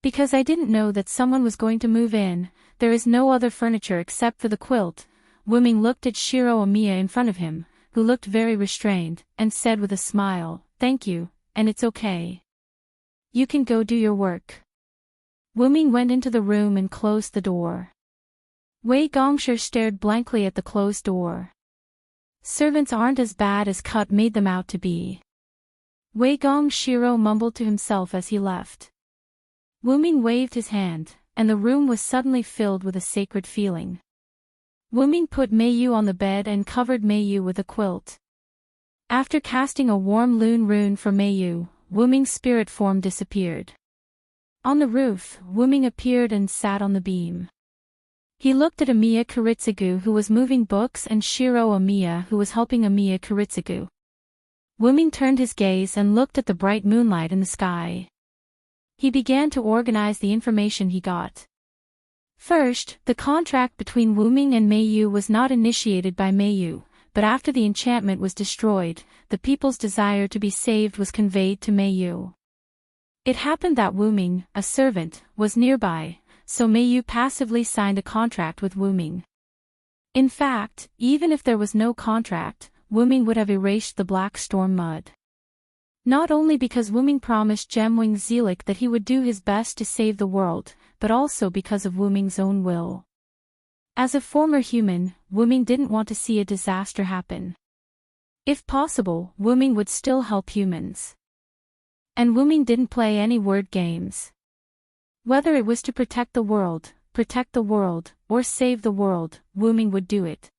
"Because I didn't know that someone was going to move in, there is no other furniture except for the quilt." Wuming looked at Shiro Amiya in front of him, who looked very restrained, and said with a smile, "Thank you, and it's okay. You can go do your work." Wuming went into the room and closed the door. Wei Gongshi stared blankly at the closed door. Servants aren't as bad as Cut made them out to be. Wei Gongshiro mumbled to himself as he left. Wuming waved his hand, and the room was suddenly filled with a sacred feeling. Wuming put Meiyu on the bed and covered Meiyu with a quilt. After casting a warm lune rune for Meiyu, Wuming's spirit form disappeared. On the roof, Wuming appeared and sat on the beam. He looked at Amiya Kuritsugu, who was moving books, and Shiro Amiya, who was helping Amiya Kuritsugu. Wuming turned his gaze and looked at the bright moonlight in the sky. He began to organize the information he got. First, the contract between Wuming and Meiyu was not initiated by Meiyu, but after the enchantment was destroyed, the people's desire to be saved was conveyed to Meiyu. It happened that Wuming, a servant, was nearby, so Meiyu passively signed a contract with Wuming. In fact, even if there was no contract, Wuming would have erased the black storm mud. Not only because Wuming promised Gemwing Zelik that he would do his best to save the world, but also because of Wuming's own will. As a former human, Wuming didn't want to see a disaster happen. If possible, Wuming would still help humans. And Wuming didn't play any word games. Whether it was to protect the world, or save the world, Wuming would do it.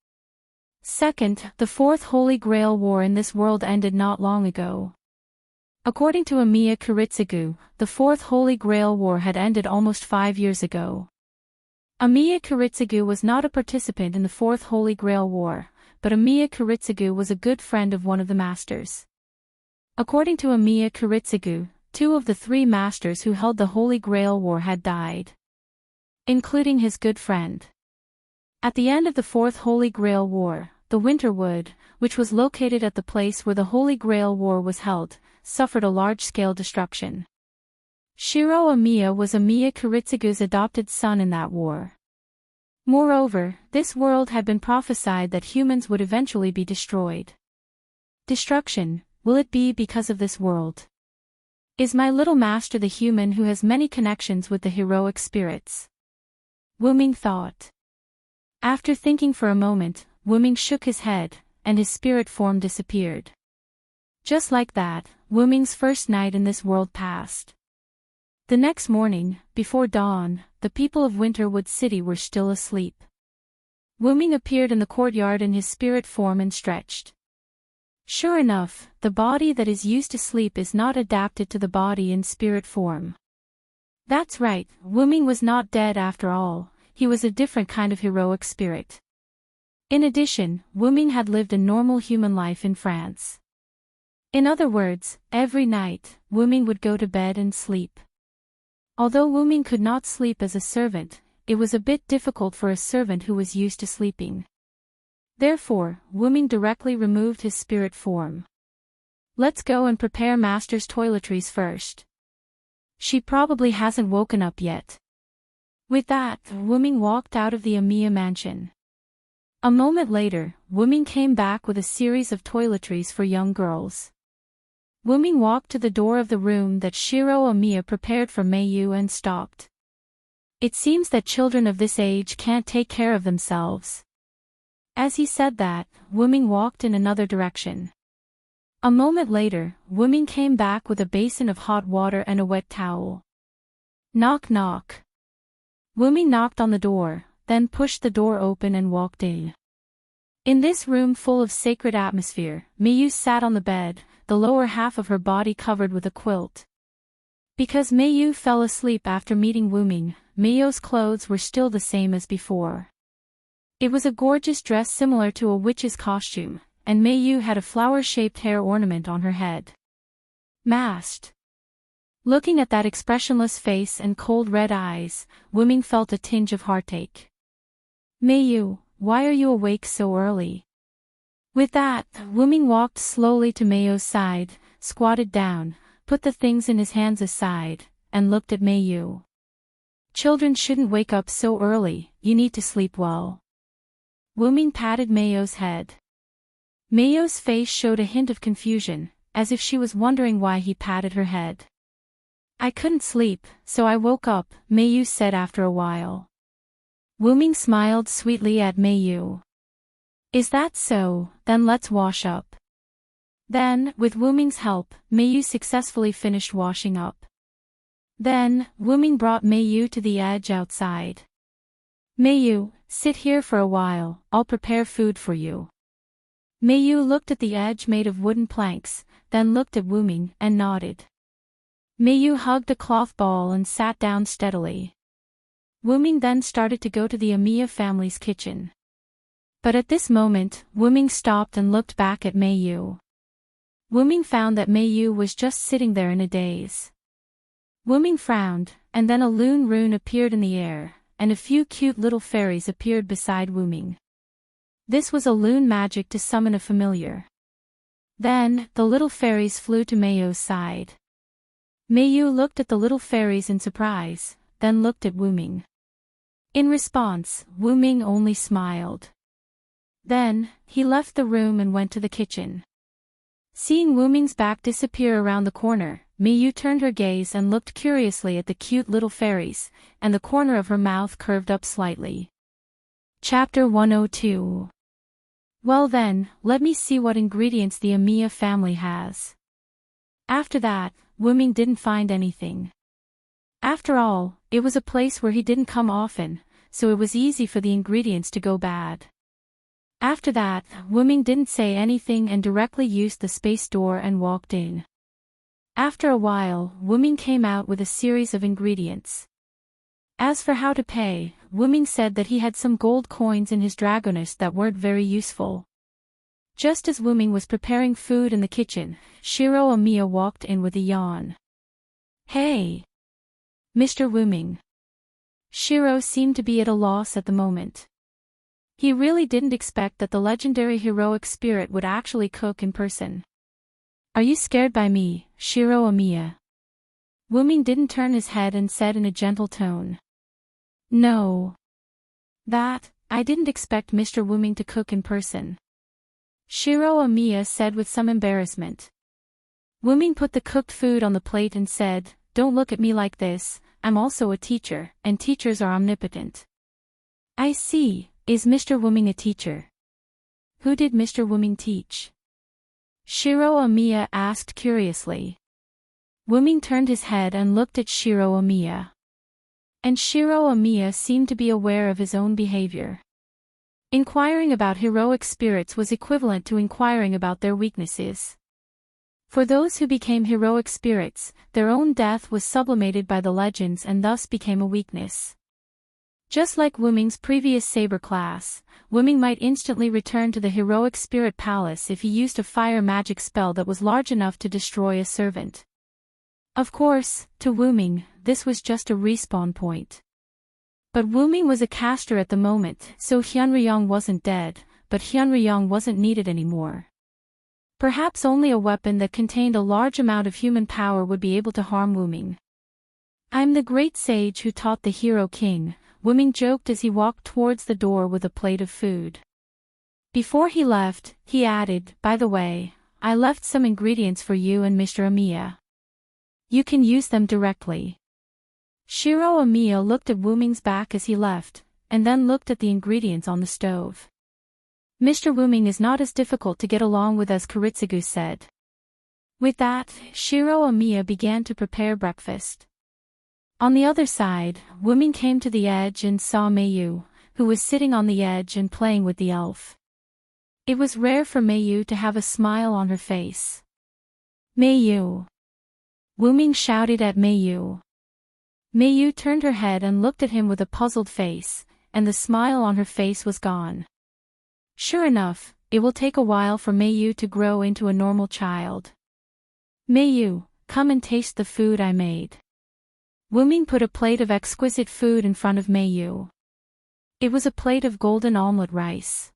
Second, the Fourth Holy Grail War in this world ended not long ago. According to Amiya Kuritsugu, the Fourth Holy Grail War had ended almost 5 years ago. Amiya Kuritsugu was not a participant in the Fourth Holy Grail War, but Amiya Kuritsugu was a good friend of one of the masters. According to Amiya Kuritsugu, 2 of the 3 masters who held the Holy Grail War had died, including his good friend. At the end of the Fourth Holy Grail War, the Winterwood, which was located at the place where the Holy Grail War was held, suffered a large-scale destruction. Shiro Amiya was Amiya Kuritsugu's adopted son in that war. Moreover, this world had been prophesied that humans would eventually be destroyed. Destruction, will it be because of this world? Is my little master the human who has many connections with the heroic spirits? Wuming thought. After thinking for a moment, Wuming shook his head, and his spirit form disappeared. Just like that, Wuming's first night in this world passed. The next morning, before dawn, the people of Winterwood City were still asleep. Wu-Ming appeared in the courtyard in his spirit form and stretched. Sure enough, the body that is used to sleep is not adapted to the body in spirit form. That's right, Wu-Ming was not dead after all, he was a different kind of heroic spirit. In addition, Wu-Ming had lived a normal human life in France. In other words, every night, Wu-Ming would go to bed and sleep. Although Wu-Ming could not sleep as a servant, it was a bit difficult for a servant who was used to sleeping. Therefore, Wu-Ming directly removed his spirit form. Let's go and prepare Master's toiletries first. She probably hasn't woken up yet. With that, Wu-Ming walked out of the Amiya mansion. A moment later, Wu-Ming came back with a series of toiletries for young girls. Wu-Ming walked to the door of the room that Shiro Amiya prepared for Meiyu and stopped. It seems that children of this age can't take care of themselves. As he said that, Wu-Ming walked in another direction. A moment later, Wu-Ming came back with a basin of hot water and a wet towel. Knock knock. Wu-Ming knocked on the door, then pushed the door open and walked in. In this room full of sacred atmosphere, Meiyu sat on the bed, the lower half of her body covered with a quilt. Because Meiyu fell asleep after meeting Wu-Ming, Meiyu's clothes were still the same as before. It was a gorgeous dress similar to a witch's costume, and Meiyu had a flower-shaped hair ornament on her head. Masked. Looking at that expressionless face and cold red eyes, Wu-Ming felt a tinge of heartache. Meiyu, why are you awake so early? With that, Wu-Ming walked slowly to Meiyu's side, squatted down, put the things in his hands aside, and looked at Meiyu. Children shouldn't wake up so early, you need to sleep well. Wu-Ming patted Meiyu's head. Meiyu's face showed a hint of confusion, as if she was wondering why he patted her head. I couldn't sleep, so I woke up, Meiyu said after a while. Wu-Ming smiled sweetly at Meiyu. Is that so, then let's wash up. Then, with Wu-Ming's help, Meiyu successfully finished washing up. Then, Wu-Ming brought Meiyu to the edge outside. Meiyu, sit here for a while, I'll prepare food for you. Meiyu looked at the edge made of wooden planks, then looked at Wu-Ming and nodded. Meiyu hugged a cloth ball and sat down steadily. Wu-Ming then started to go to the Amiya family's kitchen. But at this moment, Wu-Ming stopped and looked back at Meiyu. Wu-Ming found that Meiyu was just sitting there in a daze. Wu-Ming frowned, and then a loon rune appeared in the air, and a few cute little fairies appeared beside Wu-Ming. This was a loon magic to summon a familiar. Then, the little fairies flew to Meiyu's side. Meiyu looked at the little fairies in surprise, then looked at Wu-Ming. In response, Wu-Ming only smiled. Then, he left the room and went to the kitchen. Seeing Wu-Ming's back disappear around the corner, Meiyu turned her gaze and looked curiously at the cute little fairies, and the corner of her mouth curved up slightly. Chapter 102. Well then, let me see what ingredients the Amiya family has. After that, Wu-Ming didn't find anything. After all, it was a place where he didn't come often, so it was easy for the ingredients to go bad. After that, Wu-Ming didn't say anything and directly used the space door and walked in. After a while, Wu-Ming came out with a series of ingredients. As for how to pay, Wu-Ming said that he had some gold coins in his dragoness that weren't very useful. Just as Wu-Ming was preparing food in the kitchen, Shiro Amiya walked in with a yawn. Hey! Mr. Wu-Ming. Shiro seemed to be at a loss at the moment. He really didn't expect that the legendary heroic spirit would actually cook in person. Are you scared by me, Shiro Amiya? Wu-Ming didn't turn his head and said in a gentle tone. No. I didn't expect Mr. Wu-Ming to cook in person. Shiro Amiya said with some embarrassment. Wu-Ming put the cooked food on the plate and said, Don't look at me like this, I'm also a teacher, and teachers are omnipotent. I see, is Mr. Wu-Ming a teacher? Who did Mr. Wu-Ming teach? Shiro Amiya asked curiously. Wuming turned his head and looked at Shiro Amiya. And Shiro Amiya seemed to be aware of his own behavior. Inquiring about heroic spirits was equivalent to inquiring about their weaknesses. For those who became heroic spirits, their own death was sublimated by the legends and thus became a weakness. Just like Wuming's previous saber class, Wuming might instantly return to the heroic spirit palace if he used a fire magic spell that was large enough to destroy a servant. Of course, to Wuming, this was just a respawn point. But Wuming was a caster at the moment, so Hyunryong wasn't dead, but Hyunryong wasn't needed anymore. Perhaps only a weapon that contained a large amount of human power would be able to harm Wuming. "I'm the great sage who taught the hero king," Wuming joked as he walked towards the door with a plate of food. Before he left, he added, "By the way, I left some ingredients for you and Mr. Amiya. You can use them directly." Shiro Amiya looked at Wuming's back as he left, and then looked at the ingredients on the stove. "Mr. Wuming is not as difficult to get along with as Kiritsugu said." With that, Shiro Amiya began to prepare breakfast. On the other side, Wuming came to the edge and saw Mayu, who was sitting on the edge and playing with the elf. It was rare for Mayu to have a smile on her face. "Mayu!" Wuming shouted at Mayu. Mayu turned her head and looked at him with a puzzled face, and the smile on her face was gone. Sure enough, it will take a while for Mayu to grow into a normal child. "Mayu, come and taste the food I made." Wuming put a plate of exquisite food in front of Mayu. It was a plate of golden omelette rice.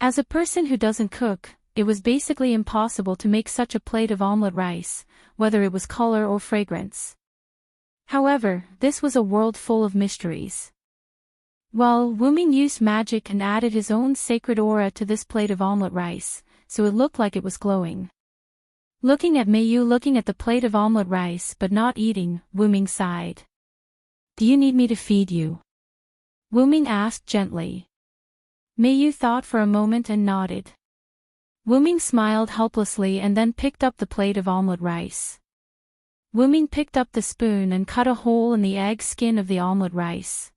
As a person who doesn't cook, it was basically impossible to make such a plate of omelette rice, whether it was color or fragrance. However, this was a world full of mysteries. Well, Wuming used magic and added his own sacred aura to this plate of omelette rice, so it looked like it was glowing. Looking at Mayu looking at the plate of omelette rice but not eating, Wuming sighed. "Do you need me to feed you?" Wuming asked gently. Mayu thought for a moment and nodded. Wuming smiled helplessly and then picked up the plate of omelette rice. Wuming picked up the spoon and cut a hole in the egg skin of the omelette rice.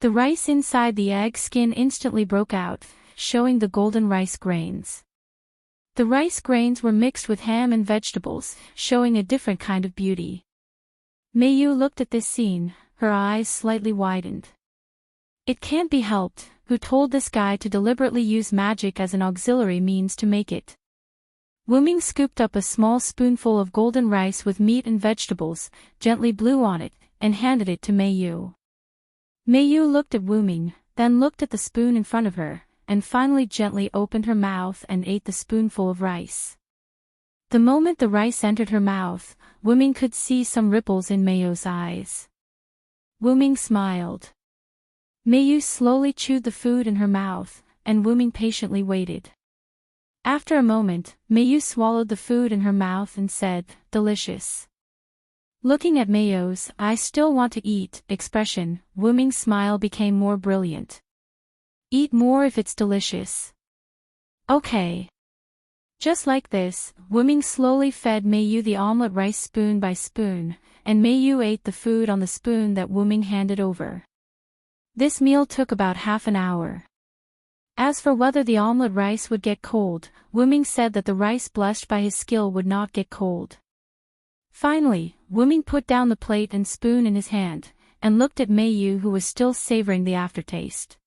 The rice inside the egg skin instantly broke out, showing the golden rice grains. The rice grains were mixed with ham and vegetables, showing a different kind of beauty. Mayu looked at this scene, her eyes slightly widened. It can't be helped, who told this guy to deliberately use magic as an auxiliary means to make it? Wuming scooped up a small spoonful of golden rice with meat and vegetables, gently blew on it, and handed it to Mayu. Mayu looked at Wuming, then looked at the spoon in front of her, and finally gently opened her mouth and ate the spoonful of rice. The moment the rice entered her mouth, Wuming could see some ripples in Mayu's eyes. Wuming smiled. Mayu slowly chewed the food in her mouth, and Wuming patiently waited. After a moment, Mayu swallowed the food in her mouth and said, "Delicious." Looking at Mayu's "I still want to eat" expression, Wuming's smile became more brilliant. "Eat more if it's delicious." "Okay." Just like this, Wuming slowly fed Mayu the omelette rice spoon by spoon, and Mayu ate the food on the spoon that Wuming handed over. This meal took about half an hour. As for whether the omelette rice would get cold, Wuming said that the rice blessed by his skill would not get cold. Finally, Wuming put down the plate and spoon in his hand, and looked at Mayu who was still savoring the aftertaste.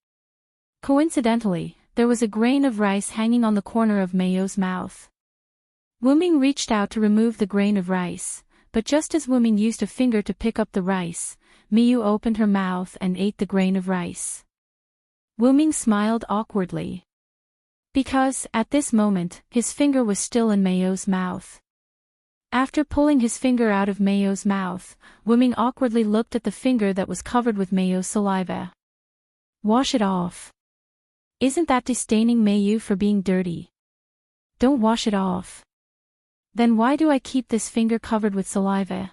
Coincidentally, there was a grain of rice hanging on the corner of Mayu's mouth. Wuming reached out to remove the grain of rice, but just as Wuming used a finger to pick up the rice, Mayu opened her mouth and ate the grain of rice. Wuming smiled awkwardly. Because, at this moment, his finger was still in Mayu's mouth. After pulling his finger out of Mayu's mouth, Wuming awkwardly looked at the finger that was covered with Mayu's saliva. "Wash it off." "Isn't that disdaining Mayu for being dirty?" "Don't wash it off." "Then why do I keep this finger covered with saliva?"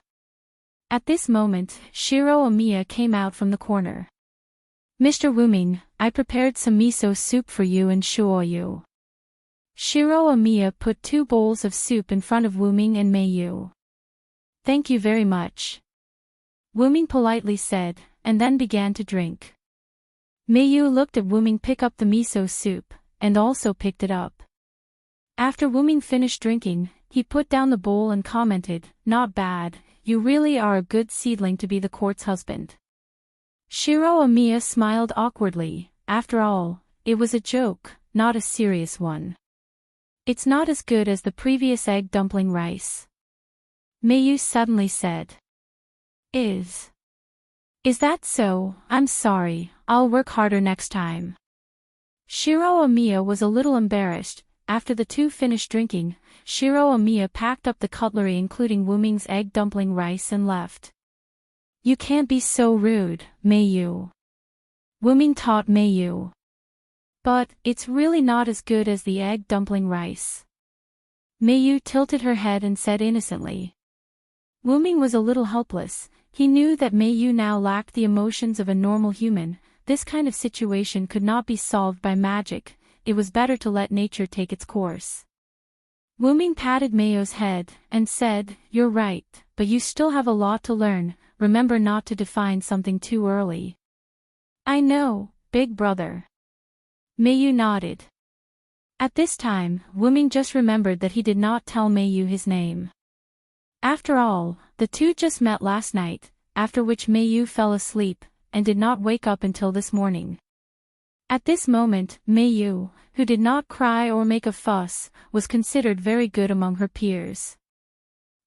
At this moment, Shiro Amiya came out from the corner. "Mr. Wuming, I prepared some miso soup for you and Shuoyu." Shiro Amiya put 2 bowls of soup in front of Wuming and Mayu. Thank you very much. Wuming politely said, and then began to drink. Meiyu looked at Wuming pick up the miso soup, and also picked it up. After Wuming finished drinking, he put down the bowl and commented, "Not bad, you really are a good seedling to be the court's husband." Shiro Amiya smiled awkwardly. After all, it was a joke, not a serious one. It's not as good as the previous egg dumpling rice. Meiyu suddenly said. Is that so? I'm sorry, I'll work harder next time. Shiro Amiya was a little embarrassed. After the two finished drinking, Shiro Amiya packed up the cutlery including Wuming's egg dumpling rice and left. You can't be so rude, Meiyu. Wuming taught Meiyu. But, it's really not as good as the egg dumpling rice. Meiyu tilted her head and said innocently. Wuming was a little helpless. He knew that Meiyu now lacked the emotions of a normal human. This kind of situation could not be solved by magic. It was better to let nature take its course. Wuming patted Meiyu's head and said, "You're right, but you still have a lot to learn. Remember not to define something too early." I know, big brother. Meiyu nodded. At this time, Wuming just remembered that he did not tell Meiyu his name. After all, the two just met last night, after which Meiyu fell asleep, and did not wake up until this morning. At this moment, Meiyu, who did not cry or make a fuss, was considered very good among her peers.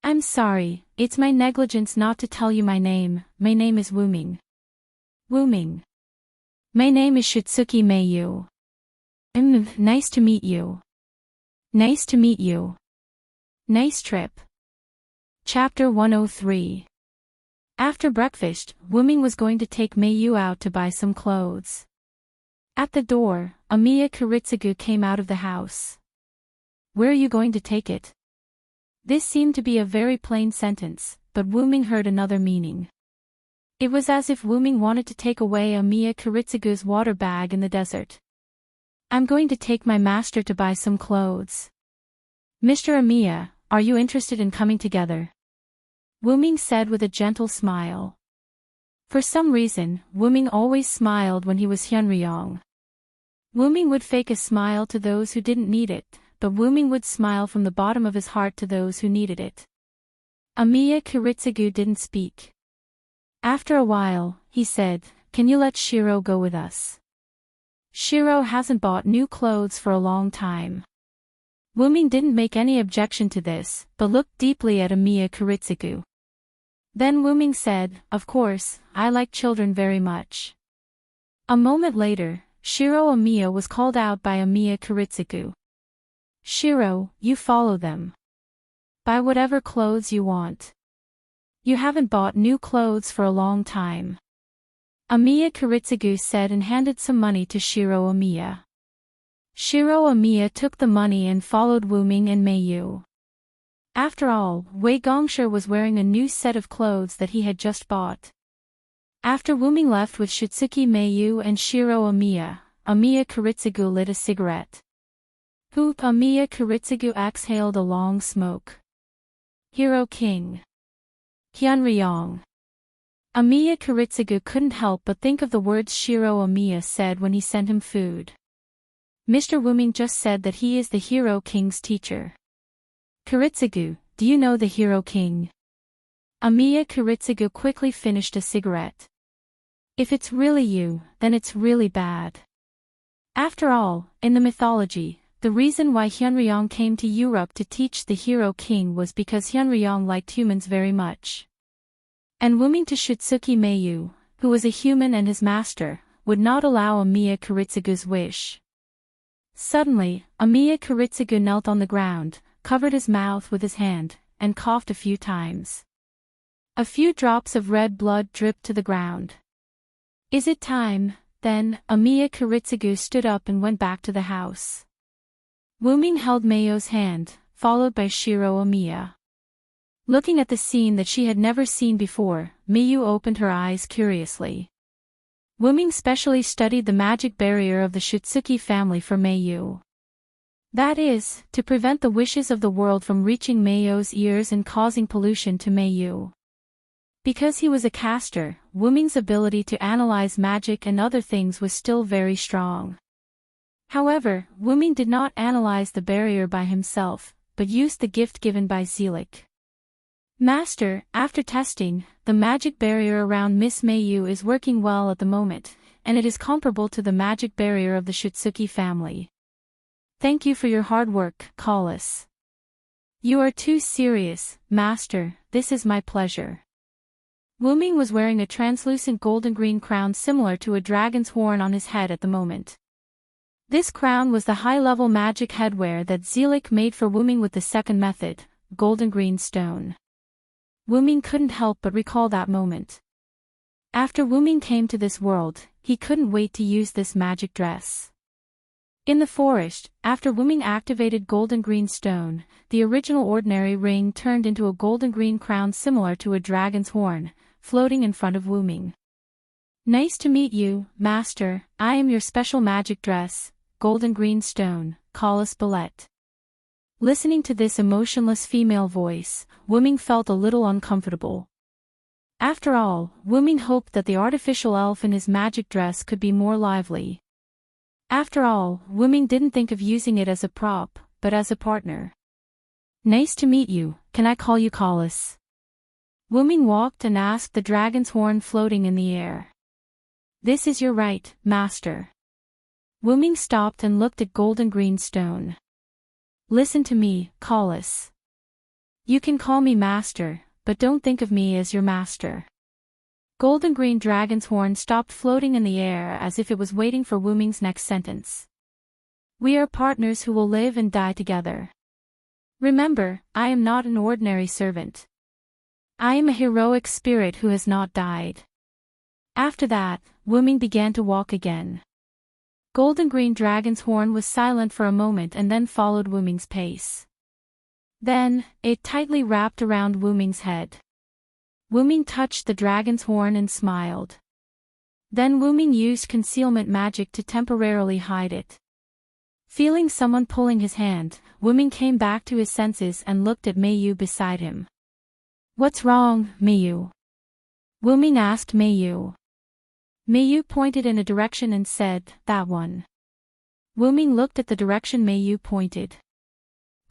I'm sorry, it's my negligence not to tell you my name. My name is Wuming. Wuming. My name is Shitsuki Meiyu. Nice to meet you. Nice to meet you. Nice trip. Chapter 103. After breakfast, Wuming was going to take Meiyu out to buy some clothes. At the door, Amiya Kiritsugu came out of the house. Where are you going to take it? This seemed to be a very plain sentence, but Wuming heard another meaning. It was as if Wuming wanted to take away Amiya Kiritsugu's water bag in the desert. I'm going to take my master to buy some clothes. Mr. Amiya, are you interested in coming together? Wuming said with a gentle smile. For some reason, Wuming always smiled when he was Hyunryong. Wuming would fake a smile to those who didn't need it, but Wuming would smile from the bottom of his heart to those who needed it. Amiya Kiritsugu didn't speak. After a while, he said, "Can you let Shiro go with us? Shiro hasn't bought new clothes for a long time." Wuming didn't make any objection to this, but looked deeply at Amiya Kiritsugu. Then Wuming said, "Of course, I like children very much." A moment later, Shiro Amiya was called out by Amiya Kiritsugu. "Shiro, you follow them. Buy whatever clothes you want. You haven't bought new clothes for a long time." Amiya Kiritsugu said and handed some money to Shiro Amiya. Shiro Amiya took the money and followed Wuming and Meiyu. After all, Wei Gongshi was wearing a new set of clothes that he had just bought. After Wuming left with Shitsuki Meiyu and Shiro Amiya, Amiya Kiritsugu lit a cigarette. Amiya Kiritsugu exhaled a long smoke. Hero King. Hyunryong. Amiya Kiritsugu couldn't help but think of the words Shiro Amiya said when he sent him food. Mr. Wuming just said that he is the Hero King's teacher. Kiritsugu, do you know the Hero King? Amiya Kiritsugu quickly finished a cigarette. If it's really you, then it's really bad. After all, in the mythology, the reason why Hyunryong came to Europe to teach the Hero King was because Hyunryong liked humans very much. And Wuming to Shitsuki Meiyu, who was a human and his master, would not allow Amiya Kiritsugu's wish. Suddenly, Amiya Kiritsugu knelt on the ground, covered his mouth with his hand, and coughed a few times. A few drops of red blood dripped to the ground. Is it time? Then, Amiya Kiritsugu stood up and went back to the house. Wuming held Meiyu's hand, followed by Shiro Amiya. Looking at the scene that she had never seen before, Meiyu opened her eyes curiously. Wuming specially studied the magic barrier of the Shitsuki family for Meiyu. That is, to prevent the wishes of the world from reaching Mayo's ears and causing pollution to Mayu. Because he was a caster, Wuming's ability to analyze magic and other things was still very strong. However, Wuming did not analyze the barrier by himself, but used the gift given by Zelik. Master, after testing, the magic barrier around Miss Mayu is working well at the moment, and it is comparable to the magic barrier of the Shutsuki family. Thank you for your hard work, Collis. You are too serious, Master, this is my pleasure. Wuming was wearing a translucent golden-green crown similar to a dragon's horn on his head at the moment. This crown was the high-level magic headwear that Zelik made for Wuming with the second method, golden-green stone. Wuming couldn't help but recall that moment. After Wuming came to this world, he couldn't wait to use this magic dress. In the forest, after Wuming activated golden-green stone, the original ordinary ring turned into a golden-green crown similar to a dragon's horn, floating in front of Wuming. Nice to meet you, Master, I am your special magic dress, golden-green stone, Collis Ballet. Listening to this emotionless female voice, Wuming felt a little uncomfortable. After all, Wuming hoped that the artificial elf in his magic dress could be more lively. After all, Wuming didn't think of using it as a prop, but as a partner. Nice to meet you, can I call you Collis? Wuming walked and asked the dragon's horn floating in the air. This is your right, Master. Wuming stopped and looked at golden-green stone. Listen to me, Collis. You can call me Master, but don't think of me as your master. Golden-green dragon's horn stopped floating in the air as if it was waiting for Wuming's next sentence. We are partners who will live and die together. Remember, I am not an ordinary servant. I am a heroic spirit who has not died. After that, Wuming began to walk again. Golden-green dragon's horn was silent for a moment and then followed Wuming's pace. Then, it tightly wrapped around Wuming's head. Wuming touched the dragon's horn and smiled. Then Wuming used concealment magic to temporarily hide it. Feeling someone pulling his hand, Wuming came back to his senses and looked at Mayu beside him. What's wrong, Mayu? Wuming asked Mayu. Mayu pointed in a direction and said, that one. Wuming looked at the direction Mayu pointed.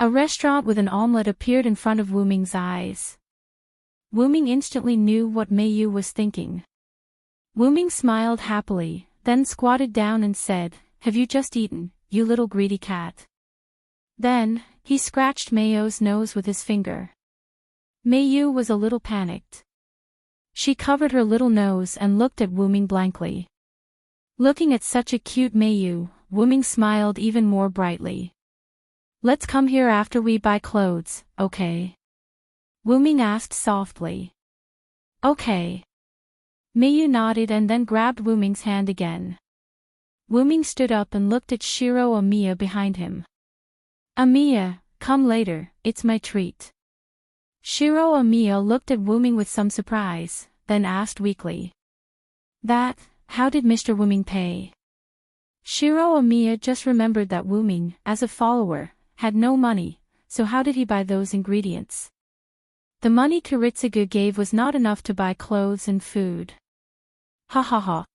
A restaurant with an omelette appeared in front of Wuming's eyes. Wuming instantly knew what Mayu was thinking. Wuming smiled happily, then squatted down and said, have you just eaten, you little greedy cat? Then, he scratched Mayu's nose with his finger. Mayu was a little panicked. She covered her little nose and looked at Wuming blankly. Looking at such a cute Mayu, Wuming smiled even more brightly. Let's come here after we buy clothes, okay? Wuming asked softly. Okay. Mayu nodded and then grabbed Wuming's hand again. Wuming stood up and looked at Shiro Amiya behind him. Amiya, come later, it's my treat. Shiro Amiya looked at Wuming with some surprise, then asked weakly. How did Mr. Wuming pay? Shiro Amiya just remembered that Wuming, as a follower, had no money, so how did he buy those ingredients? The money Kiritsugu gave was not enough to buy clothes and food. Ha ha ha.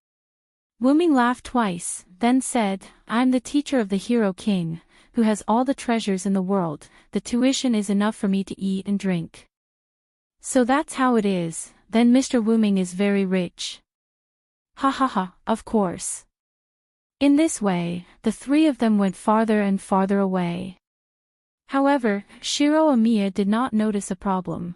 Wuming laughed twice, then said, I'm the teacher of the hero king, who has all the treasures in the world, the tuition is enough for me to eat and drink. So that's how it is, then Mr. Wuming is very rich. Ha ha ha, of course. In this way, the three of them went farther and farther away. However, Shiro Amiya did not notice a problem.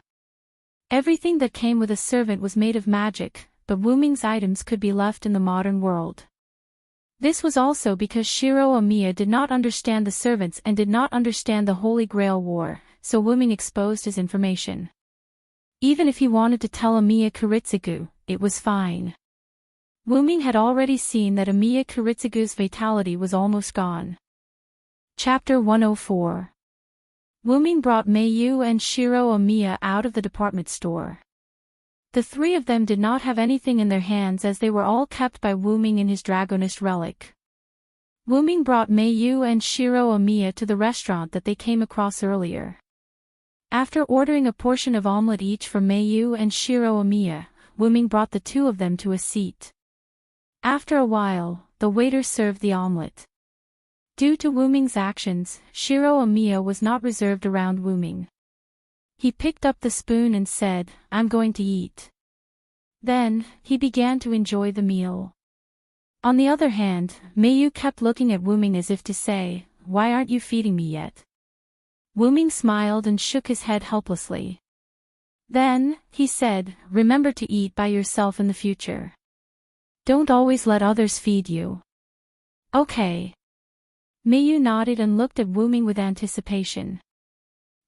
Everything that came with a servant was made of magic, but Wuming's items could be left in the modern world. This was also because Shiro Amiya did not understand the servants and did not understand the Holy Grail War, so Wuming exposed his information. Even if he wanted to tell Amiya Kiritsugu, it was fine. Wuming had already seen that Amiya Kiritsugu's vitality was almost gone. Chapter 104. Wuming brought Mayu and Shiro Amiya out of the department store. The three of them did not have anything in their hands as they were all kept by Wuming in his Dragonist relic. Wuming brought Meiyu and Shiro Amiya to the restaurant that they came across earlier. After ordering a portion of omelette each for Meiyu and Shiro Amiya, Wuming brought the two of them to a seat. After a while, the waiter served the omelette. Due to Wuming's actions, Shiro Amiya was not reserved around Wuming. He picked up the spoon and said, "I'm going to eat." Then, he began to enjoy the meal. On the other hand, Meiyu kept looking at Wuming as if to say, "Why aren't you feeding me yet?" Wuming smiled and shook his head helplessly. Then, he said, "Remember to eat by yourself in the future. Don't always let others feed you." "Okay." Meiyu nodded and looked at Wuming with anticipation.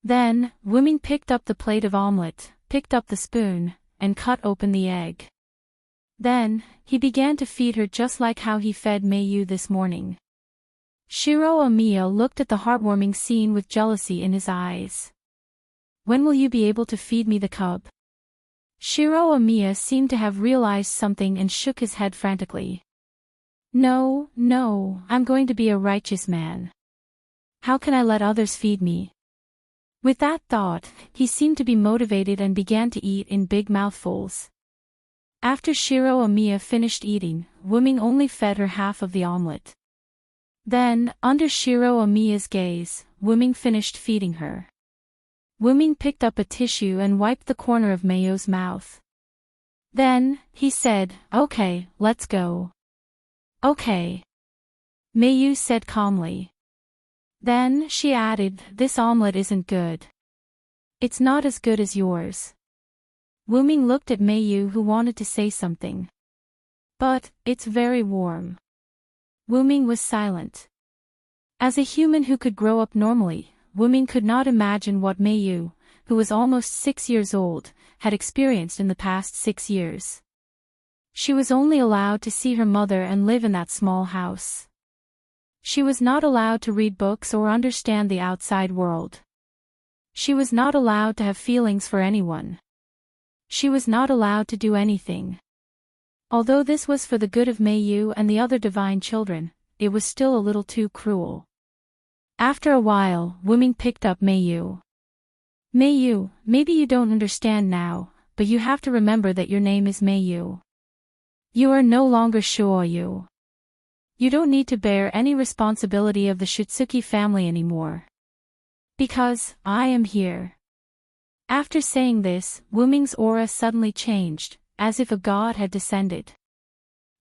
Then, Wuming picked up the plate of omelette, picked up the spoon, and cut open the egg. Then, he began to feed her just like how he fed Meiyu this morning. Shiro Amiya looked at the heartwarming scene with jealousy in his eyes. "When will you be able to feed me the cub?" Shiro Amiya seemed to have realized something and shook his head frantically. No, I'm going to be a righteous man. How can I let others feed me?" With that thought, he seemed to be motivated and began to eat in big mouthfuls. After Shiro Amiya finished eating, Wuming only fed her half of the omelette. Then, under Shiro Amiya's gaze, Wuming finished feeding her. Wuming picked up a tissue and wiped the corner of Meiyu's mouth. Then, he said, "Okay, let's go." "Okay," Meiyu said calmly. Then, she added, "This omelette isn't good. It's not as good as yours." Wuming looked at Meiyu, who wanted to say something. "But, it's very warm." Wuming was silent. As a human who could grow up normally, Wuming could not imagine what Meiyu, who was almost 6 years old, had experienced in the past 6 years. She was only allowed to see her mother and live in that small house. She was not allowed to read books or understand the outside world. She was not allowed to have feelings for anyone. She was not allowed to do anything. Although this was for the good of Meiyu and the other divine children, it was still a little too cruel. After a while, Wuming picked up Meiyu. "Meiyu, maybe you don't understand now, but you have to remember that your name is Meiyu. You are no longer Shuoyu. You don't need to bear any responsibility of the Shitsuki family anymore. Because, I am here." After saying this, Wuming's aura suddenly changed, as if a god had descended.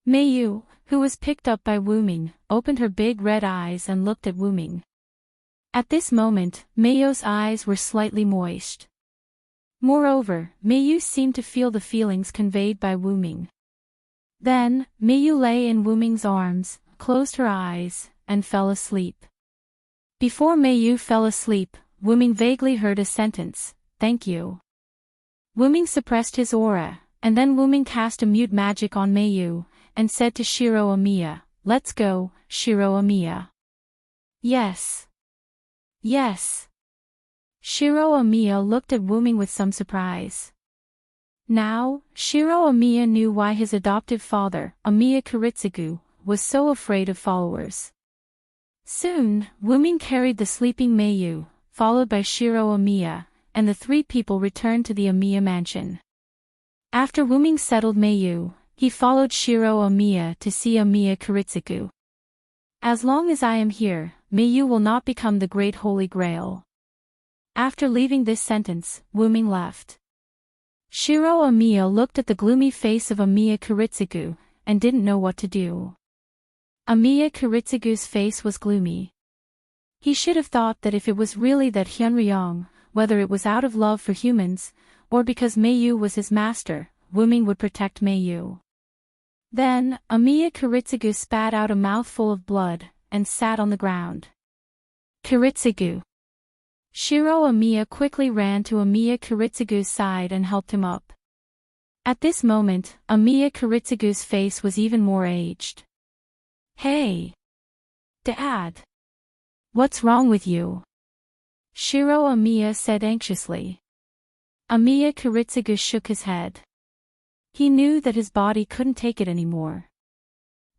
Meiyu, who was picked up by Wuming, opened her big red eyes and looked at Wuming. At this moment, Meiyu's eyes were slightly moist. Moreover, Meiyu seemed to feel the feelings conveyed by Wuming. Then, Meiyu lay in Wuming's arms, closed her eyes, and fell asleep. Before Meiyu fell asleep, Wuming vaguely heard a sentence, "Thank you." Wuming suppressed his aura, and then Wuming cast a mute magic on Meiyu, and said to Shiro Amiya, "Let's go, Shiro Amiya." "Yes. Yes." Shiro Amiya looked at Wuming with some surprise. Now, Shiro Amiya knew why his adoptive father, Amiya Kiritsugu, was so afraid of followers. Soon, Wuming carried the sleeping Meiyu, followed by Shiro Amiya, and the three people returned to the Amiya mansion. After Wuming settled Meiyu, he followed Shiro Amiya to see Amiya Kiritsugu. "As long as I am here, Meiyu will not become the Great Holy Grail." After leaving this sentence, Wuming left. Shiro Amiya looked at the gloomy face of Amiya Kiritsugu, and didn't know what to do. Amiya Kiritsugu's face was gloomy. He should have thought that if it was really that Hyunryong, whether it was out of love for humans, or because Meiyu was his master, Wuming would protect Meiyu. Then, Amiya Kiritsugu spat out a mouthful of blood, and sat on the ground. "Kiritsugu." Shiro Amiya quickly ran to Amiya Kiritsugu's side and helped him up. At this moment, Amiya Kiritsugu's face was even more aged. "Hey! Dad! What's wrong with you?" Shiro Amiya said anxiously. Amiya Kiritsugu shook his head. He knew that his body couldn't take it anymore.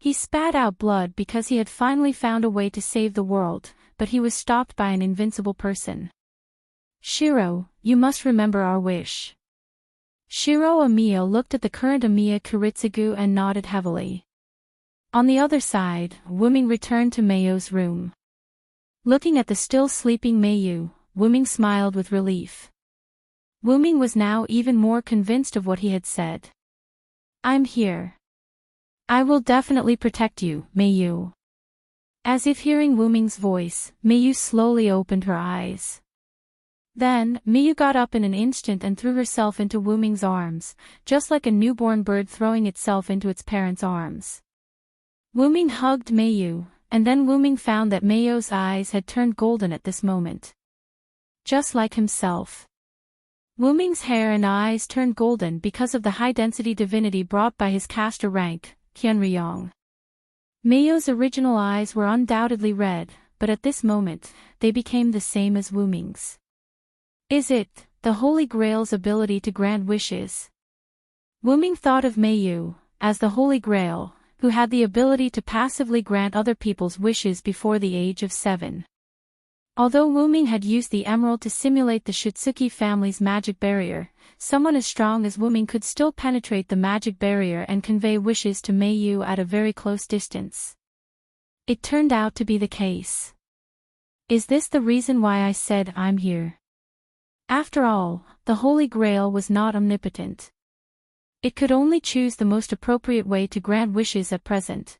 He spat out blood because he had finally found a way to save the world, but he was stopped by an invincible person. Shiro, you must remember our wish. Shiro Amiya looked at the current Amiya Kiritsugu and nodded heavily. On the other side, Wuming returned to Meiyo's room. Looking at the still sleeping Meiyu, Wuming smiled with relief. Wuming was now even more convinced of what he had said. I'm here. I will definitely protect you, Meiyu. As if hearing Wuming's voice, Meiyu slowly opened her eyes. Then, Meiyu got up in an instant and threw herself into Wuming's arms, just like a newborn bird throwing itself into its parents' arms. Wuming hugged Meiyu, and then Wuming found that Meiyo's eyes had turned golden at this moment. Just like himself. Wuming's hair and eyes turned golden because of the high-density divinity brought by his caster rank, Qianryong. Meiyo's original eyes were undoubtedly red, but at this moment, they became the same as Wuming's. Is it the Holy Grail's ability to grant wishes? Wuming thought of Meiyu as the Holy Grail, who had the ability to passively grant other people's wishes before the age of 7. Although Wuming had used the emerald to simulate the Shitsuki family's magic barrier, someone as strong as Wuming could still penetrate the magic barrier and convey wishes to Meiyu at a very close distance. It turned out to be the case. Is this the reason why I said I'm here? After all, the Holy Grail was not omnipotent. It could only choose the most appropriate way to grant wishes at present.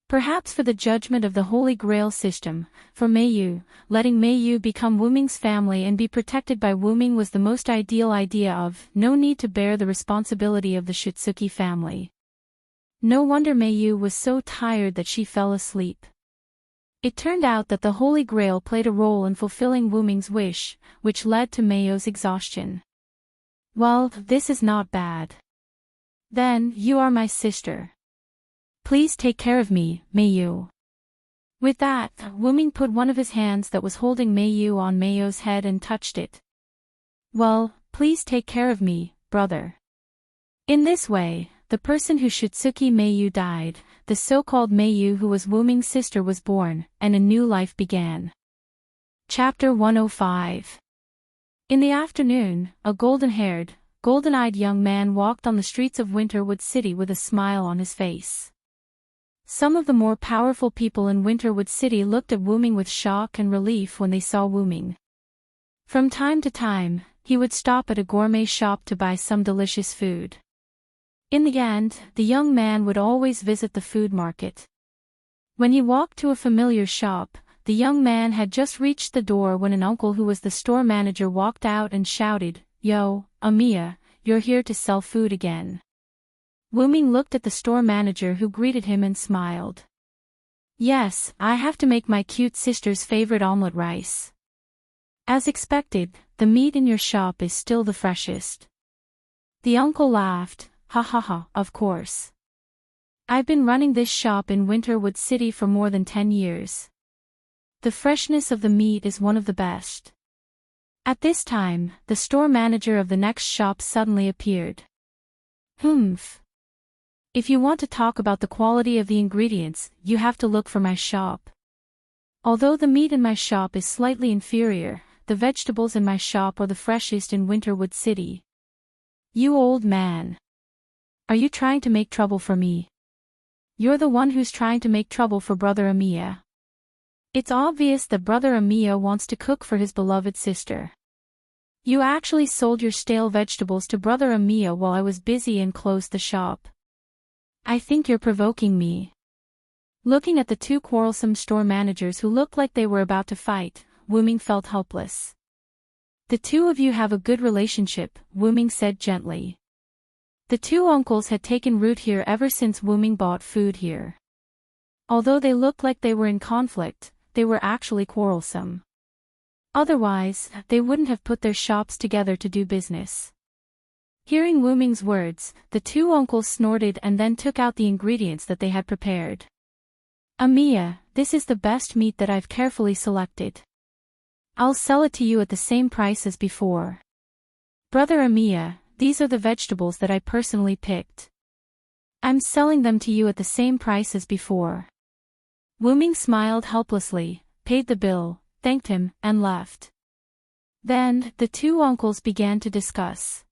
Perhaps for the judgment of the Holy Grail system, for Meiyu, letting Meiyu become Wuming's family and be protected by Wuming was the most ideal idea of no need to bear the responsibility of the Shitsuki family. No wonder Meiyu was so tired that she fell asleep. It turned out that the Holy Grail played a role in fulfilling Wuming's wish, which led to Meiyo's exhaustion. Well, this is not bad. Then, you are my sister. Please take care of me, Meiyu. With that, Wuming put one of his hands that was holding Meiyu on Meiyo's head and touched it. Well, please take care of me, brother. In this way, the person who Shitsuki Meiyu died, the so-called Meiyu who was Wuming's sister was born, and a new life began. Chapter 105. In the afternoon, a golden-haired, golden-eyed young man walked on the streets of Winterwood City with a smile on his face. Some of the more powerful people in Winterwood City looked at Wuming with shock and relief when they saw Wuming. From time to time, he would stop at a gourmet shop to buy some delicious food. In the end, the young man would always visit the food market. When he walked to a familiar shop, the young man had just reached the door when an uncle who was the store manager walked out and shouted, "Yo, Amiya, you're here to sell food again." Wuming looked at the store manager who greeted him and smiled. "Yes, I have to make my cute sister's favorite omelette rice." As expected, the meat in your shop is still the freshest. The uncle laughed. Ha ha ha, of course. I've been running this shop in Winterwood City for more than 10 years. The freshness of the meat is one of the best. At this time, the store manager of the next shop suddenly appeared. Humph. If you want to talk about the quality of the ingredients, you have to look for my shop. Although the meat in my shop is slightly inferior, the vegetables in my shop are the freshest in Winterwood City. You old man. Are you trying to make trouble for me? You're the one who's trying to make trouble for Brother Amiya. It's obvious that Brother Amiya wants to cook for his beloved sister. You actually sold your stale vegetables to Brother Amiya while I was busy and closed the shop. I think you're provoking me. Looking at the two quarrelsome store managers who looked like they were about to fight, Wuming felt helpless. The two of you have a good relationship, Wuming said gently. The two uncles had taken root here ever since Wuming bought food here. Although they looked like they were in conflict, they were actually quarrelsome. Otherwise, they wouldn't have put their shops together to do business. Hearing Wuming's words, the two uncles snorted and then took out the ingredients that they had prepared. Amiya, this is the best meat that I've carefully selected. I'll sell it to you at the same price as before. Brother Amiya, these are the vegetables that I personally picked. I'm selling them to you at the same price as before. Wuming smiled helplessly, paid the bill, thanked him, and left. Then, the two uncles began to discuss.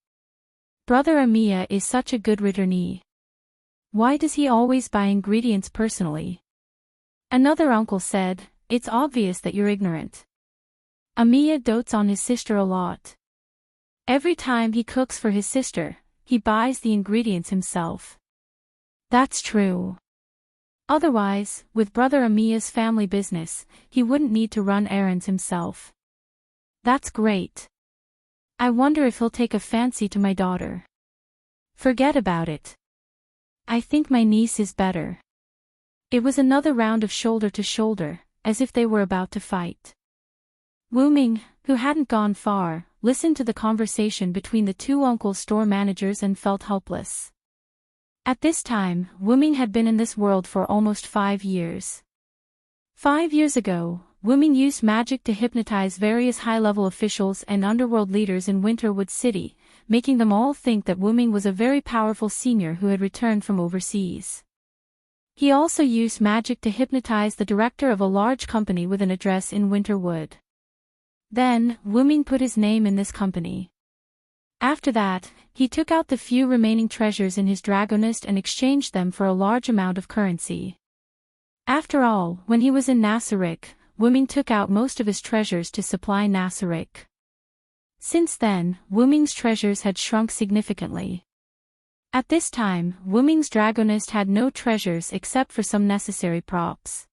Brother Amiya is such a good returnee. Why does he always buy ingredients personally? Another uncle said, it's obvious that you're ignorant. Amiya dotes on his sister a lot. Every time he cooks for his sister, he buys the ingredients himself. That's true. Otherwise, with Brother Amiya's family business, he wouldn't need to run errands himself. That's great. I wonder if he'll take a fancy to my daughter. Forget about it. I think my niece is better. It was another round of shoulder to shoulder, as if they were about to fight. Wuming, who hadn't gone far, listened to the conversation between the two uncles' store managers and felt helpless. At this time, Wuming had been in this world for almost 5 years. 5 years ago, Wuming used magic to hypnotize various high-level officials and underworld leaders in Winterwood City, making them all think that Wuming was a very powerful senior who had returned from overseas. He also used magic to hypnotize the director of a large company with an address in Winterwood. Then, Wuming put his name in this company. After that, he took out the few remaining treasures in his dragonist and exchanged them for a large amount of currency. After all, when he was in Nasarick, Wuming took out most of his treasures to supply Nasarick. Since then, Wuming's treasures had shrunk significantly. At this time, Wuming's dragonist had no treasures except for some necessary props.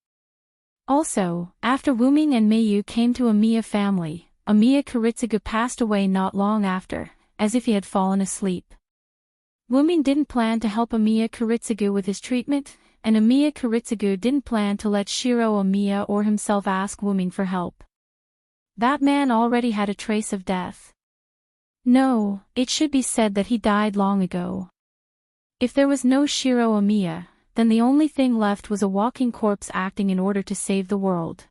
Also, after Wuming and Meiyu came to Amiya family, Amiya Kiritsugu passed away not long after, as if he had fallen asleep. Wuming didn't plan to help Amiya Kiritsugu with his treatment, and Amiya Kiritsugu didn't plan to let Shiro Amiya or himself ask Wuming for help. That man already had a trace of death. No, it should be said that he died long ago. If there was no Shiro Amiya, then the only thing left was a walking corpse acting in order to save the world.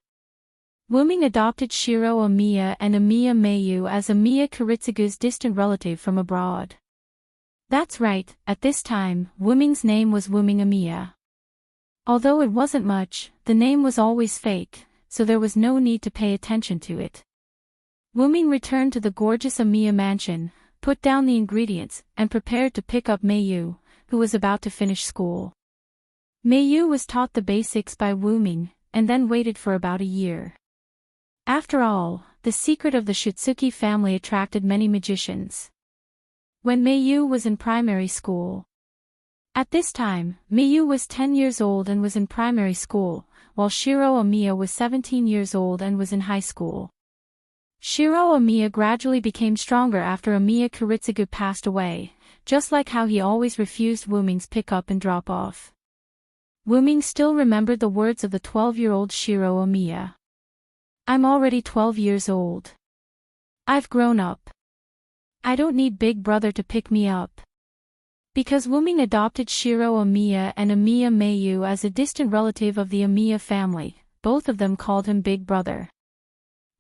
Wuming adopted Shiro Amiya and Amiya Meiyu as Amiya Kiritsugu's distant relative from abroad. That's right, at this time, Wuming's name was Wuming Amiya. Although it wasn't much, the name was always fake, so there was no need to pay attention to it. Wuming returned to the gorgeous Amiya mansion, put down the ingredients, and prepared to pick up Meiyu, who was about to finish school. Meiyu was taught the basics by Wuming, and then waited for about a year. After all, the secret of the Shitsuki family attracted many magicians. When Meiyu was in primary school. At this time, Meiyu was 10 years old and was in primary school, while Shiro Amiya was 17 years old and was in high school. Shiro Amiya gradually became stronger after Amiya Kiritsugu passed away, just like how he always refused Wuming's pick-up and drop-off. Wuming still remembered the words of the 12-year-old Shiro Amiya. I'm already 12 years old. I've grown up. I don't need Big Brother to pick me up. Because Wuming adopted Shiro Amiya and Amiya Meiyu as a distant relative of the Amiya family, both of them called him Big Brother.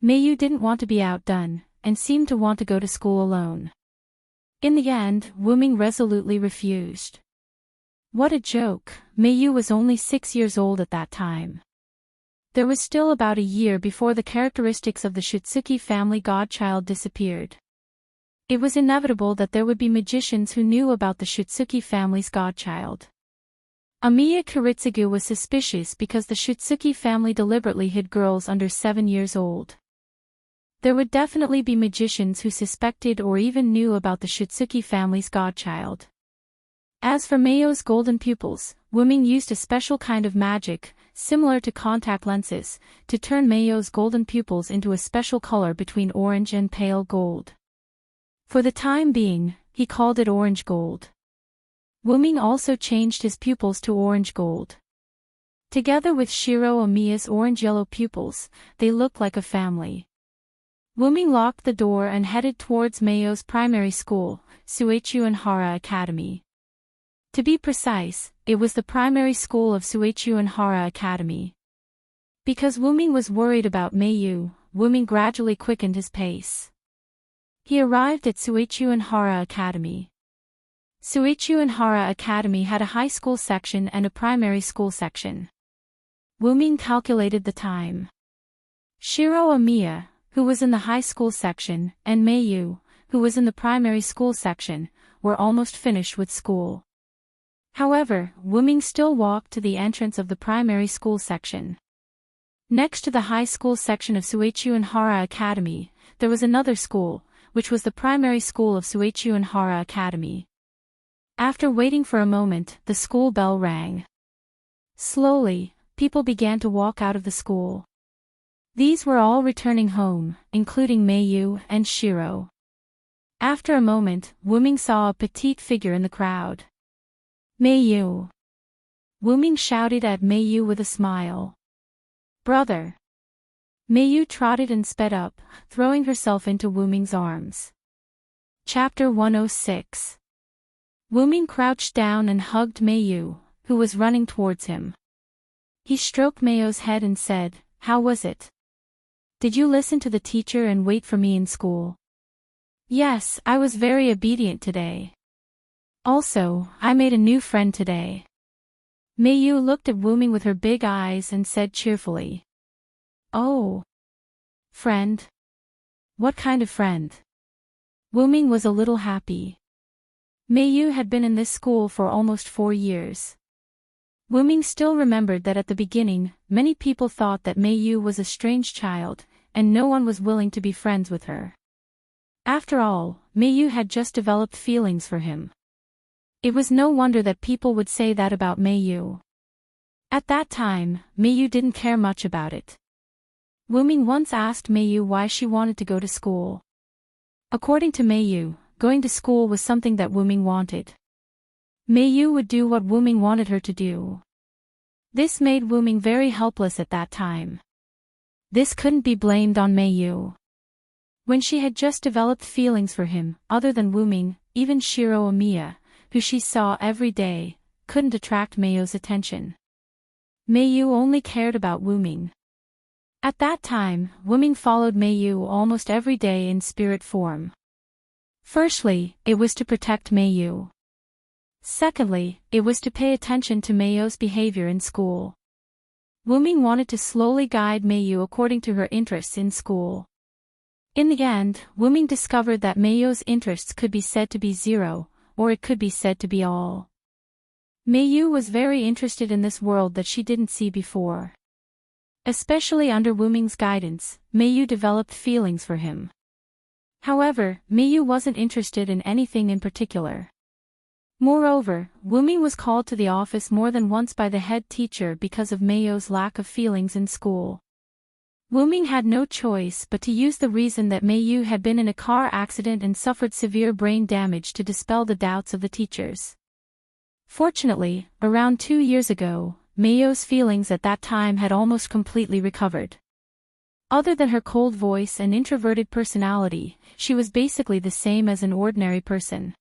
Meiyu didn't want to be outdone, and seemed to want to go to school alone. In the end, Wuming resolutely refused. What a joke, Meiyu was only 6 years old at that time. There was still about a year before the characteristics of the Shitsuki family godchild disappeared. It was inevitable that there would be magicians who knew about the Shitsuki family's godchild. Amiya Kiritsugu was suspicious because the Shitsuki family deliberately hid girls under 7 years old. There would definitely be magicians who suspected or even knew about the Shitsuki family's godchild. As for Meiyu's golden pupils, Wuming used a special kind of magic, similar to contact lenses, to turn Meiyu's golden pupils into a special color between orange and pale gold. For the time being, he called it orange gold. Wuming also changed his pupils to orange gold. Together with Shiro Amiya's orange-yellow pupils, they looked like a family. Wuming locked the door and headed towards Meiyu's primary school, Suichu Hara Academy. To be precise, it was the primary school of Suichu Hara Academy. Because Wuming was worried about Meiyu, Wuming gradually quickened his pace. He arrived at Suichu Hara Academy. Suichuanhara Academy had a high school section and a primary school section. Wuming calculated the time. Shiro Amiya, who was in the high school section, and Meiyu, who was in the primary school section, were almost finished with school. However, Wuming still walked to the entrance of the primary school section. Next to the high school section of Suichuanhara Academy, there was another school, which was the primary school of Suichuanhara Academy. After waiting for a moment, the school bell rang. Slowly, people began to walk out of the school. These were all returning home, including Meiyu and Shiro. After a moment, Wuming saw a petite figure in the crowd. Meiyu! Wuming shouted at Meiyu with a smile. Brother! Meiyu trotted and sped up, throwing herself into Wuming's arms. Chapter 106. Wuming crouched down and hugged Meiyu, who was running towards him. He stroked Meiyu's head and said, "How was it? Did you listen to the teacher and wait for me in school?" "Yes, I was very obedient today. Also, I made a new friend today." Meiyu looked at Wuming with her big eyes and said cheerfully, "Oh. Friend? What kind of friend?" Wuming was a little happy. Meiyu had been in this school for almost 4 years. Wuming still remembered that at the beginning, many people thought that Meiyu was a strange child, and no one was willing to be friends with her. After all, Meiyu had just developed feelings for him. It was no wonder that people would say that about Meiyu. At that time, Meiyu didn't care much about it. Wuming once asked Meiyu why she wanted to go to school. According to Meiyu, going to school was something that Wuming wanted. Meiyu would do what Wuming wanted her to do. This made Wuming very helpless at that time. This couldn't be blamed on Meiyu. When she had just developed feelings for him, other than Wuming, even Shiro Amiya, who she saw every day, couldn't attract Meiyu's attention. Meiyu only cared about Wuming. At that time, Wuming followed Meiyu almost every day in spirit form. Firstly, it was to protect Meiyu. Secondly, it was to pay attention to Meiyu's behavior in school. Wuming wanted to slowly guide Meiyu according to her interests in school. In the end, Wuming discovered that Meiyu's interests could be said to be 0, or it could be said to be all. Meiyu was very interested in this world that she didn't see before. Especially under Wuming's guidance, Meiyu developed feelings for him. However, Meiyu wasn't interested in anything in particular. Moreover, Wuming was called to the office more than once by the head teacher because of Meiyu's lack of feelings in school. Wuming had no choice but to use the reason that Meiyu had been in a car accident and suffered severe brain damage to dispel the doubts of the teachers. Fortunately, around 2 years ago, Meiyu's feelings at that time had almost completely recovered. Other than her cold voice and introverted personality, she was basically the same as an ordinary person.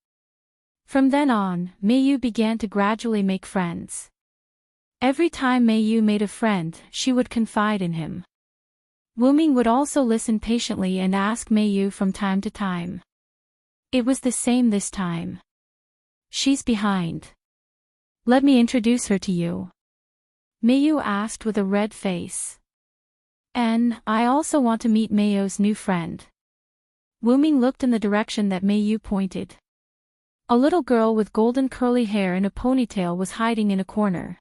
From then on, Meiyu began to gradually make friends. Every time Meiyu made a friend, she would confide in him. Wuming would also listen patiently and ask Meiyu from time to time. It was the same this time. "She's behind. Let me introduce her to you," Meiyu asked with a red face. "And I also want to meet Meiyu's new friend." Wuming looked in the direction that Meiyu pointed. A little girl with golden curly hair and a ponytail was hiding in a corner.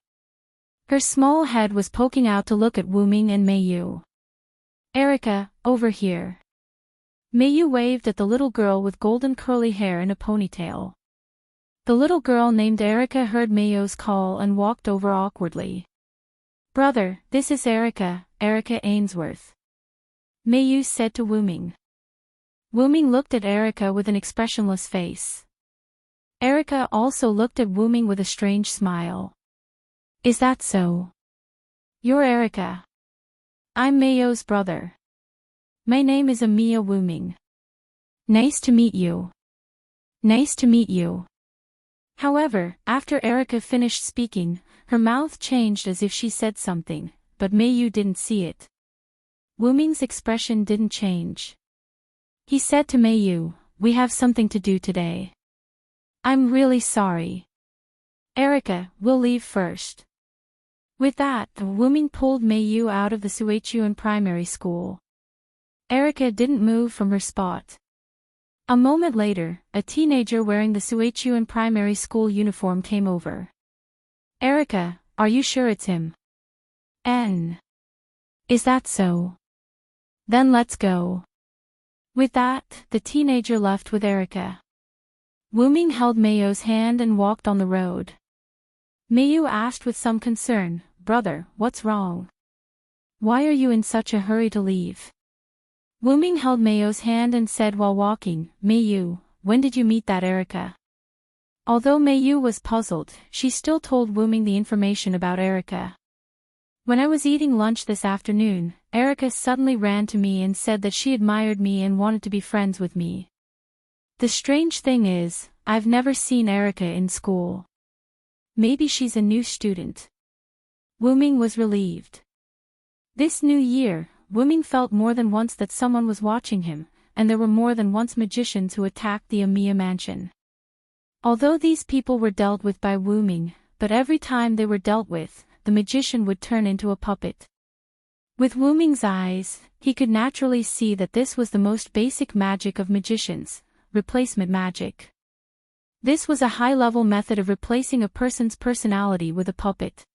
Her small head was poking out to look at Wuming and Meiyu. "Erica, over here." Meiyu waved at the little girl with golden curly hair and a ponytail. The little girl named Erica heard Meiyu's call and walked over awkwardly. "Brother, this is Erica, Erica Ainsworth," Meiyu said to Wuming. Wuming looked at Erica with an expressionless face. Erica also looked at Wuming with a strange smile. "Is that so? You're Erica. I'm Meiyu's brother. My name is Amiya Wuming. Nice to meet you." "Nice to meet you." However, after Erica finished speaking, her mouth changed as if she said something, but Meiyu didn't see it. Wuming's expression didn't change. He said to Meiyu, "We have something to do today." I'm really sorry. Erica, we'll leave first. With that, Wu-ming pulled Mei-yu out of the Suichuan primary school. Erica didn't move from her spot. A moment later, a teenager wearing the Suichuan primary school uniform came over. Erica, are you sure it's him? Is that so? Then let's go. With that, the teenager left with Erica. Wu-ming held Mei-yu's hand and walked on the road. Mei-yu asked with some concern, "Brother, what's wrong? Why are you in such a hurry to leave?" Wu-ming held Mei-yu's hand and said while walking, "Mei-yu, when did you meet that Erica?" Although Mei-yu was puzzled, she still told Wu-ming the information about Erica. "When I was eating lunch this afternoon, Erica suddenly ran to me and said that she admired me and wanted to be friends with me. The strange thing is, I've never seen Erica in school. Maybe she's a new student." Wu-ming was relieved. This new year, Wu-ming felt more than once that someone was watching him, and there were more than once magicians who attacked the Amiya mansion. Although these people were dealt with by Wu-ming, but every time they were dealt with, the magician would turn into a puppet. With Wu-ming's eyes, he could naturally see that this was the most basic magic of magicians, replacement magic. This was a high-level method of replacing a person's personality with a puppet.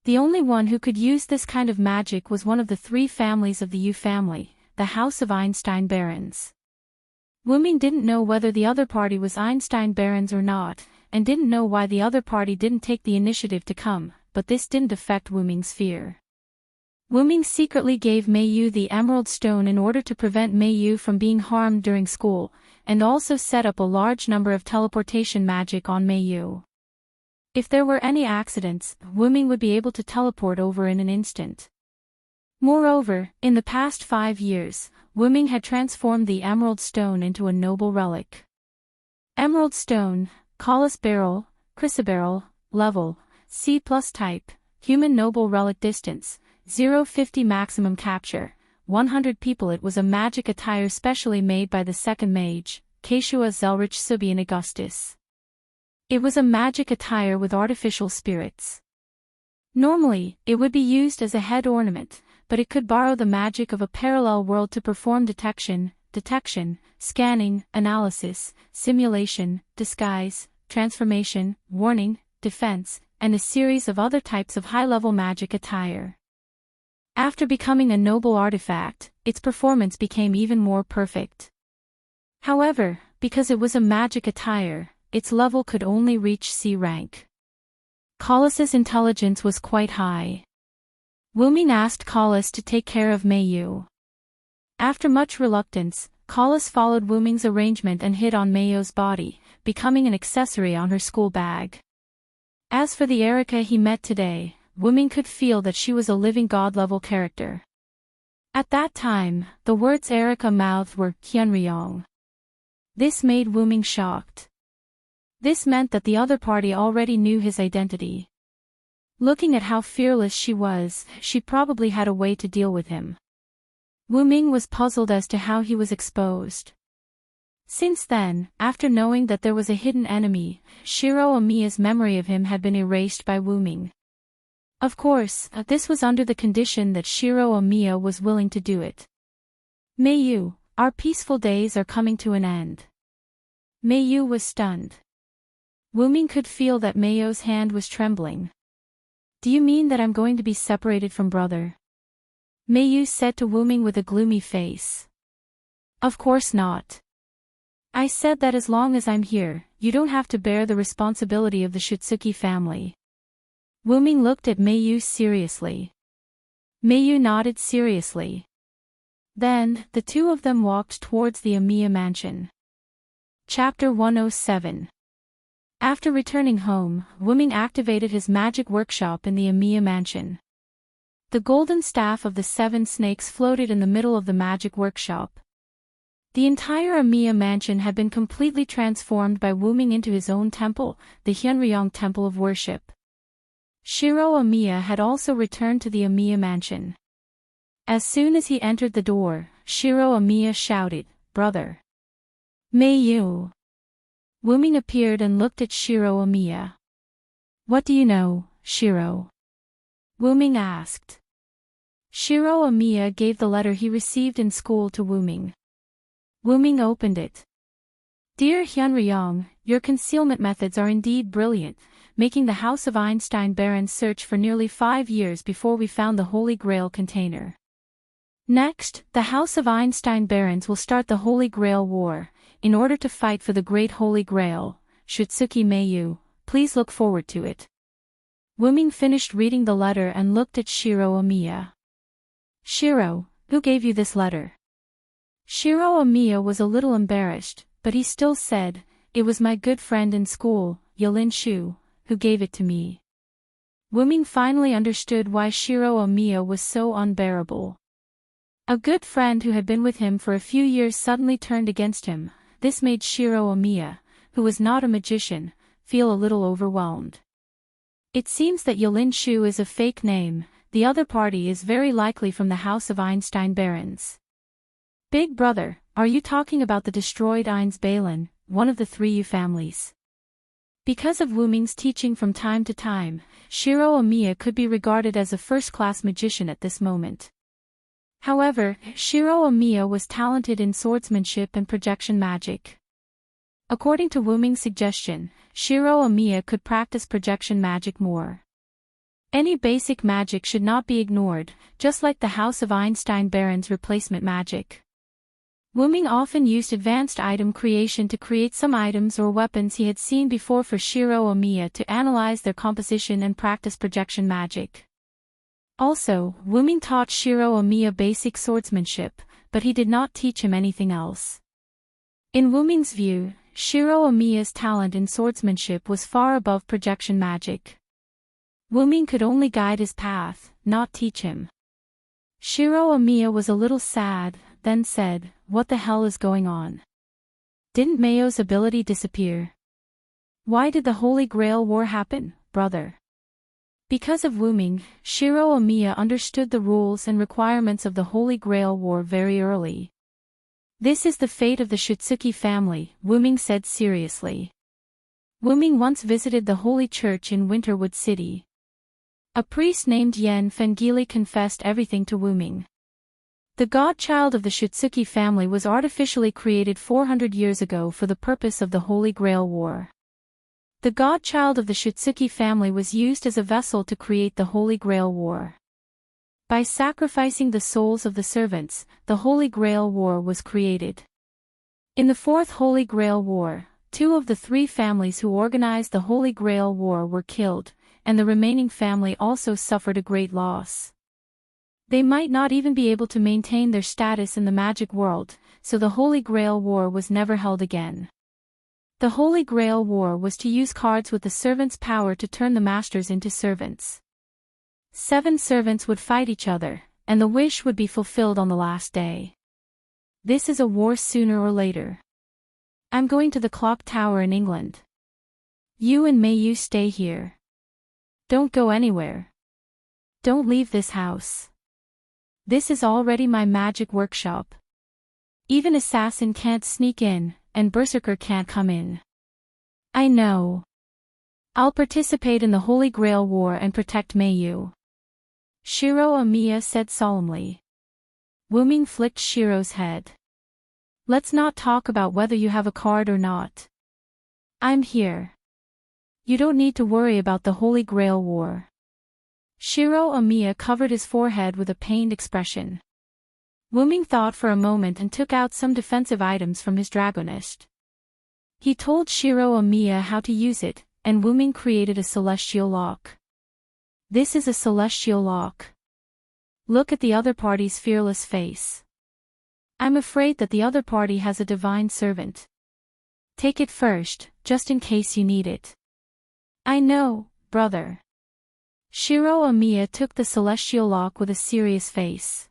The only one who could use this kind of magic was one of the three families of the Yu family, the House of Einstein Barons. Wu-ming didn't know whether the other party was Einstein Barons or not, and didn't know why the other party didn't take the initiative to come, but this didn't affect Wu-ming's fear. Wu-ming secretly gave Mei-yu the emerald stone in order to prevent Mei-yu from being harmed during school, and also set up a large number of teleportation magic on Mei-yu. If there were any accidents, Wu-ming would be able to teleport over in an instant. Moreover, in the past 5 years, Wu-ming had transformed the emerald stone into a noble relic. Emerald stone, colossus beryl, chrysoberyl, level, C+ type, human noble relic distance, 050 maximum capture, 100 people. It was a magic attire specially made by the second mage, Keshua Zelrich Subian Augustus. It was a magic attire with artificial spirits. Normally, it would be used as a head ornament, but it could borrow the magic of a parallel world to perform detection, scanning, analysis, simulation, disguise, transformation, warning, defense, and a series of other types of high-level magic attire. After becoming a noble artifact, its performance became even more perfect. However, because it was a magic attire, its level could only reach C rank. Colossus' intelligence was quite high. Wu-ming asked Colossus to take care of Mei-yu. After much reluctance, Colossus followed Wu-ming's arrangement and hid on Mei-yu's body, becoming an accessory on her school bag. As for the Erica he met today, Wu-ming could feel that she was a living god-level character. At that time, the words Erica mouthed were Qianryong. This made Wu-ming shocked. This meant that the other party already knew his identity. Looking at how fearless she was, she probably had a way to deal with him. Wu-ming was puzzled as to how he was exposed. Since then, after knowing that there was a hidden enemy, Shiro Amiya's memory of him had been erased by Wu-ming. Of course, this was under the condition that Shiro Amiya was willing to do it. Mei-yu, our peaceful days are coming to an end. Mei-yu was stunned. Wu-ming could feel that Mei-yu's hand was trembling. Do you mean that I'm going to be separated from brother? Mei-yu said to Wu-ming with a gloomy face. Of course not. I said that as long as I'm here, you don't have to bear the responsibility of the Shitsuki family. Wu-ming looked at Mei-yu seriously. Mei-yu nodded seriously. Then, the two of them walked towards the Amiya mansion. Chapter 107. After returning home, Wu-ming activated his magic workshop in the Amiya mansion. The golden staff of the 7 snakes floated in the middle of the magic workshop. The entire Amiya mansion had been completely transformed by Wu-ming into his own temple, the Hyunryong Temple of Worship. Shiro Amiya had also returned to the Amiya mansion. As soon as he entered the door, Shiro Amiya shouted, "Brother! Mei-yu!" Wu-ming appeared and looked at Shiro Amiya. "What do you know, Shiro?" Wu-ming asked. Shiro Amiya gave the letter he received in school to Wu-ming. Wu-ming opened it. "Dear Hyunryong, your concealment methods are indeed brilliant, making the House of Einstein Barons search for nearly 5 years before we found the Holy Grail container. Next, the House of Einstein Barons will start the Holy Grail War, in order to fight for the Great Holy Grail. Shutsuki Meiyu, please look forward to it." Wu-ming finished reading the letter and looked at Shiro Amiya. "Shiro, who gave you this letter?" Shiro Amiya was a little embarrassed, but he still said, "It was my good friend in school, Yulin Shu, who gave it to me." Wu-ming finally understood why Shiro Amiya was so unbearable. A good friend who had been with him for a few years suddenly turned against him. This made Shiro Amiya, who was not a magician, feel a little overwhelmed. It seems that Yulin Shu is a fake name. The other party is very likely from the House of Einstein Barons. "Big brother, are you talking about the destroyed Einsbalen, one of the 3U families?" Because of Wu-ming's teaching from time to time, Shiro Amiya could be regarded as a first-class magician at this moment. However, Shiro Amiya was talented in swordsmanship and projection magic. According to Wu-ming's suggestion, Shiro Amiya could practice projection magic more. Any basic magic should not be ignored, just like the House of Einstein Barons replacement magic. Wu-ming often used advanced item creation to create some items or weapons he had seen before for Shiro Amiya to analyze their composition and practice projection magic. Also, Wu-ming taught Shiro Amiya basic swordsmanship, but he did not teach him anything else. In Wu-ming's view, Shiro Amiya's talent in swordsmanship was far above projection magic. Wu-ming could only guide his path, not teach him. Shiro Amiya was a little sad, then said, "What the hell is going on? Didn't Mayo's ability disappear? Why did the Holy Grail War happen, brother?" Because of Wu-ming, Shiro Amiya understood the rules and requirements of the Holy Grail War very early. "This is the fate of the Shutsuki family," Wu-ming said seriously. Wu-ming once visited the Holy Church in Winterwood City. A priest named Yen Fengili confessed everything to Wu-ming. The godchild of the Shutsuki family was artificially created 400 years ago for the purpose of the Holy Grail War. The godchild of the Shutsuki family was used as a vessel to create the Holy Grail War. By sacrificing the souls of the servants, the Holy Grail War was created. In the Fourth Holy Grail War, 2 of the 3 families who organized the Holy Grail War were killed, and the remaining family also suffered a great loss. They might not even be able to maintain their status in the magic world, so the Holy Grail War was never held again. The Holy Grail War was to use cards with the servants' power to turn the masters into servants. 7 servants would fight each other, and the wish would be fulfilled on the last day. This is a war sooner or later. I'm going to the clock tower in England. You and Meiyu stay here. Don't go anywhere. Don't leave this house. This is already my magic workshop. Even assassin can't sneak in, and berserker can't come in. I know. I'll participate in the Holy Grail War and protect Meiyu. Shiro Amiya said solemnly. Wu-ming flicked Shiro's head. Let's not talk about whether you have a card or not. I'm here. You don't need to worry about the Holy Grail War. Shiro Amiya covered his forehead with a pained expression. Wu-ming thought for a moment and took out some defensive items from his dragonist. He told Shiro Amiya how to use it, and Wu-ming created a celestial lock. This is a celestial lock. Look at the other party's fearless face. I'm afraid that the other party has a divine servant. Take it first, just in case you need it. I know, brother. Shiro Amiya took the celestial lock with a serious face.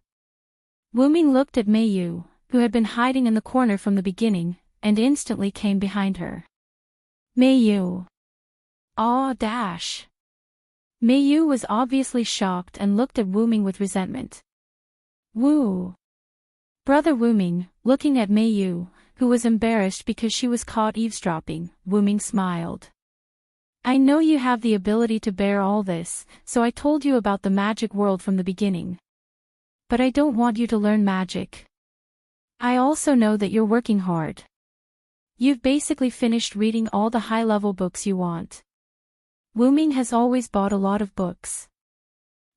Wu-ming looked at Meiyu, who had been hiding in the corner from the beginning, and instantly came behind her. Meiyu. Aw dash. Meiyu was obviously shocked and looked at Wu-ming with resentment. Woo. Brother Wu-ming, looking at Meiyu, who was embarrassed because she was caught eavesdropping. Wu Ming smiled. I know you have the ability to bear all this, so I told you about the magic world from the beginning. But I don't want you to learn magic. I also know that you're working hard. You've basically finished reading all the high-level books you want. Wu Ming has always bought a lot of books.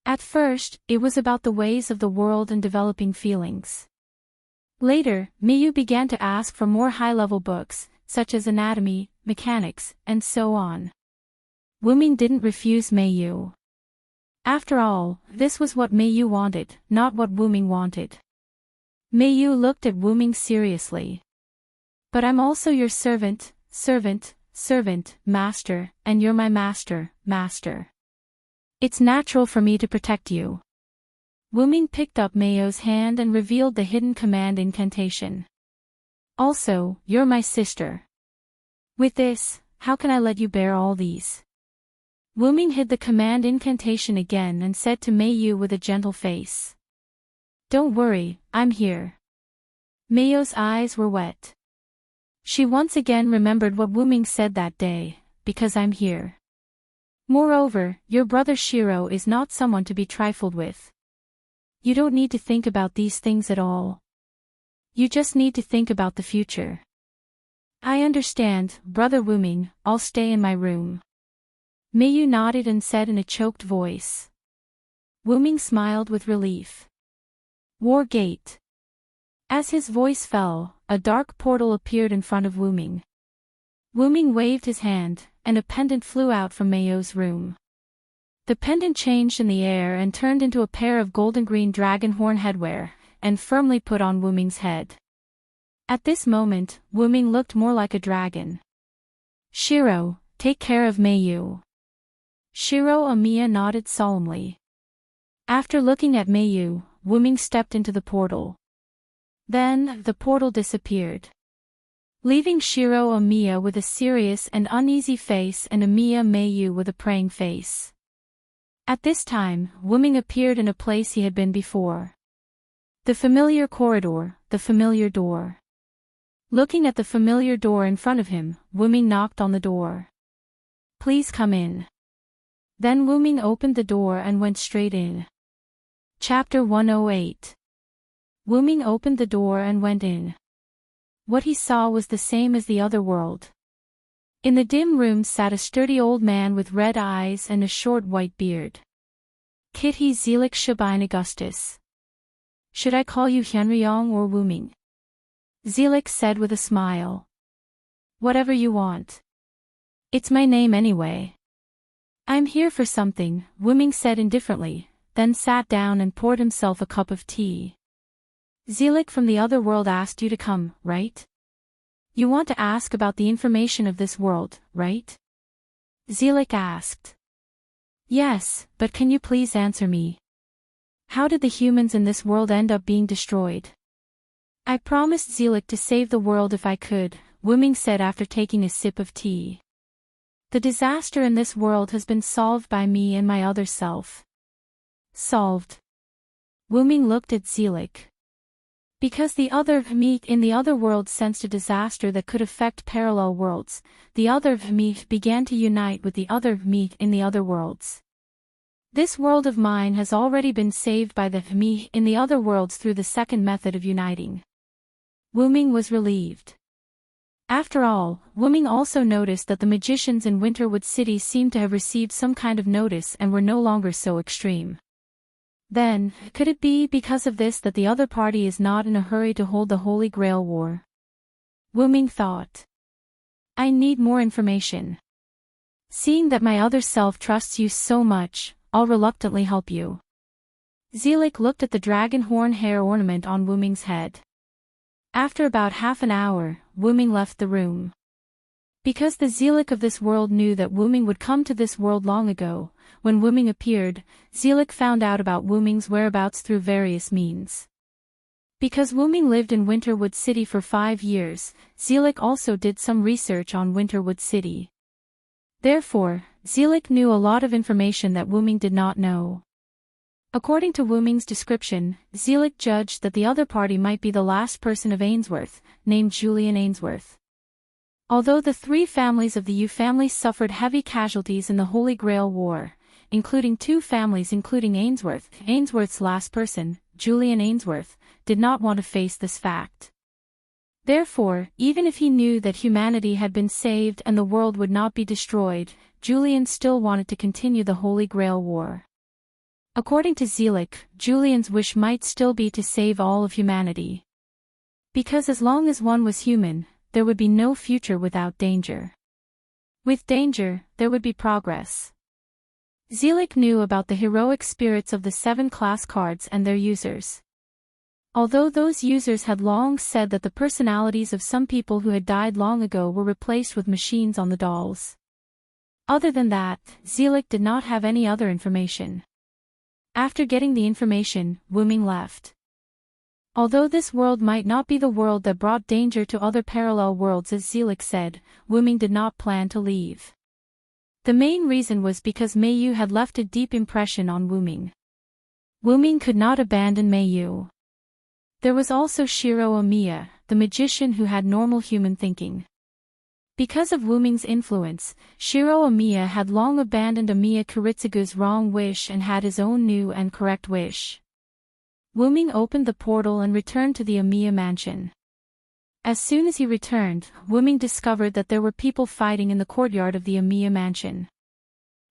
At first, it was about the ways of the world and developing feelings. Later, Miyu began to ask for more high-level books, such as anatomy, mechanics, and so on. Wu Ming didn't refuse Miyu. After all, this was what Miyu wanted, not what Wu Ming wanted. Miyu looked at Wu Ming seriously. But I'm also your servant, master, and you're my master. It's natural for me to protect you. Wu Ming picked up Miyu's hand and revealed the hidden command incantation. Also, you're my sister. With this, how can I let you bear all these? Wu Ming hid the command incantation again and said to Miyu with a gentle face. Don't worry, I'm here. Miyu's eyes were wet. She once again remembered what Wu Ming said that day, because I'm here. Moreover, your brother Shiro is not someone to be trifled with. You don't need to think about these things at all. You just need to think about the future. I understand, Brother Wu Ming, I'll stay in my room. Miyu nodded and said in a choked voice. Wu Ming smiled with relief. War Gate. As his voice fell, a dark portal appeared in front of Wu Ming. Wu Ming waved his hand, and a pendant flew out from Miyu's room. The pendant changed in the air and turned into a pair of golden-green dragon horn headwear, and firmly put on Wu Ming's head. At this moment, Wu Ming looked more like a dragon. Shiro, take care of Miyu. Shiro Amiya nodded solemnly. After looking at Miyu, Wu Ming stepped into the portal. Then, the portal disappeared, leaving Shiro Amiya with a serious and uneasy face and Amiya Miyu with a praying face. At this time, Wu Ming appeared in a place he had been before. The familiar corridor, the familiar door. Looking at the familiar door in front of him, Wu Ming knocked on the door. Please come in. Then Wu Ming opened the door and went straight in. Chapter 108. Wu Ming opened the door and went in. What he saw was the same as the other world. In the dim room sat a sturdy old man with red eyes and a short white beard. Kitty Zelik Shabine Augustus. Should I call you Hyunryong or Wu Ming? Zelik said with a smile. Whatever you want. It's my name anyway. I'm here for something, Wu Ming said indifferently, then sat down and poured himself a cup of tea. Zelik from the other world asked you to come, right? You want to ask about the information of this world, right? Zelik asked. Yes, but can you please answer me? How did the humans in this world end up being destroyed? I promised Zelik to save the world if I could, Wu Ming said after taking a sip of tea. The disaster in this world has been solved by me and my other self. Solved. Wu Ming looked at Zelik. Because the other me in the other world sensed a disaster that could affect parallel worlds, the other me began to unite with the other me in the other worlds. This world of mine has already been saved by the me in the other worlds through the second method of uniting. Wu Ming was relieved. After all, Wu Ming also noticed that the magicians in Winterwood City seemed to have received some kind of notice and were no longer so extreme. Then, could it be because of this that the other party is not in a hurry to hold the Holy Grail War? Wu Ming thought. I need more information. Seeing that my other self trusts you so much, I'll reluctantly help you. Zelik looked at the dragon horn hair ornament on Wu Ming's head. After about half an hour, Wu Ming left the room. Because the Zelik of this world knew that Wu Ming would come to this world long ago, when Wu Ming appeared, Zelik found out about Wu Ming's whereabouts through various means. Because Wu Ming lived in Winterwood City for 5 years, Zelik also did some research on Winterwood City. Therefore, Zelik knew a lot of information that Wu Ming did not know. According to Wu Ming's description, Zelik judged that the other party might be the last person of Ainsworth, named Julian Ainsworth. Although the three families of the Yu family suffered heavy casualties in the Holy Grail War, including two families including Ainsworth, Ainsworth's last person, Julian Ainsworth, did not want to face this fact. Therefore, even if he knew that humanity had been saved and the world would not be destroyed, Julian still wanted to continue the Holy Grail War. According to Zelik, Julian's wish might still be to save all of humanity. Because as long as one was human, there would be no future without danger. With danger, there would be progress. Zelik knew about the heroic spirits of the 7 class cards and their users. Although those users had long said that the personalities of some people who had died long ago were replaced with machines on the dolls. Other than that, Zelik did not have any other information. After getting the information, Wu Ming left. Although this world might not be the world that brought danger to other parallel worlds as Zelik said, Wu Ming did not plan to leave. The main reason was because Meiyu had left a deep impression on Wu Ming. Wu Ming could not abandon Meiyu. There was also Shiro Omiya, the magician who had normal human thinking. Because of Wu Ming's influence, Shiro Omiya had long abandoned Omiya Kiritsugu's wrong wish and had his own new and correct wish. Wu Ming opened the portal and returned to the Omiya mansion. As soon as he returned, Wu Ming discovered that there were people fighting in the courtyard of the Omiya mansion.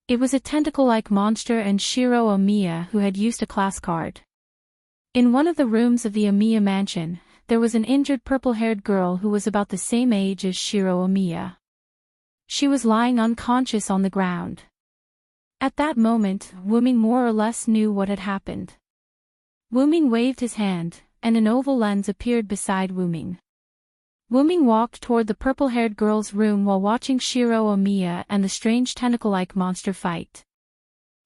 It was a tentacle-like monster and Shiro Omiya who had used a class card. In one of the rooms of the Omiya mansion, there was an injured purple-haired girl who was about the same age as Shiro Omiya. She was lying unconscious on the ground. At that moment, Wu Ming more or less knew what had happened. Wu Ming waved his hand, and an oval lens appeared beside Wu Ming. Wu Ming walked toward the purple-haired girl's room while watching Shiro Omiya and the strange tentacle-like monster fight.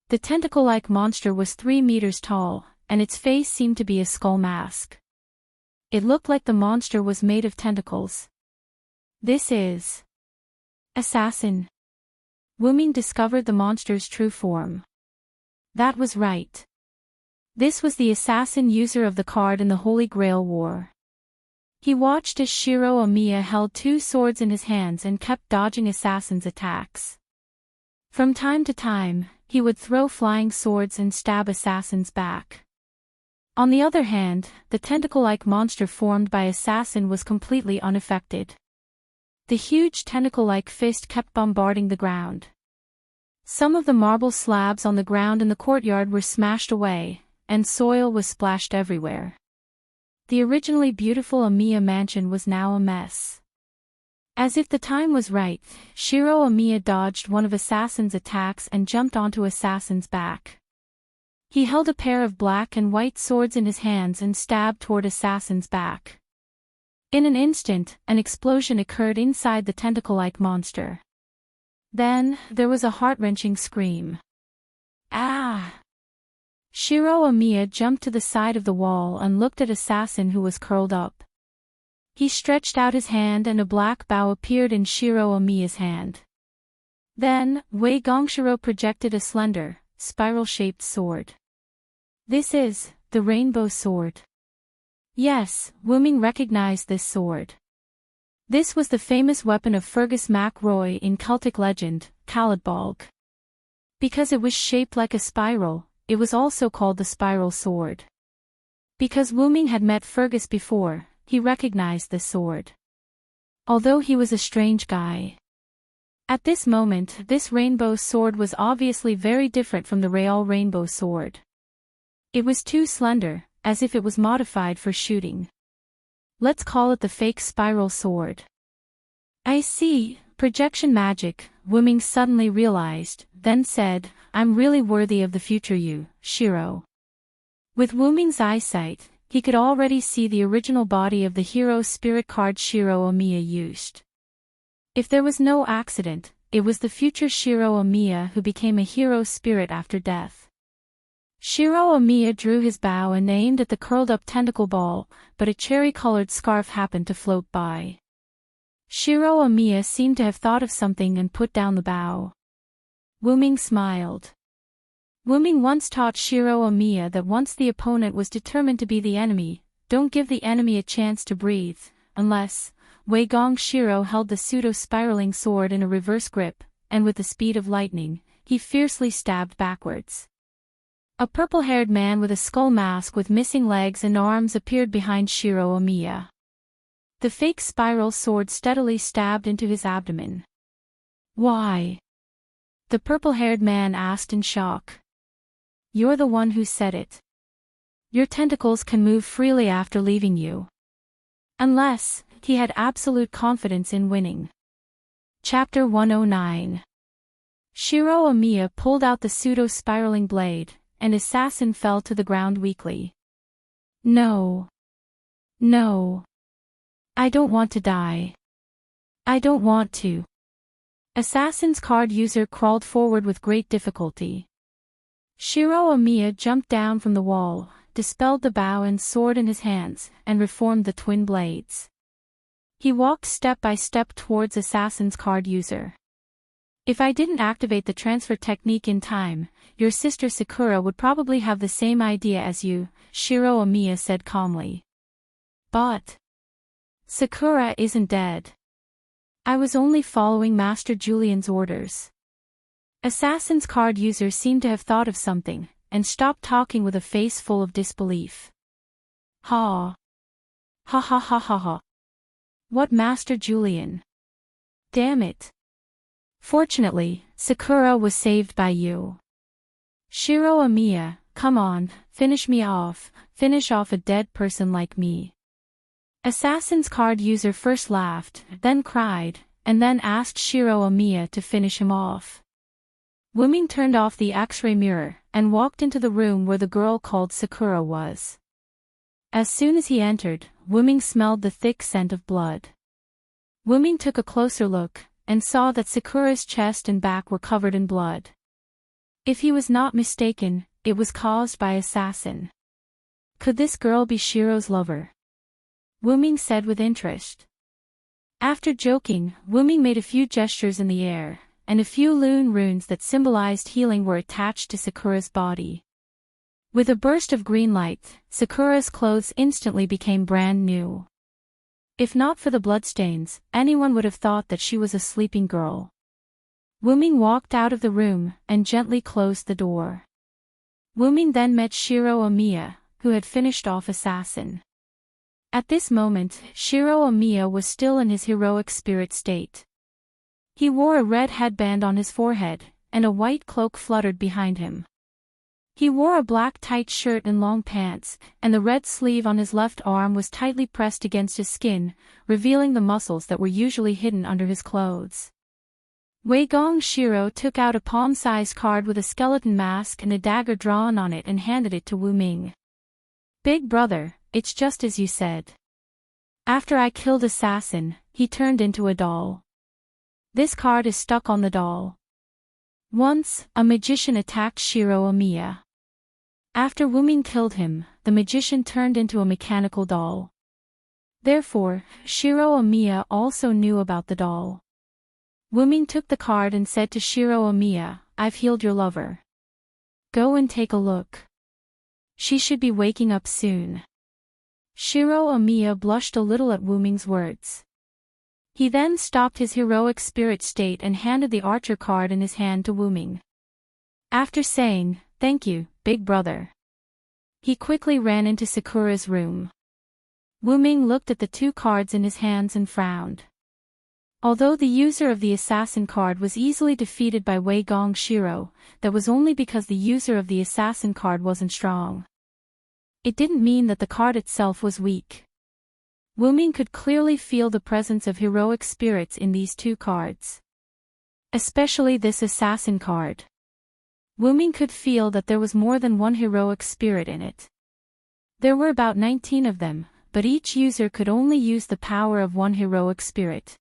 The tentacle-like monster was 3 meters tall, and its face seemed to be a skull mask. It looked like the monster was made of tentacles. This is assassin. Wu Ming discovered the monster's true form. That was right. This was the assassin user of the card in the Holy Grail War. He watched as Shiro Omiya held 2 swords in his hands and kept dodging assassins' attacks. From time to time, he would throw flying swords and stab assassins back. On the other hand, the tentacle-like monster formed by assassin was completely unaffected. The huge tentacle-like fist kept bombarding the ground. Some of the marble slabs on the ground in the courtyard were smashed away, and soil was splashed everywhere. The originally beautiful Omiya mansion was now a mess. As if the time was right, Shiro Omiya dodged one of Assassin's attacks and jumped onto Assassin's back. He held a pair of black and white swords in his hands and stabbed toward Assassin's back. In an instant, an explosion occurred inside the tentacle-like monster. Then, there was a heart-wrenching scream. Ah! Shiro Omiya jumped to the side of the wall and looked at Assassin who was curled up. He stretched out his hand and a black bow appeared in Shiro Omiya's hand. Then, Wei Gongshiro projected a slender, spiral-shaped sword. This is the Rainbow Sword. Yes, Wu Ming recognized this sword. This was the famous weapon of Fergus MacRoy in Celtic legend, Caladbolg. Because it was shaped like a spiral, it was also called the Spiral Sword. Because Wu Ming had met Fergus before, he recognized the sword. Although he was a strange guy. At this moment, this rainbow sword was obviously very different from the real rainbow sword. It was too slender, as if it was modified for shooting. Let's call it the fake spiral sword. I see, projection magic, Wu Ming suddenly realized, then said, I'm really worthy of the future you, Shiro. With Wu Ming's eyesight, he could already see the original body of the hero spirit card Shiro Omiya used. If there was no accident, it was the future Shiro Omiya who became a hero spirit after death. Shiro Omiya drew his bow and aimed at the curled-up tentacle ball, but a cherry-colored scarf happened to float by. Shiro Omiya seemed to have thought of something and put down the bow. Wu Ming smiled. Wu-ming once taught Shiro Omiya that once the opponent was determined to be the enemy, don't give the enemy a chance to breathe, unless. Wei Gong Shiro held the pseudo-spiraling sword in a reverse grip, and with the speed of lightning, he fiercely stabbed backwards. A purple-haired man with a skull mask with missing legs and arms appeared behind Shiro Omiya. The fake spiral sword steadily stabbed into his abdomen. Why? The purple-haired man asked in shock. You're the one who said it. Your tentacles can move freely after leaving you. Unless, he had absolute confidence in winning. Chapter 109. Shiro Omiya pulled out the pseudo-spiraling blade, and assassin fell to the ground weakly. No. No. I don't want to die. I don't want to. Assassin's card user crawled forward with great difficulty. Shiro Omiya jumped down from the wall, dispelled the bow and sword in his hands, and reformed the twin blades. He walked step by step towards Assassin's card user. If I didn't activate the transfer technique in time, your sister Sakura would probably have the same idea as you, Shiro Omiya said calmly. But Sakura isn't dead. I was only following Master Julian's orders. Assassin's card user seemed to have thought of something, and stopped talking with a face full of disbelief. Ha. Ha ha ha ha ha. What Master Julian? Damn it. Fortunately, Sakura was saved by you. Shiro Omiya, come on, finish me off, finish off a dead person like me. Assassin's card user first laughed, then cried, and then asked Shiro Omiya to finish him off. Wu-ming turned off the X-ray mirror, and walked into the room where the girl called Sakura was. As soon as he entered, Wu-ming smelled the thick scent of blood. Wu-ming took a closer look, and saw that Sakura's chest and back were covered in blood. If he was not mistaken, it was caused by assassin. Could this girl be Shiro's lover? Wu-ming said with interest. After joking, Wu-ming made a few gestures in the air, and a few lune runes that symbolized healing were attached to Sakura's body. With a burst of green light, Sakura's clothes instantly became brand new. If not for the bloodstains, anyone would have thought that she was a sleeping girl. Wu-ming walked out of the room, and gently closed the door. Wu-ming then met Shiro Omiya, who had finished off Assassin. At this moment, Shiro Omiya was still in his heroic spirit state. He wore a red headband on his forehead, and a white cloak fluttered behind him. He wore a black tight shirt and long pants, and the red sleeve on his left arm was tightly pressed against his skin, revealing the muscles that were usually hidden under his clothes. Wei Gong Shiro took out a palm-sized card with a skeleton mask and a dagger drawn on it and handed it to Wu-ming. Big brother, it's just as you said. After I killed Assassin, he turned into a doll. This card is stuck on the doll. Once, a magician attacked Shiro Omiya. After Wu-ming killed him, the magician turned into a mechanical doll. Therefore, Shiro Omiya also knew about the doll. Wu-ming took the card and said to Shiro Omiya, I've healed your lover. Go and take a look. She should be waking up soon. Shiro Omiya blushed a little at Wu-ming's words. He then stopped his heroic spirit state and handed the archer card in his hand to Wu-ming. After saying, thank you, big brother, he quickly ran into Sakura's room. Wu-ming looked at the two cards in his hands and frowned. Although the user of the assassin card was easily defeated by Wei Gong Shiro, that was only because the user of the assassin card wasn't strong. It didn't mean that the card itself was weak. Wu-ming could clearly feel the presence of heroic spirits in these two cards. Especially this assassin card. Wu-ming could feel that there was more than one heroic spirit in it. There were about 19 of them, but each user could only use the power of one heroic spirit.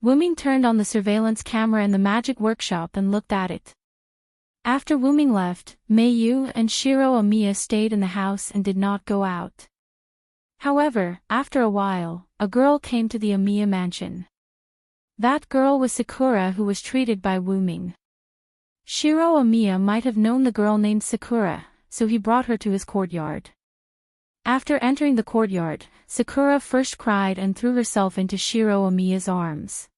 Wu-ming turned on the surveillance camera in the magic workshop and looked at it. After Wu-ming left, Mei-yu and Shiro Omiya stayed in the house and did not go out. However, after a while, a girl came to the Omiya mansion. That girl was Sakura, who was treated by Wu-ming. Shiro Amiya might have known the girl named Sakura, so he brought her to his courtyard. After entering the courtyard, Sakura first cried and threw herself into Shiro Amiya's arms.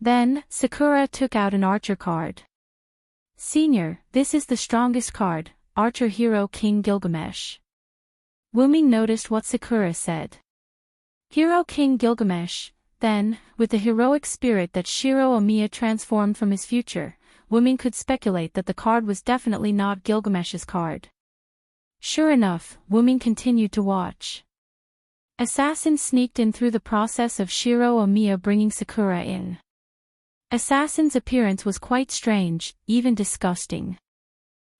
Then, Sakura took out an archer card. "Senior, this is the strongest card, Archer Hero King Gilgamesh." Wuming noticed what Sakura said. Hero King Gilgamesh. Then, with the heroic spirit that Shiro Amiya transformed from his future, Wuming could speculate that the card was definitely not Gilgamesh's card. Sure enough, Wuming continued to watch. Assassin sneaked in through the process of Shiro Amiya bringing Sakura in. Assassin's appearance was quite strange, even disgusting.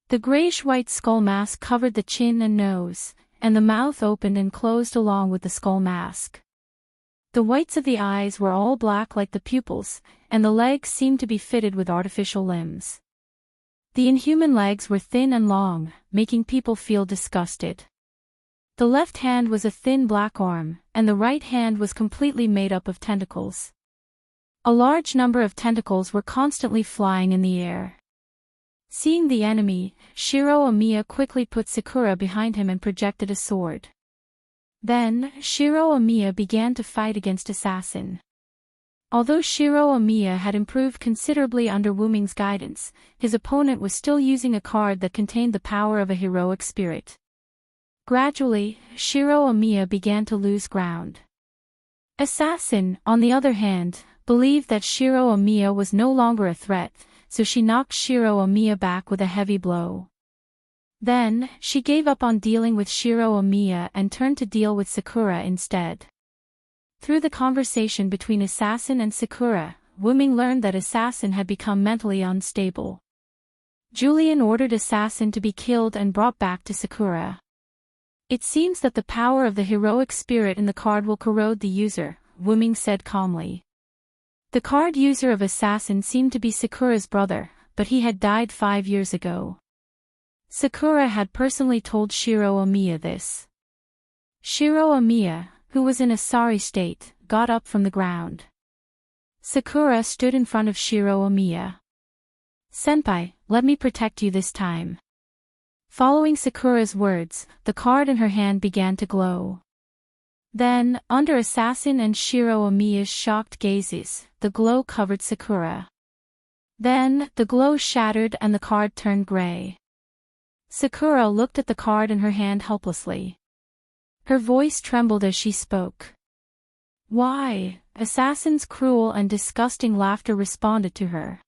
The grayish-white skull mask covered the chin and nose, and the mouth opened and closed along with the skull mask. The whites of the eyes were all black like the pupils, and the legs seemed to be fitted with artificial limbs. The inhuman legs were thin and long, making people feel disgusted. The left hand was a thin black arm, and the right hand was completely made up of tentacles. A large number of tentacles were constantly flying in the air. Seeing the enemy, Shiro Amiya quickly put Sakura behind him and projected a sword. Then, Shiro Amiya began to fight against Assassin. Although Shiro Amiya had improved considerably under Wuming's guidance, his opponent was still using a card that contained the power of a heroic spirit. Gradually, Shiro Amiya began to lose ground. Assassin, on the other hand, believed that Shiro Amiya was no longer a threat, so she knocked Shiro Amiya back with a heavy blow. Then, she gave up on dealing with Shiro Amiya and turned to deal with Sakura instead. Through the conversation between Assassin and Sakura, Wuming learned that Assassin had become mentally unstable. Julian ordered Assassin to be killed and brought back to Sakura. "It seems that the power of the heroic spirit in the card will corrode the user," Wuming said calmly. The card user of Assassin seemed to be Sakura's brother, but he had died 5 years ago. Sakura had personally told Shiro Amiya this. Shiro Amiya, who was in a sorry state, got up from the ground. Sakura stood in front of Shiro Amiya. "Senpai, let me protect you this time." Following Sakura's words, the card in her hand began to glow. Then, under Assassin and Shiro Amiya's shocked gazes, the glow covered Sakura. Then, the glow shattered and the card turned gray. Sakura looked at the card in her hand helplessly. Her voice trembled as she spoke. "Why?" Assassin's cruel and disgusting laughter responded to her.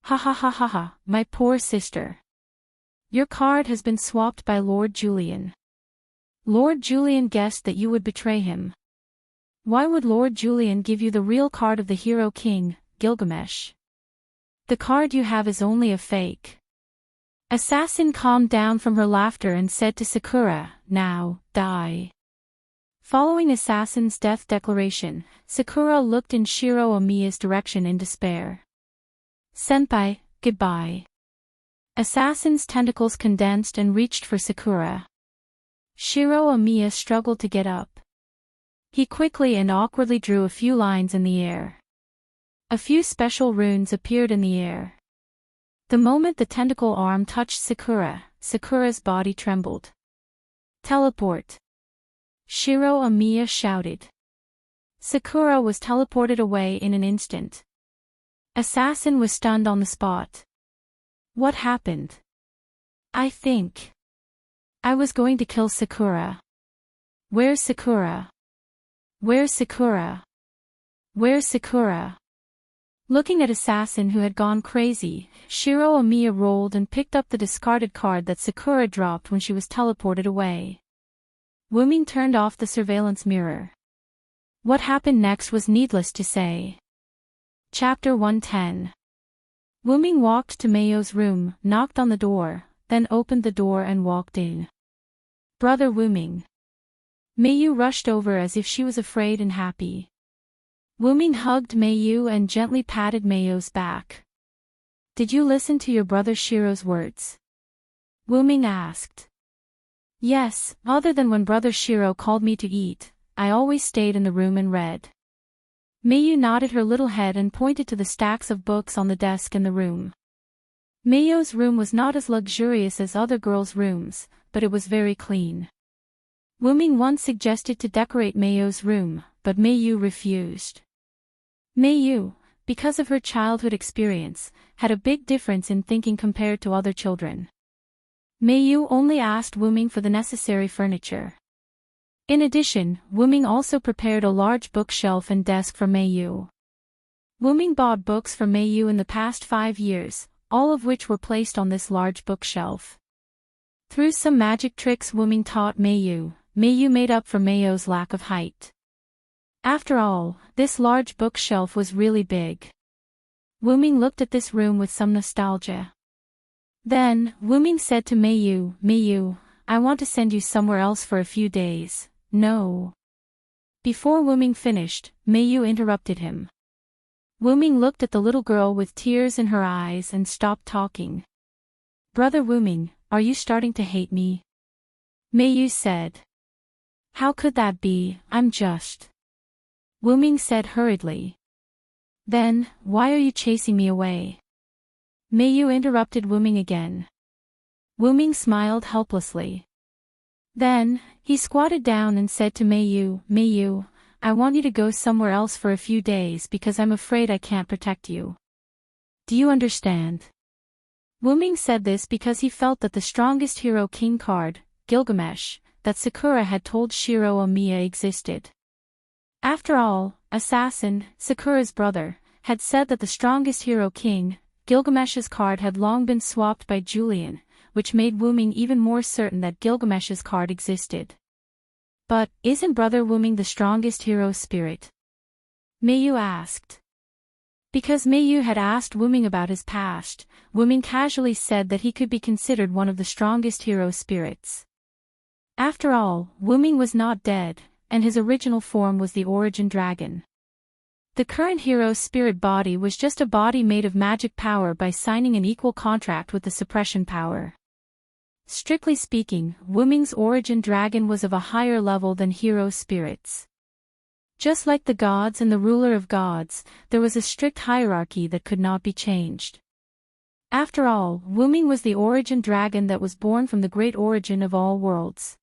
"Ha ha ha ha ha, my poor sister. Your card has been swapped by Lord Julian. Lord Julian guessed that you would betray him. Why would Lord Julian give you the real card of the Hero King, Gilgamesh? The card you have is only a fake." Assassin calmed down from her laughter and said to Sakura, "Now, die." Following Assassin's death declaration, Sakura looked in Shiro Amiya's direction in despair. "Senpai, goodbye." Assassin's tentacles condensed and reached for Sakura. Shiro Amiya struggled to get up. He quickly and awkwardly drew a few lines in the air. A few special runes appeared in the air. The moment the tentacle arm touched Sakura, Sakura's body trembled. "Teleport!" Shiro Amiya shouted. Sakura was teleported away in an instant. Assassin was stunned on the spot. "What happened? I think I was going to kill Sakura. Where's Sakura? Where's Sakura? Where's Sakura?" Looking at Assassin who had gone crazy, Shiro Amiya rolled and picked up the discarded card that Sakura dropped when she was teleported away. Wuming turned off the surveillance mirror. What happened next was needless to say. Chapter 110. Wuming walked to Mayo's room, knocked on the door, then opened the door and walked in. "Brother Wuming." Mayu rushed over as if she was afraid and happy. Wuming hugged Mayu and gently patted Mayo's back. "Did you listen to your brother Shiro's words?" Wuming asked. "Yes, other than when brother Shiro called me to eat, I always stayed in the room and read." Mayu nodded her little head and pointed to the stacks of books on the desk in the room. Mayo's room was not as luxurious as other girls' rooms, but it was very clean. Wuming once suggested to decorate Mayo's room, but Mayu refused. Mayu, because of her childhood experience, had a big difference in thinking compared to other children. Mayu only asked Wuming for the necessary furniture. In addition, Wuming also prepared a large bookshelf and desk for Mayu. Wuming bought books for Mayu in the past 5 years, all of which were placed on this large bookshelf. Through some magic tricks Wuming taught Mayu, Mayu made up for Mayo's lack of height. After all, this large bookshelf was really big. Wuming looked at this room with some nostalgia. Then, Wuming said to Mayu, "Mayu, I want to send you somewhere else for a few days." "No." Before Wuming finished, Mayu interrupted him. Wuming looked at the little girl with tears in her eyes and stopped talking. "Brother Wuming, are you starting to hate me?" Mayu said. "How could that be? I'm just..." Wuming said hurriedly. "Then, why are you chasing me away?" Mayu interrupted Wuming again. Wuming smiled helplessly. Then, he squatted down and said to Mayu, "Mayu, I want you to go somewhere else for a few days because I'm afraid I can't protect you. Do you understand?" Wuming said this because he felt that the strongest hero king card, Gilgamesh, that Sakura had told Shiro Omiya existed. After all, Assassin, Sakura's brother, had said that the strongest hero king, Gilgamesh's card had long been swapped by Julian, which made Wuming even more certain that Gilgamesh's card existed. "But, isn't Brother Wuming the strongest hero spirit?" Mayu asked. Because Mayu had asked Wuming about his past, Wuming casually said that he could be considered one of the strongest hero spirits. After all, Wuming was not dead, and his original form was the origin dragon. The current hero spirit body was just a body made of magic power by signing an equal contract with the suppression power. Strictly speaking, Wuming's origin dragon was of a higher level than hero spirits. Just like the gods and the ruler of gods, there was a strict hierarchy that could not be changed. After all, Wuming was the origin dragon that was born from the great origin of all worlds.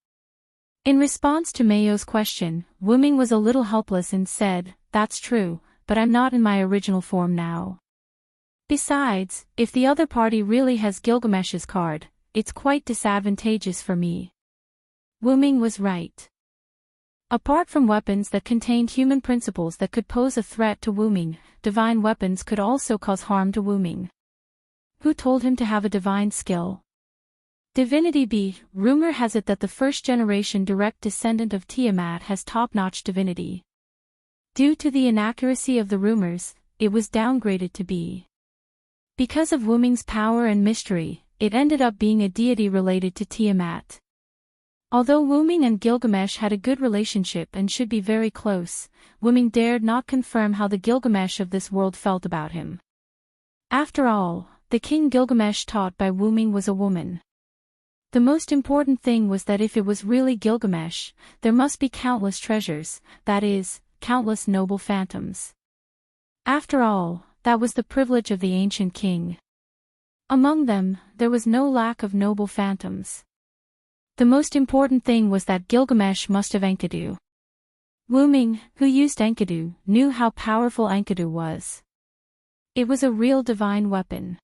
In response to Mayu's question, Wuming was a little helpless and said, "That's true, but I'm not in my original form now. Besides, if the other party really has Gilgamesh's card, it's quite disadvantageous for me." Wuming was right. Apart from weapons that contained human principles that could pose a threat to Wuming, divine weapons could also cause harm to Wuming. Who told him to have a divine skill? Divinity B. Rumor has it that the first-generation direct descendant of Tiamat has top-notch divinity. Due to the inaccuracy of the rumors, it was downgraded to B. Because of Wuming's power and mystery, it ended up being a deity related to Tiamat. Although Wuming and Gilgamesh had a good relationship and should be very close, Wuming dared not confirm how the Gilgamesh of this world felt about him. After all, the king Gilgamesh taught by Wuming was a woman. The most important thing was that if it was really Gilgamesh, there must be countless treasures, that is, countless noble phantoms. After all, that was the privilege of the ancient king. Among them, there was no lack of noble phantoms. The most important thing was that Gilgamesh must have Enkidu. Wuming, who used Enkidu, knew how powerful Enkidu was. It was a real divine weapon.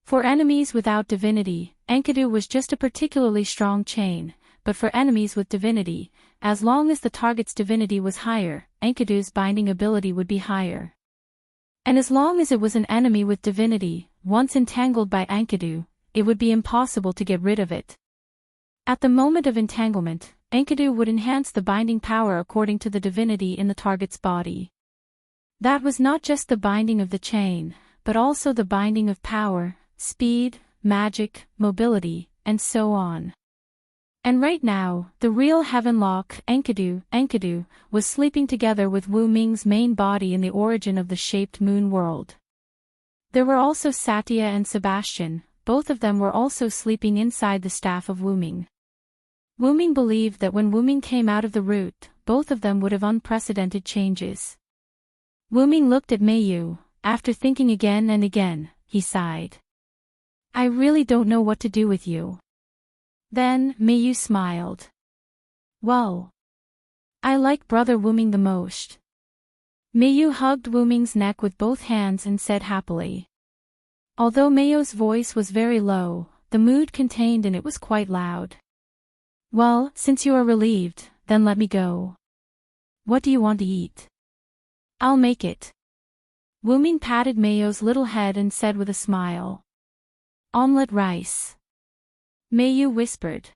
For enemies without divinity, Enkidu was just a particularly strong chain, but for enemies with divinity, as long as the target's divinity was higher, Enkidu's binding ability would be higher. And as long as it was an enemy with divinity, once entangled by Enkidu, it would be impossible to get rid of it. At the moment of entanglement, Enkidu would enhance the binding power according to the divinity in the target's body. That was not just the binding of the chain, but also the binding of power, speed, magic, mobility, and so on. And right now, the real Heavenlock, Enkidu, was sleeping together with Wuming's main body in the origin of the shaped moon world. There were also Satya and Sebastian, both of them were also sleeping inside the staff of Wuming. Wuming believed that when Wuming came out of the root, both of them would have unprecedented changes. Wuming looked at Mayu. After thinking again and again, he sighed. I really don't know what to do with you. Then, Mayu smiled. Well, I like brother Wuming the most. Mayu hugged Wuming's neck with both hands and said happily. Although Mayu's voice was very low, the mood contained in it was quite loud. Well, since you are relieved, then let me go. What do you want to eat? I'll make it. Wuming patted Mayu's little head and said with a smile. Omelette rice. Mayu whispered.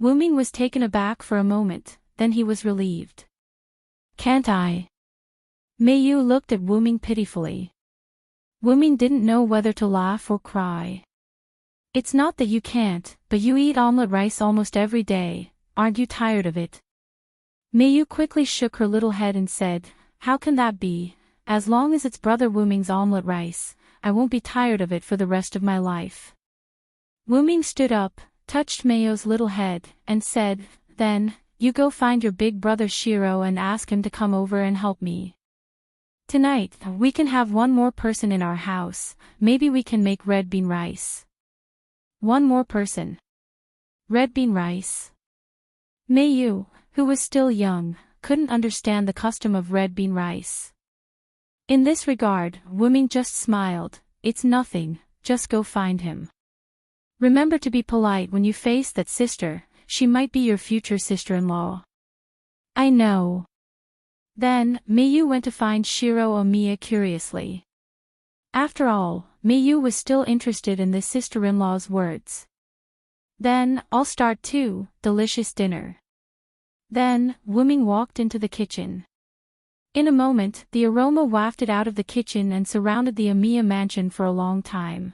Wuming was taken aback for a moment, then he was relieved. Can't I? Mayu looked at Wuming pitifully. Wuming didn't know whether to laugh or cry. It's not that you can't, but you eat omelette rice almost every day, aren't you tired of it? Mayu quickly shook her little head and said, How can that be? As long as it's brother Wuming's omelette rice, I won't be tired of it for the rest of my life. Wuming stood up, touched Mayu's little head, and said, Then, you go find your big brother Shiro and ask him to come over and help me. Tonight, we can have one more person in our house, maybe we can make red bean rice. One more person. Red bean rice. Mayu, who was still young, couldn't understand the custom of red bean rice. In this regard, Wuming just smiled, It's nothing, just go find him. Remember to be polite when you face that sister, she might be your future sister-in-law. I know. Then, Mayu went to find Shiro Omiya curiously. After all, Mayu was still interested in this sister-in-law's words. Then, I'll start too, delicious dinner. Then, Wuming walked into the kitchen. In a moment, the aroma wafted out of the kitchen and surrounded the Omiya mansion for a long time.